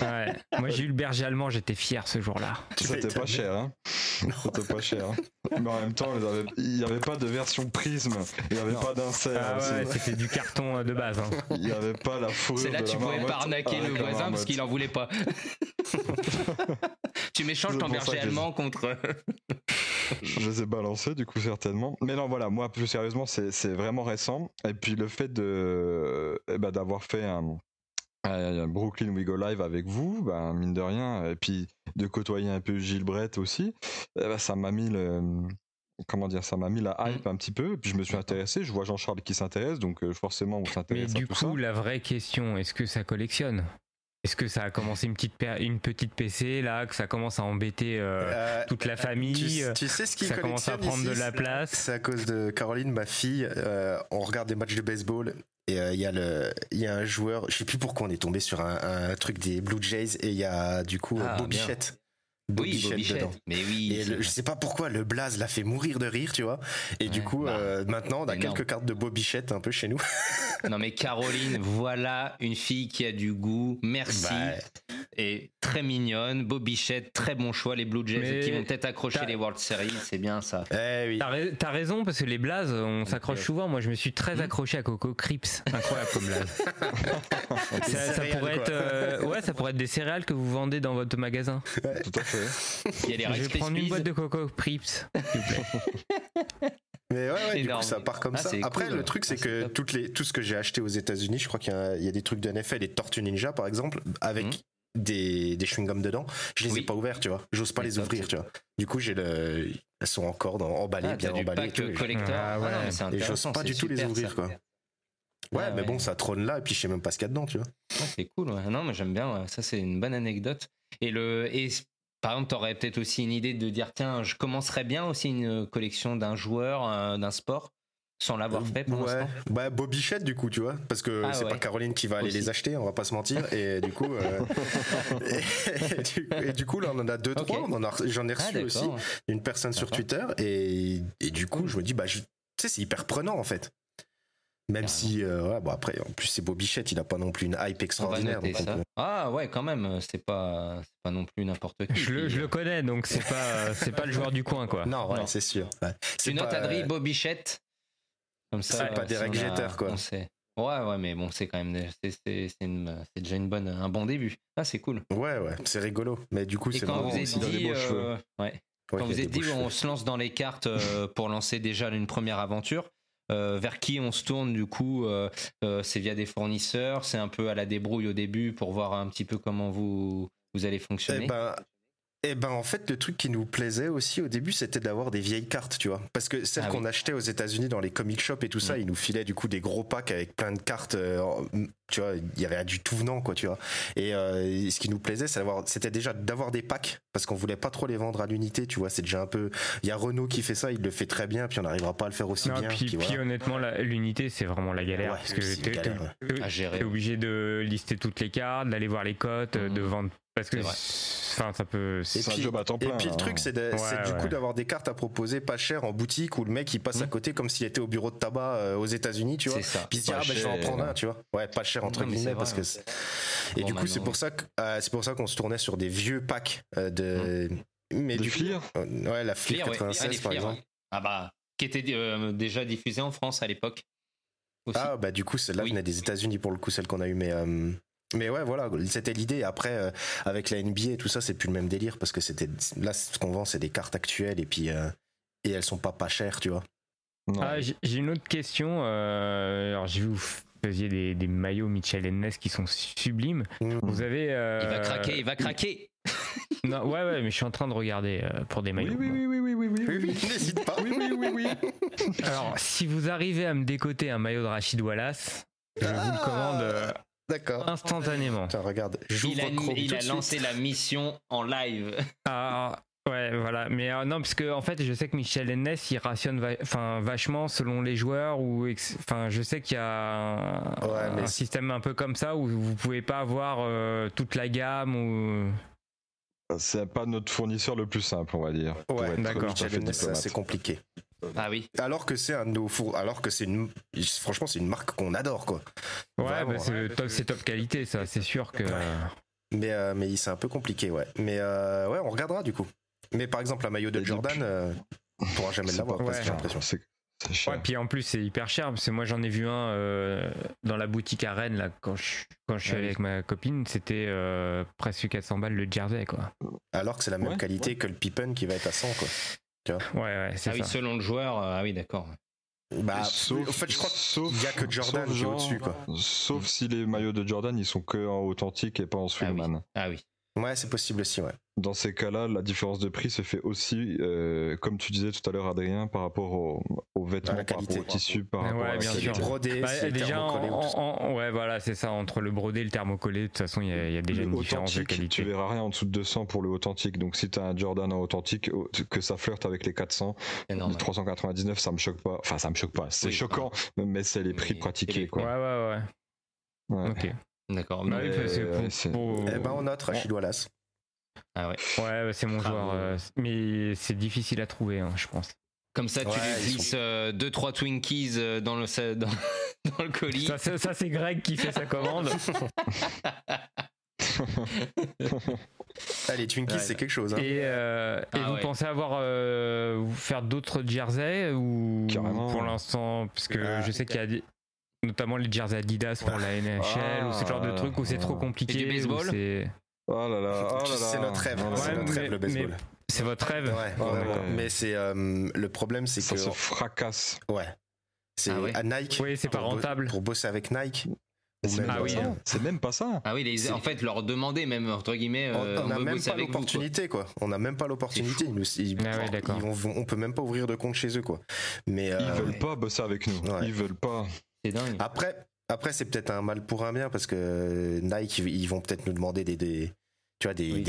Ouais. Moi, j'ai eu le berger allemand, j'étais fier ce jour-là. C'était pas cher, hein. C'était pas cher. Hein. Mais en même temps, il n'y avait pas de version prisme, il n'y avait pas d'insert. Ah ouais, c'était du carton de base. Hein. Il n'y avait pas la fourrure. C'est là de que tu la pouvais marmotte pas arnaquer le avec la voisin parce marmotte. qu'il en voulait pas. Tu m'échanges C'est ton pour ça berger que allemand contre. Je les ai balancés du coup certainement. Mais non voilà, moi plus sérieusement c'est vraiment récent. Et puis le fait d'avoir fait un Brooklyn We Go Live avec vous, mine de rien, et puis de côtoyer un peu Gilles Brett aussi, ça m'a mis ça m'a mis la hype un petit peu, et puis je me suis intéressé, je vois Jean-Charles qui s'intéresse, donc forcément on Mais s'intéresse à du tout coup, ça. la vraie question, est-ce que ça collectionne? Est-ce que ça a commencé une petite PC là, que ça commence à embêter toute la famille, Tu sais ce qui ça commence à prendre de la place? C'est à cause de Caroline, ma fille. On regarde des matchs de baseball et il y a un joueur, je sais plus pourquoi on est tombé sur un truc des Blue Jays et il y a du coup Ah, Bobby bien. Bichette. Oui, Bobichette. dedans. Mais oui. Et je sais pas pourquoi le blaze l'a fait mourir de rire, tu vois. Et du Ouais, coup, maintenant, on a énorme. quelques cartes de Bobichette un peu chez nous. Non mais Caroline, voilà une fille qui a du goût. Merci. Bah, Et très mignonne. Bobichette, très bon choix. Les Blue Jays Mais qui vont peut-être accrocher t'as- les World Series, c'est bien ça. oui. T'as raison, parce que les blazes, on s'accroche souvent. Moi, je me suis très accroché à Coco Crips. Incroyable comme blaze. Des ça céréales, pourrait quoi. être, ça pourrait être des céréales que vous vendez dans votre magasin. Tout à fait. Il y a les Je Rice vais prendre une Krispies. boîte de Coco Crips. s'il vous plaît. Mais ouais, du Énorme. coup, ça part comme Ah, ça. c'est Après, cool. le truc, c'est Ah, que c'est top. tout ce que j'ai acheté aux États-Unis, je crois qu'il y a des trucs de NFL et de Tortue Ninja, par exemple, avec des chewing-gums dedans. Je les ai Oui. pas ouverts, tu vois. J'ose pas C'est les top, ouvrir, c'est tu vois. Du coup, elles sont encore emballées, Ah, bien t'as du emballées. et pack tout, et collector. Ah ouais. non, mais c'est Et j'ose intéressant, pas c'est du tout les super, ouvrir, ça. quoi. Ouais, Ah mais ouais. bon, ça trône là, et puis je sais même pas ce qu'il y a dedans, tu vois. Ouais, c'est cool. Ouais. Non, mais j'aime bien. Ouais. Ça, c'est une bonne anecdote. Par exemple, t'aurais peut-être aussi une idée de dire tiens, je commencerais bien aussi une collection d'un joueur, d'un sport, sans l'avoir fait pour Ouais, l'instant. bah Bobichette du coup, tu vois, parce que Ah c'est ouais. pas Caroline qui va aller Aussi. les acheter, on va pas se mentir, et du coup, et du coup là on en a deux, Ok. trois, j'en ai Ah, reçu aussi d'accord. une personne sur D'accord. Twitter, et du coup je me dis tu sais c'est hyper prenant en fait. Même si, après, en plus c'est Bobichette, il a pas non plus une hype On va extraordinaire. noter donc on ça. peut- Ah ouais, quand même. C'est pas non plus n'importe qui. Je le connais, donc c'est pas le joueur du coin, quoi. Non, ouais, Non. c'est sûr. Ouais. Tu C'est notes pas- Adri, Bobichette. Comme ça. C'est pas Derek si on a- Jeter, quoi. on sait. Ouais, mais bon, c'est quand même, c'est déjà un bon début. Ah, c'est cool. Ouais, c'est rigolo. Mais du coup, Et c'est quand marrant vous êtes aussi. il a des dit, beaux cheveux. ouais. Ouais, Quand il vous a des êtes dit beaux on cheveux. se lance dans les cartes pour lancer déjà une première aventure, vers qui on se tourne du coup c'est via des fournisseurs, c'est un peu à la débrouille au début pour voir un petit peu comment vous allez fonctionner. Eh ben, en fait, le truc qui nous plaisait aussi au début, c'était d'avoir des vieilles cartes, tu vois. Parce que celles Ah qu'on oui. achetait aux États-Unis dans les comic shops et tout ça, ils nous filaient du coup des gros packs avec plein de cartes. Tu vois, il y avait du tout venant, quoi, tu vois. Et ce qui nous plaisait, c'était déjà d'avoir des packs, parce qu'on voulait pas trop les vendre à l'unité, tu vois. C'est déjà un peu. Il y a Renault qui fait ça, il le fait très bien, puis on n'arrivera pas à le faire aussi Non, bien. puis voilà. honnêtement, l'unité, c'est vraiment la galère. Ouais, parce que c'est une t'es galère, À gérer. t'es obligé de lister toutes les cartes, d'aller voir les cotes, de vendre. Parce que, C'est vrai. enfin, ça peut. C'est un job à temps plein, Et puis le hein. truc, c'est du coup d'avoir des cartes à proposer pas cher en boutique où le mec il passe à côté comme s'il était au bureau de tabac aux États-Unis, tu vois. C'est ça. Puis il se dit Pas je vais en cher. prendre un, tu vois. Ouais, pas cher entre Non, mais guillemets c'est parce vrai, que. Et Bon, du coup, maintenant, c'est pour ça qu'on se tournait sur des vieux packs de. Mais De du coup, Fleer ouais, la Fleer Fleer, ouais. 96 Les par Fleer, exemple. ouais. Ah bah, qui était déjà diffusé en France à l'époque. Aussi. Ah bah du coup celle-là Oui. venait des États-Unis pour le coup, celle qu'on a eu, mais Mais ouais, voilà, c'était l'idée. Après, avec la NBA et tout ça, c'est plus le même délire parce que là, ce qu'on vend, c'est des cartes actuelles et puis et elles sont pas chères, tu vois. Non. J'ai une autre question. Alors, j'ai vu vous faisiez des maillots Mitchell & Ness qui sont sublimes. Vous avez. Il va craquer. Non, ouais, mais je suis en train de regarder pour des maillots. Oui, n'hésite pas. Oui. Alors, si vous arrivez à me décoter un maillot de Rachid Wallace, je vous le commande D'accord. instantanément. Tiens, regarde, j'ouvre Chrome Il tout a de lancé suite. la mission en live. Ah, ouais, voilà. Mais non, parce que en fait, je sais que Mitchell & Ness, il rationne vachement selon les joueurs. Je sais qu'il y a un système un peu comme ça où vous pouvez pas avoir toute la gamme ou. C'est pas notre fournisseur le plus simple, on va dire. Ouais, d'accord. Mitchell & Ness, c'est compliqué. Ah oui. Alors que c'est franchement, c'est une marque qu'on adore, quoi. Ouais, Vraiment, c'est top qualité, ça. C'est sûr que. Mais c'est un peu compliqué, ouais. Mais ouais, on regardera du coup. Mais par exemple, un maillot de Jordan, on pourra jamais l'avoir, parce que j'ai l'impression. C'est cher. Ouais, puis en plus, c'est hyper cher. Parce que moi, j'en ai vu un dans la boutique à Rennes, là, quand je suis allé avec ma copine. C'était presque 400 balles le jersey, quoi. Alors que c'est la même qualité que le Pippen qui va être à 100, quoi. Tu vois. Ouais, c'est ça. Oui, selon le joueur. Ah oui, d'accord. Bah, en fait, je crois qu'il n'y a que Jordan qui est au-dessus, quoi. Sauf si les maillots de Jordan, ils sont que en authentique et pas en Swingman. Ah oui. Ouais, c'est possible aussi, ouais. Dans ces cas-là, la différence de prix se fait aussi, comme tu disais tout à l'heure, Adrien, par rapport aux vêtements, la par rapport qualité. au tissu, par rapport à bien la sûr. qualité. Brodé, c'est Déjà, thermocollé. ouais, voilà, c'est ça. Entre le brodé et le thermocollé, de toute façon, il y a déjà une différence de qualité. Tu verras rien en dessous de 200 pour le authentique. Donc, si tu as un Jordan en authentique, que ça flirte avec les 400, les 399, ça me choque pas. Enfin, ça me choque pas. C'est choquant, mais c'est les prix pratiqués, quoi. Ouais. Ok. D'accord. Bah, Eh ben, on note Rachid Wallace. Ah ouais. Ouais, c'est mon joueur. Mais c'est difficile à trouver, hein, je pense. Comme ça, tu lui glisses 2-3 Twinkies dans le colis. Ça, c'est Greg qui fait sa commande. Les Twinkies, c'est quelque chose. Hein. Et vous pensez faire d'autres jerseys ou pour l'instant, parce que je sais qu'il y a notamment les jerseys Adidas pour la NHL ou ce genre de truc où c'est trop compliqué. Et du baseball. Oh là là. C'est notre rêve. C'est notre rêve, le baseball. C'est votre rêve. Ouais. Mais c'est le problème, c'est que ça se fracasse. Ouais. C'est à Nike. Oui, c'est pas rentable. Pour bosser avec Nike. C'est même pas ça. Ah oui, en fait, leur demander même entre guillemets. On n'a même pas l'opportunité, quoi. On n'a même pas l'opportunité. On peut même pas ouvrir de compte chez eux, quoi. Mais ils veulent pas bosser avec nous. Ouais. Ils veulent pas. C'est dingue. Après, c'est peut-être un mal pour un bien parce que Nike, ils vont peut-être nous demander des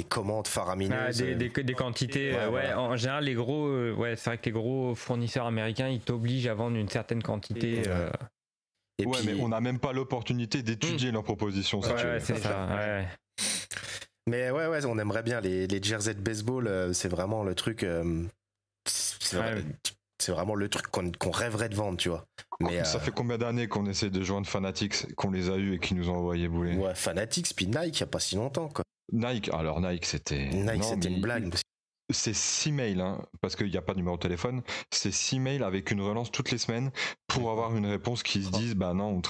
commandes faramineuses. Des quantités. Ouais. En général, les gros, c'est vrai que les gros fournisseurs américains, ils t'obligent à vendre une certaine quantité. Et puis, mais on n'a même pas l'opportunité d'étudier leurs propositions. C'est ça. Ouais. Mais ouais, on aimerait bien les jerseys de baseball. C'est vraiment le truc. C'est vraiment le truc qu'on rêverait de vendre, tu vois. Mais ça fait combien d'années qu'on essaie de joindre Fanatics, qu'on les a eus et qui nous ont envoyé bouler? Ouais, Fanatics, puis Nike, il n'y a pas si longtemps, quoi. Nike, c'était une blague. C'est 6 mails, hein, parce qu'il n'y a pas de numéro de téléphone. C'est 6 mails avec une relance toutes les semaines pour avoir une réponse qui se dise bah non,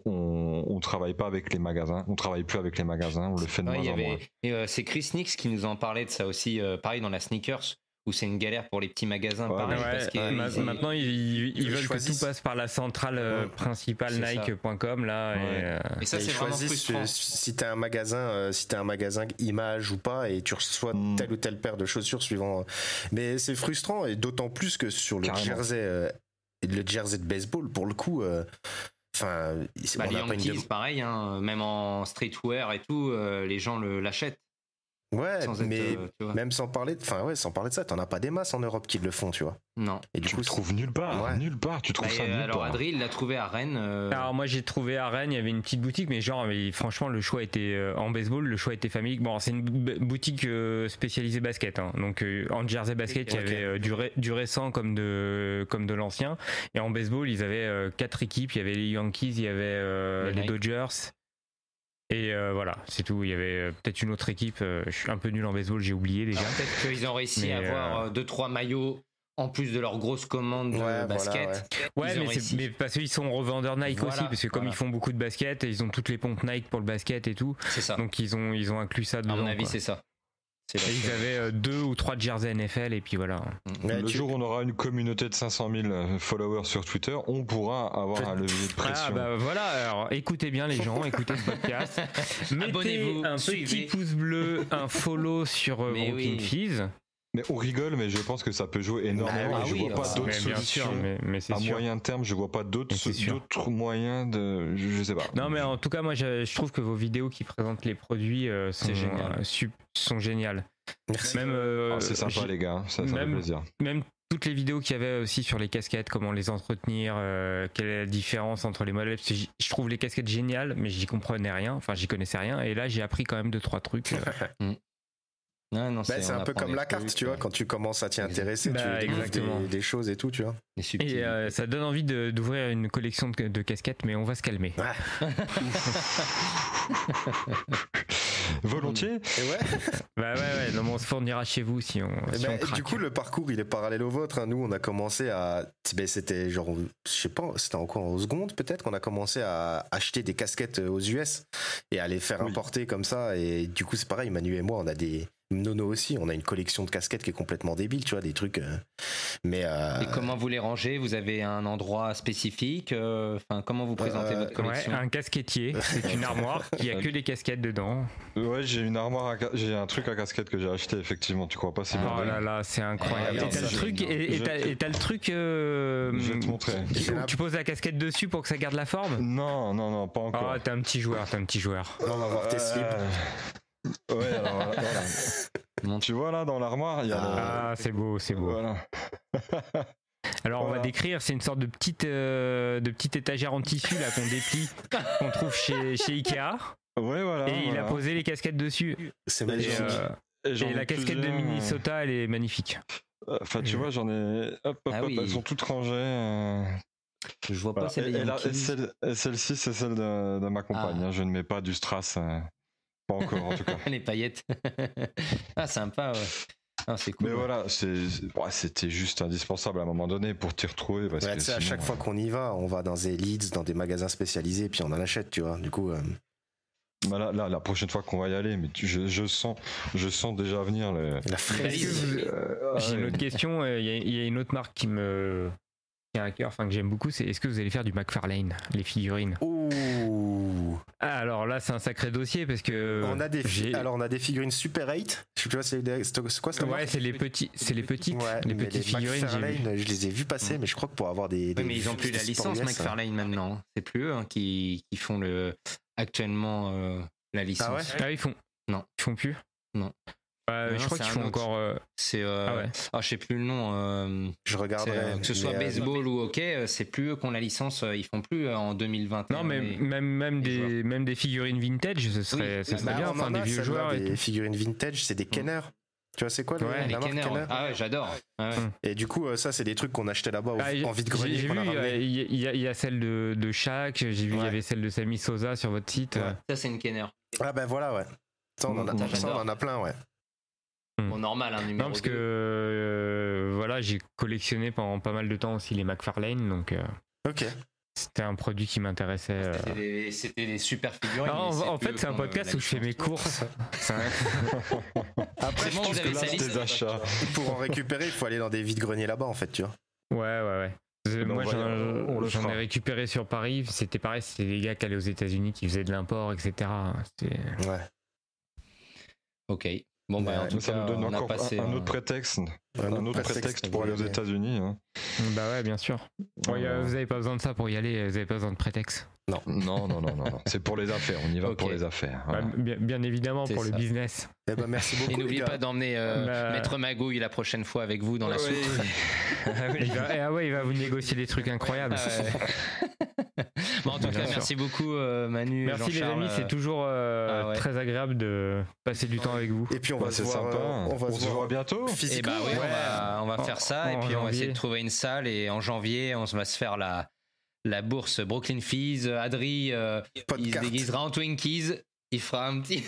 on travaille pas avec les magasins, on travaille plus avec les magasins, on le fait de moins en moins. Et c'est Chris Nix qui nous en parlait de ça aussi, pareil dans la sneakers. Où c'est une galère pour les petits magasins. Pareil, parce que maintenant, ils veulent que tout passe par la centrale principale Nike.com là. Et ça, c'est vraiment frustrant. Si t'as un magasin Image ou pas, et tu reçois telle ou telle paire de chaussures suivant. Mais c'est frustrant, et d'autant plus que sur le jersey de baseball, pour le coup. Les Yankees, pareil, hein, même en streetwear et tout, les gens l'achètent. Ouais, mais même sans parler de ça, t'en as pas des masses en Europe qui le font, tu vois. Non. Et du tu coup, le trouves nulle part, tu trouves ça nulle part. Alors Adrien, il l'a trouvé à Rennes. Alors moi j'ai trouvé à Rennes, il y avait une petite boutique, mais franchement le choix était en baseball, le choix était familial. Bon, c'est une boutique spécialisée basket, hein. Donc en jersey basket, il y avait du récent comme de l'ancien, et en baseball ils avaient 4 équipes, il y avait les Yankees, il y avait les Dodgers. Et voilà, c'est tout. Il y avait peut-être une autre équipe. Je suis un peu nul en baseball, j'ai oublié déjà. Peut-être qu'ils ont réussi à avoir 2-3 maillots En plus de leur grosse commande de Ouais, basket. Ouais, ils ont mais, réussi. mais parce qu'ils sont revendeurs Nike Voilà, aussi, parce que comme voilà. ils font beaucoup de basket, ils ont toutes les pompes Nike pour le basket et tout, C'est ça. donc ils ont inclus ça À dedans. mon avis, quoi. c'est ça. C'est Et ils avaient 2 ou 3 jerseys NFL et puis voilà. Ouais, Le jour où on aura une communauté de 500 000 followers sur Twitter, on pourra avoir un levier de pression. Ah bah voilà, alors écoutez bien les gens, écoutez ce podcast. Mettez Abonnez-vous, un petit suivez. pouce bleu, un follow sur Mais Brooklyn oui. Fizz. Mais on rigole, mais je pense que ça peut jouer énormément. Bah et oui, je oui, vois pas ah, d'autres Mais bien sûr, solutions. mais c'est À sûr. moyen terme, je vois pas d'autres Mais c'est sûr. moyens de. Je sais pas. Non mais en tout cas moi je trouve que vos vidéos qui présentent les produits sont, C'est génial. sont géniales. Merci. Même, Ah, c'est sympa, les gars. Ça fait même- plaisir. même toutes les vidéos qu'il y avait aussi sur les casquettes, comment les entretenir, quelle est la différence entre les modèles. Parce que je trouve les casquettes géniales, mais j'y comprenais rien. Enfin, j'y connaissais rien. Et là, j'ai appris quand même 2-3 trucs. Non, non, C'est on un peu apprend comme des la carte, trucs, tu vois, quand tu commences à t'y intéresser, Bah, tu découvres exactement. des choses et tout, tu vois. des subtilités. Et ça donne envie d'ouvrir une collection de casquettes, mais on va se calmer. Volontiers. Et ouais, Bah ouais, non, mais on se fournira chez vous si on, et si on ben, craque. du coup, le parcours, il est parallèle au vôtre. Hein. Nous, on a commencé à. Ben, c'était genre, je sais pas, c'était en quoi, en seconde peut-être qu'on a commencé à acheter des casquettes aux US et à les faire Oui. importer comme ça. Et du coup, c'est pareil, Manu et moi, on a des. Nono aussi, on a une collection de casquettes qui est complètement débile, tu vois, des trucs. Mais. Et comment vous les rangez? Vous avez un endroit spécifique? Enfin, comment vous présentez votre Ouais, collection? un casquettier, c'est une armoire qui a que des casquettes dedans. Ouais, j'ai une armoire, j'ai un truc à casquette que j'ai acheté, effectivement. Tu crois pas, c'est Ah, Oh bien. là là, c'est incroyable. Ah, Et t'as le c'est truc, génial. et t'as le truc. Je vais te montrer. où tu poses la casquette dessus pour que ça garde la forme. Non, pas encore. Oh, t'es un petit joueur, on va voir tes slips. Ouais, alors voilà. Tu vois là dans l'armoire, il y a le- Ah, c'est beau, c'est beau. Voilà. Alors on va Voilà. décrire, c'est une sorte de petite étagère en tissu là qu'on déplie, qu'on trouve chez Ikea. Ouais, voilà. Et il a voilà. posé les casquettes dessus. C'est Et, magnifique. J'en et ai la casquette de plusieurs, Minnesota, elle est magnifique. Enfin, tu vois, j'en ai. Hop, Ah oui. elles sont toutes rangées. Je vois Voilà. pas celle des Yankees. Celle-ci, c'est celle de ma compagne. Ah. Hein. Je ne mets pas du strass. Pas encore, en tout cas. Les paillettes. Ah, sympa, ouais. Ah, c'est cool. Mais ouais. voilà, c'était juste indispensable à un moment donné pour t'y retrouver. Parce Ouais, que tu sais, à sinon, chaque fois qu'on y va, on va dans des Leeds, dans des magasins spécialisés, puis on en achète, tu vois. Du coup, bah là, la prochaine fois qu'on va y aller, mais je sens déjà venir le. la fraise. Est-ce que vous- J'ai une ouais. autre question. Il y a une autre marque qui me tient à cœur, enfin que j'aime beaucoup, c'est est-ce que vous allez faire du McFarlane, les figurines? Ouh. Ah, alors là, c'est un sacré dossier parce que On a des j'ai- on a des figurines Super 8. Tu vois, c'est quoi ça? Ouais, c'est les petites, Ouais, les mais petites figurines. j'ai vu. McFarlane, je les ai vus passer, mais je crois que pour avoir des. Oui, mais ils ont plus la sports licence US, McFarlane maintenant. C'est plus eux qui font actuellement la licence. Ah ouais Ah, ils font. Non. Ils font plus. Non. Je Non, crois c'est qu'ils un font autre. encore. C'est Ah ouais. je sais plus le nom. Je regarderai. Que ce soit mais, baseball ou hockey, c'est plus eux qui ont la licence. Ils font plus en 2021. Non, mais même les même des figurines vintage, ce serait bah, bien. on Enfin, en des a, vieux celle-là, joueurs. Et des tout. figurines vintage, c'est des Kenner. Tu vois, c'est quoi Ouais, les la marque Kenner. Kenner Ah ouais, j'adore. Ah ouais. Et du coup, ça, c'est des trucs qu'on achetait là-bas Ah, en vide-grenier. j'ai qu'on vu, a ramené. il y a celle de Shaq, j'ai vu, il y Ouais. avait celle de Sammy Sosa sur votre site. Ouais. Ça, c'est une Kenner. Ah ben voilà, ouais. Ça, on en a, J'adore. ça, on en a plein, ouais. Bon, normal, un numéro Non, parce 2. que voilà, j'ai collectionné pendant pas mal de temps aussi les McFarlane, donc Ok. c'était un produit qui m'intéressait. C'était des super figurines. Non, mais en plus fait, eux c'est un qui ont, podcast la où je fais mes licence. courses. C'est un- Après, C'est je bon, pense vous que avez là, sa liste. des achats. pour en récupérer, il faut aller dans des vide-greniers là-bas, en fait, tu vois. Ouais. Moi, on le j'en fera. ai récupéré sur Paris. C'était pareil, c'était des gars qui allaient aux États-Unis qui faisaient de l'import, etc. C'était- Ouais. Ok. Bon, bah, en Ouais, tout Ça cas, nous donne on a encore passé un autre prétexte. Un autre prétexte pour aller aux États-Unis. Hein. Bah ouais, bien sûr. Vous avez pas besoin de ça pour y aller. Vous avez pas besoin de prétexte. Non. C'est pour les affaires. On y va Ok. pour les affaires. Voilà. Bah, bien évidemment C'est pour ça. le business. Eh ben, merci beaucoup. Et les n'oubliez gars. pas d'emmener Bah- Maître Magouille la prochaine fois avec vous dans la soupe. Il va vous négocier des trucs incroyables. Ah ouais. Bon, en tout Bien cas, sûr. merci beaucoup Manu et Merci les Jean-Charles. amis, c'est toujours Ah ouais. très agréable de passer du temps avec vous. Et puis, on Bah, va c'est se voir. sympa. On va On se se voit voir bientôt. Et physiquement. bah oui, ouais. on va faire ça et en puis on va essayer janvier. de trouver une salle et en janvier on va se faire la bourse Brooklyn Fizz. Adri Pas de il se carte. déguisera en Twinkies, il fera un petit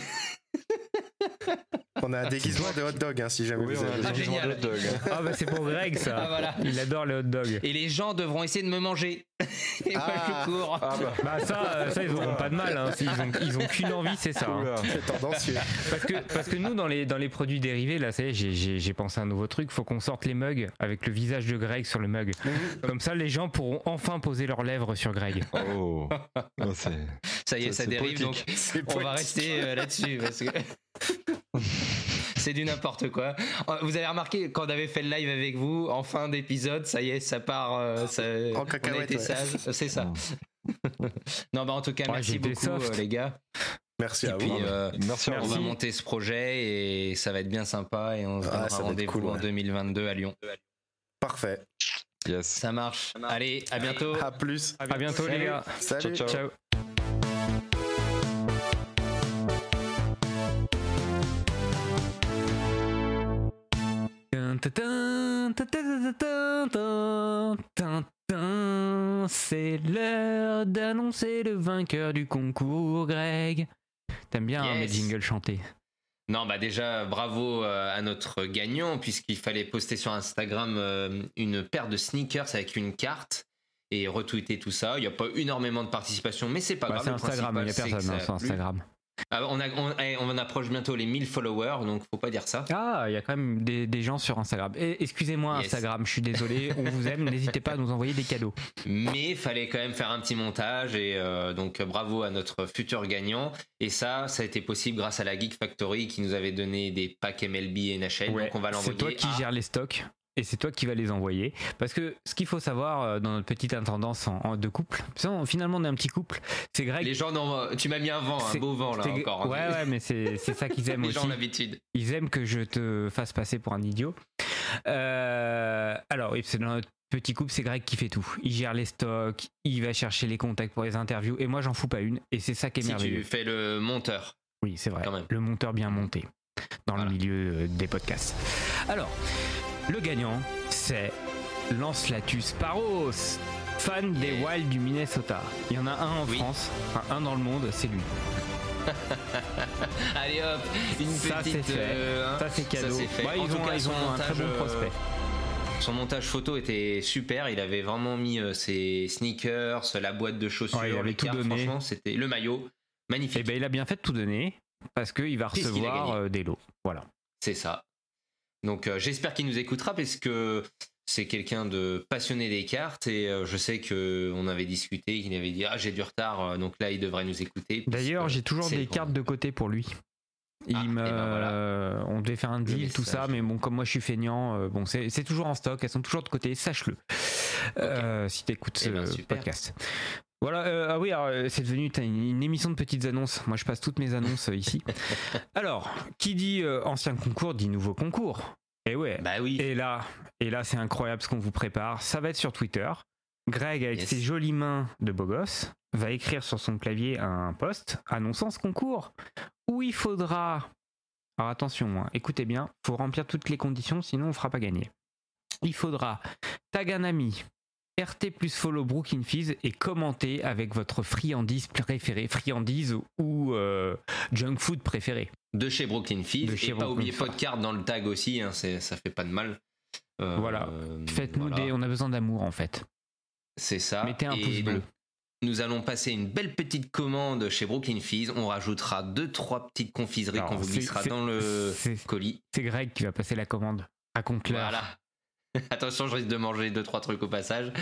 On a un déguisement de hot dog, hein, si jamais Oui, vous on a avez un Ah, déguisement génial. de hot dog. Ah bah c'est pour Greg ça. Ah, voilà. Il adore les hot dogs. Et les gens devront essayer de me manger. Et moi je cours. Ah bah, Bah ça ils auront pas de mal. Hein. Ils ont qu'une envie, c'est ça. Hein. oula. C'est tendancieux. Parce que nous dans les produits dérivés là, ça y est, j'ai pensé à un nouveau truc. Faut qu'on sorte les mugs avec le visage de Greg sur le mug. Comme ça les gens pourront enfin poser leurs lèvres sur Greg. Oh, oh, Ça y est, ça c'est dérive, donc poétique. C'est on va poétique. rester là-dessus. Parce que... C'est du n'importe quoi. Vous avez remarqué quand on avait fait le live avec vous en fin d'épisode, ça y est, ça part. En on a cacahuète, été ouais. sage, c'est ça. Non, bah en tout cas, Ouais, merci j'étais beaucoup soft. les gars. Merci Et à puis vous. Merci à on vous. va monter ce projet et ça va être bien sympa et on se Ah, donnera ça va être rendez-vous cool, en ouais. 2022 à Lyon. Parfait. Yes. Ça marche. Allez, à bientôt. À plus. À bientôt les gars. Salut. Ciao, ciao. Ciao. C'est l'heure d'annoncer le vainqueur du concours, Greg. T'aimes bien hein, mes Yes. jingles chantés? Non, bah déjà, bravo à notre gagnant, puisqu'il fallait poster sur Instagram une paire de sneakers avec une carte et retweeter tout ça. Il n'y a pas énormément de participation, mais c'est pas Bah, grave. c'est le Instagram, il n'y a principal, c'est personne que hein, ça a sur plu. Instagram. Ah, on approche bientôt les 1000 followers, donc faut pas dire ça. Ah, il y a quand même des gens sur Instagram. Excusez-moi Yes. Instagram, je suis désolé, on vous aime, n'hésitez pas à nous envoyer des cadeaux. Mais fallait quand même faire un petit montage et donc bravo à notre futur gagnant. Et ça a été possible grâce à la Geek Factory qui nous avait donné des packs MLB et NHL. Ouais, donc on va c'est l'envoyer. toi qui gères les stocks et c'est toi qui vas les envoyer. Parce que ce qu'il faut savoir dans notre petite intendance de couple, finalement on est un petit couple, c'est Greg. Les gens, non, tu m'as mis un vent, un C'est- beau vent là c'est- encore. hein. Ouais, mais c'est ça qu'ils aiment Les aussi. gens ont l'habitude. Ils aiment que je te fasse passer pour un idiot. Alors, oui, c'est dans notre petit couple, c'est Greg qui fait tout. Il gère les stocks, il va chercher les contacts pour les interviews, et moi j'en fous pas une, et c'est ça qui est Si merveilleux. tu fais le monteur. Oui, c'est vrai. quand même. Le monteur bien monté dans Voilà. le milieu des podcasts. Alors, le gagnant, c'est Lanslatus Paros, fan des Yeah. Wilds du Minnesota. Il y en a un en Oui. France, enfin un dans le monde, c'est lui. Allez hop, une Ça, petite. c'est fait. hein, Ça, c'est cadeau. c'est fait. Ouais, En ils tout ont, cas, ils son ont un très montage, bon prospect. Son montage photo était super. Il avait vraiment mis ses sneakers, la boîte de chaussures, Ouais, il avait les tout cartes. donné. Franchement, c'était le maillot. Et Magnifique. ben il a bien fait de tout donner parce qu'il va Qu'est-ce qu'il a recevoir gagné des lots. Voilà. C'est ça. Donc j'espère qu'il nous écoutera parce que c'est quelqu'un de passionné des cartes et je sais que on avait discuté, qu'il avait dit ah j'ai du retard, donc là il devrait nous écouter. D'ailleurs, parce que j'ai toujours c'est des bon. cartes de côté pour lui. Ah, et ben voilà. On devait faire un deal, tout ça, message. mais bon, comme moi je suis feignant, bon, c'est toujours en stock, elles sont toujours de côté, sache-le. Si t'écoutes Eh ben, ce super. podcast. Voilà, ah oui, alors, c'est devenu une émission de petites annonces. Moi je passe toutes mes annonces ici. Alors, qui dit ancien concours dit nouveau concours. Et ouais. Bah oui. Et là c'est incroyable ce qu'on vous prépare. Ça va être sur Twitter. Greg, avec Yes. ses jolies mains de beau gosse, va écrire sur son clavier un post annonçant ce concours où il faudra. Alors attention, hein, écoutez bien, faut remplir toutes les conditions, sinon on ne fera pas gagner. Il faudra tag un ami, RT plus follow Brooklyn Fizz et commenter avec votre friandise préférée, friandise ou junk food préféré. De chez Brooklyn Fizz. De chez Et pas Brooklyn oublier Fizz. Podcard dans le tag aussi, hein, ça fait pas de mal. Voilà. Faites-nous voilà. on a besoin d'amour en fait. C'est ça. Mettez un Et pouce bleu. donc, nous allons passer une belle petite commande chez Brooklyn Fizz. On rajoutera 2-3 petites confiseries Alors, qu'on vous c'est- glissera c'est- dans le c'est- colis. C'est Greg qui va passer la commande. Raconte-leur. Voilà. Attention, je risque de manger 2-3 trucs au passage.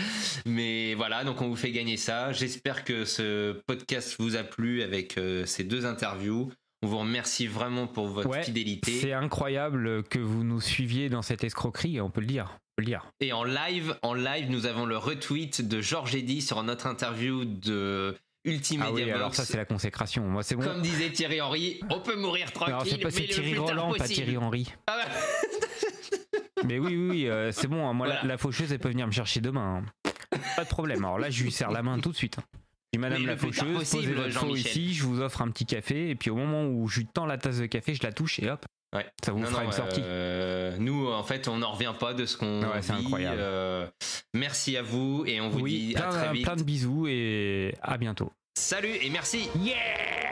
Mais voilà, donc on vous fait gagner ça. J'espère que ce podcast vous a plu avec ces 2 interviews. On vous remercie vraiment pour votre Ouais, fidélité. C'est incroyable que vous nous suiviez dans cette escroquerie, on peut le dire. On peut le dire. Et en live, nous avons le retweet de Georges Eddy sur notre interview de Ultimate Ah oui, Media alors Box. ça c'est la consécration. Moi c'est bon. Comme disait Thierry Henry, on peut mourir tranquille, Alors c'est pas mais c'est le Thierry plus tard Roland, pas possible. Thierry Henry. Ah ouais. Mais oui, c'est bon. Hein, moi Voilà. la faucheuse elle peut venir me chercher demain. Hein. Pas de problème. Alors là je lui serre la main tout de suite. Et Madame Mais la le plus tard faucheuse, possible, posez votre faux Jean-Michel. ici, je vous offre un petit café et puis au moment où je lui tends la tasse de café, je la touche et hop, Ouais. ça vous Non, fera non, une sortie. nous, en fait, on n'en revient pas de ce qu'on Ouais, c'est vit. incroyable. Merci à vous et on vous Oui, dit à très vite. plein de bisous et à bientôt. Salut et merci. Yeah!